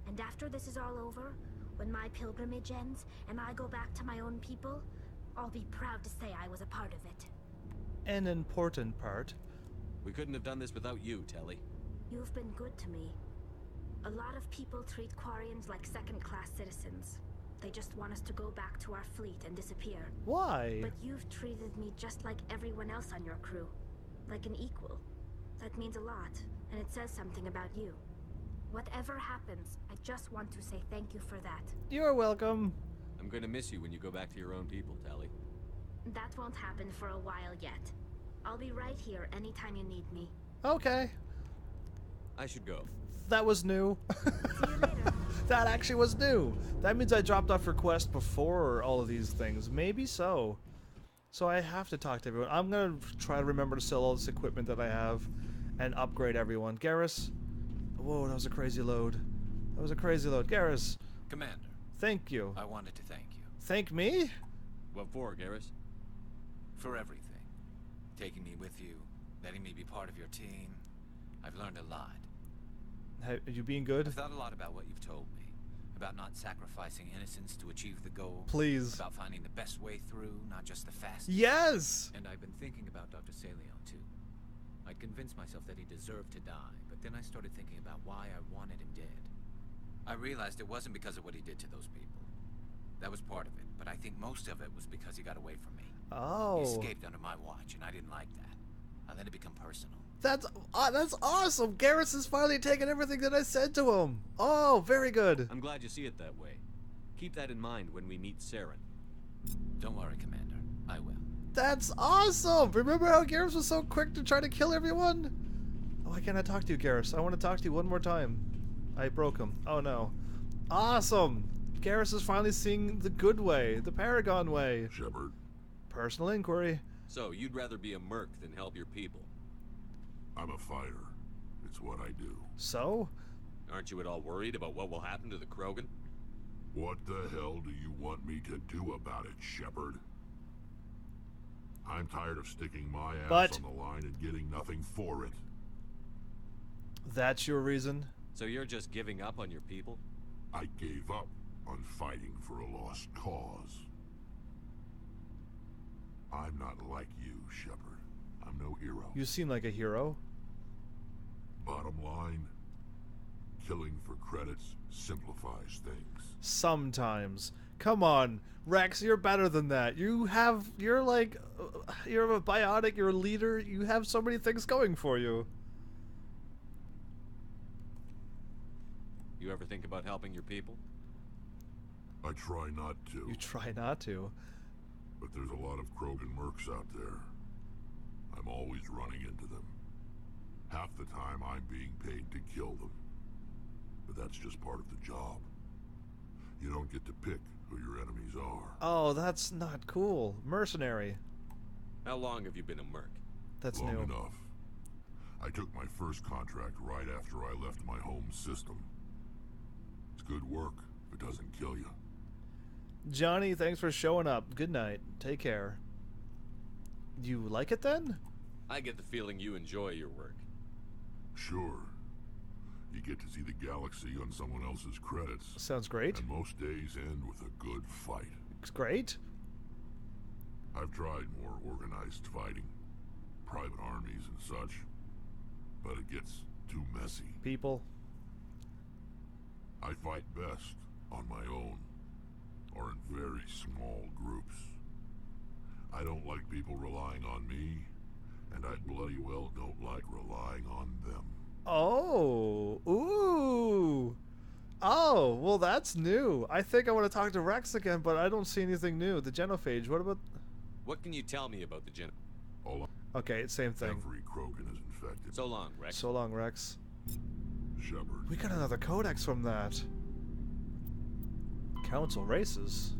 Speaker 8: And after this is all over, when my pilgrimage ends, and I go back to my own people, I'll be proud to say I was a part of it.
Speaker 1: An important part.
Speaker 6: We couldn't have done this without you, Telly.
Speaker 8: You've been good to me. A lot of people treat Quarians like second-class citizens. They just want us to go back to our fleet and disappear.
Speaker 1: Why?
Speaker 8: But you've treated me just like everyone else on your crew. Like an equal. That means a lot, and it says something about you. Whatever happens, I just want to say thank you for that.
Speaker 1: You're welcome.
Speaker 6: I'm going to miss you when you go back to your own people, Telly.
Speaker 8: That won't happen for a while yet. I'll be right here anytime you need me.
Speaker 1: Okay.
Speaker 6: I should go.
Speaker 1: That was new. That actually was new. That means I dropped off request before all of these things. Maybe so. So I have to talk to everyone. I'm going to try to remember to sell all this equipment that I have and upgrade everyone. Garrus. Whoa, that was a crazy load. That was a crazy load. Garrus.
Speaker 22: Commander.
Speaker 1: Thank you.
Speaker 22: I wanted to thank you.
Speaker 1: Thank me?
Speaker 6: What for, Garrus?
Speaker 22: For everything. Taking me with you, letting me be part of your team. I've learned a lot.
Speaker 1: Are you being good?
Speaker 22: I've thought a lot about what you've told me. About not sacrificing innocence to achieve the goal.
Speaker 1: Please.
Speaker 22: About finding the best way through, not just the fastest.
Speaker 1: Yes!
Speaker 22: And I've been thinking about Dr. Saleon, too. I'd convinced myself that he deserved to die, but then I started thinking about why I wanted him dead. I realized it wasn't because of what he did to those people. That was part of it, but I think most of it was because he got away from me.
Speaker 1: Oh.
Speaker 22: He escaped under my watch, and I didn't like that. I let it become personal.
Speaker 1: That's awesome. Garrus has finally taken everything that I said to him. Oh, very good.
Speaker 6: I'm glad you see it that way. Keep that in mind when we meet Saren.
Speaker 22: Don't worry, Commander. I will.
Speaker 1: That's awesome. Remember how Garrus was so quick to try to kill everyone? Oh, why can't I talk to you, Garrus? I want to talk to you one more time. I broke him. Oh, no. Awesome. Garrus is finally seeing the good way, the Paragon way.
Speaker 11: Shepard.
Speaker 1: Personal inquiry.
Speaker 6: So, you'd rather be a merc than help your people?
Speaker 11: I'm a fighter. It's what I do.
Speaker 1: So?
Speaker 6: Aren't you at all worried about what will happen to the Krogan?
Speaker 11: What the hell do you want me to do about it, Shepard? I'm tired of sticking my ass on the line and getting nothing for it.
Speaker 1: That's your reason?
Speaker 6: So you're just giving up on your people?
Speaker 11: I gave up on fighting for a lost cause. I'm not like you, Shepard. I'm no hero.
Speaker 1: You seem like a hero.
Speaker 11: Bottom line, killing for credits simplifies things.
Speaker 1: Sometimes. Come on, Rex, you're better than that. You're a biotic, you're a leader, you have so many things going for you.
Speaker 6: You ever think about helping your people?
Speaker 11: I try not to.
Speaker 1: You try not to.
Speaker 11: But there's a lot of Krogan mercs out there. I'm always running into them. Half the time I'm being paid to kill them. But that's just part of the job. You don't get to pick who your enemies are.
Speaker 1: Oh, that's not cool. Mercenary.
Speaker 6: How long have you been a merc?
Speaker 1: That's
Speaker 11: Long
Speaker 1: new.
Speaker 11: enough. I took my first contract right after I left my home system. It's good work if it doesn't kill you.
Speaker 1: Johnny, thanks for showing up. Good night. Take care. You like it then?
Speaker 6: I get the feeling you enjoy your work.
Speaker 11: Sure. You get to see the galaxy on someone else's credits.
Speaker 1: Sounds great.
Speaker 11: And most days end with a good fight.
Speaker 1: It's great.
Speaker 11: I've tried more organized fighting. Private armies and such. But it gets too messy.
Speaker 1: People.
Speaker 11: I fight best on my own. Or in very small groups. I don't like people relying on me. And I bloody well don't like relying on them.
Speaker 1: Oh. Ooh. Oh, well that's new. I think I want to talk to Rex again, but I don't see anything new. The genophage, what about...
Speaker 6: What can you tell me about the gen...
Speaker 1: Okay, same thing.
Speaker 11: Every Krogan is infected.
Speaker 6: So long, Rex.
Speaker 1: So long, Rex.
Speaker 11: Shepard.
Speaker 1: We got another codex from that. Council races.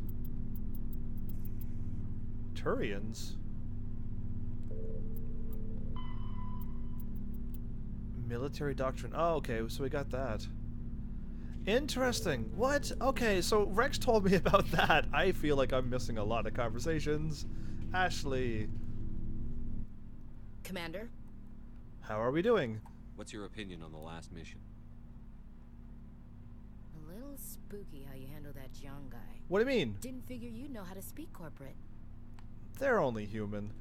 Speaker 1: Thorians. Military doctrine. Oh, okay, so we got that. Interesting. What? Okay, so Rex told me about that. I feel like I'm missing a lot of conversations. Ashley.
Speaker 13: Commander?
Speaker 1: How are we doing?
Speaker 6: What's your opinion on the last mission?
Speaker 13: A little spooky how you handle that young guy.
Speaker 1: What do you mean?
Speaker 13: Didn't figure you'd know how to speak corporate.
Speaker 1: They're only human.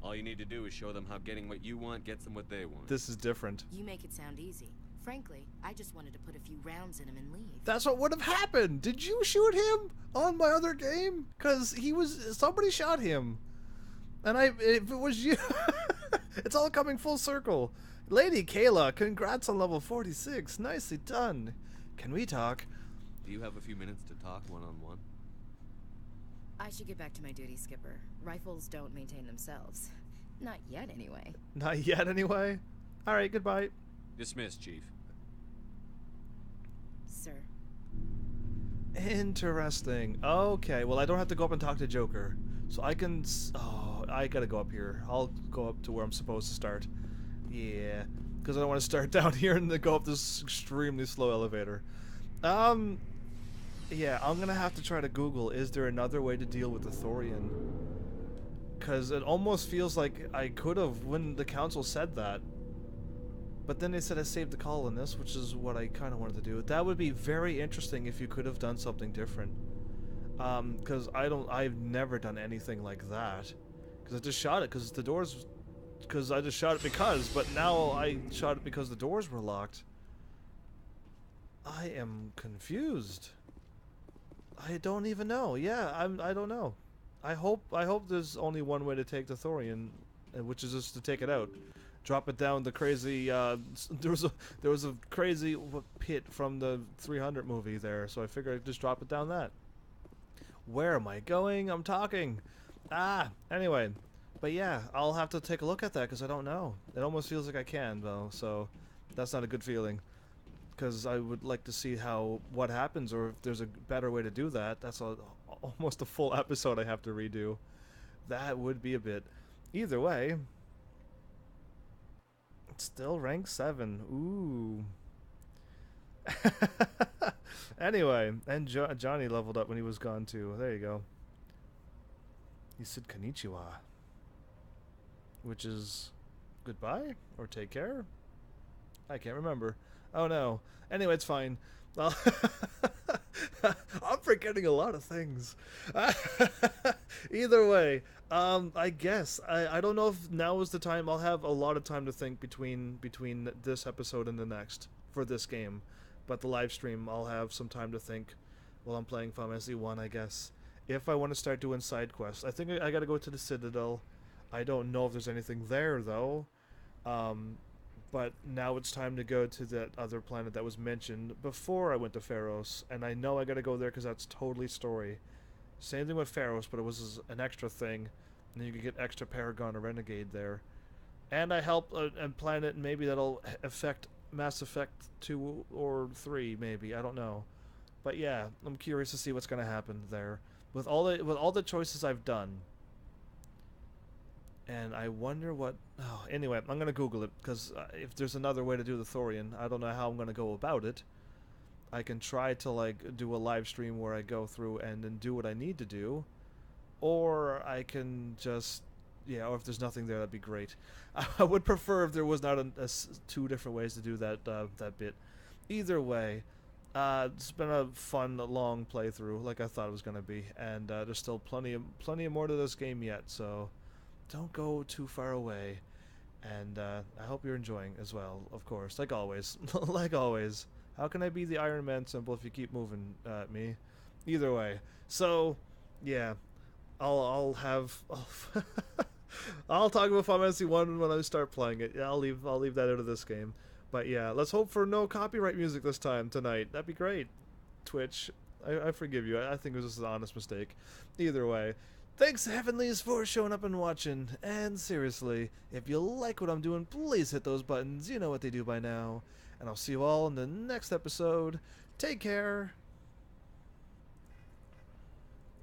Speaker 6: All you need to do is show them how getting what you want gets them what they want.
Speaker 1: This is different.
Speaker 13: You make it sound easy. Frankly, I just wanted to put a few rounds in him and leave.
Speaker 1: That's what would have happened. Did you shoot him on my other game? Because somebody shot him. And if it was you, it's all coming full circle. Lady Kayla, congrats on level 46. Nicely done. Can we talk?
Speaker 6: Do you have a few minutes to talk one-on-one?
Speaker 13: I should get back to my duty, Skipper. Rifles don't maintain themselves. Not yet, anyway.
Speaker 1: Not yet, anyway? Alright, goodbye.
Speaker 6: Dismissed, Chief.
Speaker 13: Sir.
Speaker 1: Interesting. Okay, well, I don't have to go up and talk to Joker. So I can... Oh, I gotta go up here. I'll go up to where I'm supposed to start. Yeah, because I don't want to start down here and then go up this extremely slow elevator. Yeah, I'm gonna have to try to Google, is there another way to deal with the Thorian? Because it almost feels like I could have when the council said that. But then they said I saved the colonists, which is what I kind of wanted to do. That would be very interesting if you could have done something different. Because I've never done anything like that. Because I just shot it because the doors... Because I just shot it because, but now I shot it because the doors were locked. I am confused. I don't even know. Yeah, I don't know. I hope there's only one way to take the Thorian, which is just to take it out. Drop it down the crazy there was a crazy pit from the 300 movie there, so I figured I'd just drop it down that. Where am I going? I'm talking. Anyway, but yeah, I'll have to take a look at that because I don't know. It almost feels like I can though, so that's not a good feeling. Because I would like to see what happens, or if there's a better way to do that. That's almost a full episode I have to redo. That would be a bit. Either way, it's still rank 7. Ooh. Anyway, and Johnny leveled up when he was gone too. There you go. He said konnichiwa, which is goodbye or take care. I can't remember. Oh no. Anyway, it's fine. Well, I'm forgetting a lot of things. Either way, I guess I don't know if now is the time. I'll have a lot of time to think between this episode and the next for this game, but the live stream I'll have some time to think while I'm playing Final Fantasy 1, I guess. If I want to start doing side quests, I think I got to go to the Citadel. I don't know if there's anything there though. But now it's time to go to that other planet that was mentioned before I went to Pharos, and I know I gotta go there because that's totally story. Same thing with Pharos, but it was an extra thing, and then you could get extra Paragon or Renegade there. And I help a planet, and maybe that'll affect Mass Effect 2 or 3, maybe, I don't know. But yeah, I'm curious to see what's gonna happen there with all the choices I've done. And I wonder what... Oh, anyway, I'm going to Google it, because if there's another way to do the Thorian, I don't know how I'm going to go about it. I can try to, like, do a live stream where I go through and then do what I need to do. Or I can just... Yeah, or if there's nothing there, that'd be great. I would prefer if there was not two different ways to do that, that bit. Either way, it's been a fun, long playthrough, like I thought it was going to be. And there's still plenty more to this game yet, so... Don't go too far away, and I hope you're enjoying as well, of course, like always. Like always. How can I be the Iron Man symbol if you keep moving at me? Either way. So, yeah, I'll talk about Final Fantasy 1 when I start playing it. Yeah, I'll leave that out of this game. But yeah, let's hope for no copyright music this time tonight. That'd be great. Twitch, I forgive you. I think it was just an honest mistake. Either way. Thanks, Heavenlies, for showing up and watching. And seriously, if you like what I'm doing, please hit those buttons. You know what they do by now. And I'll see you all in the next episode. Take care.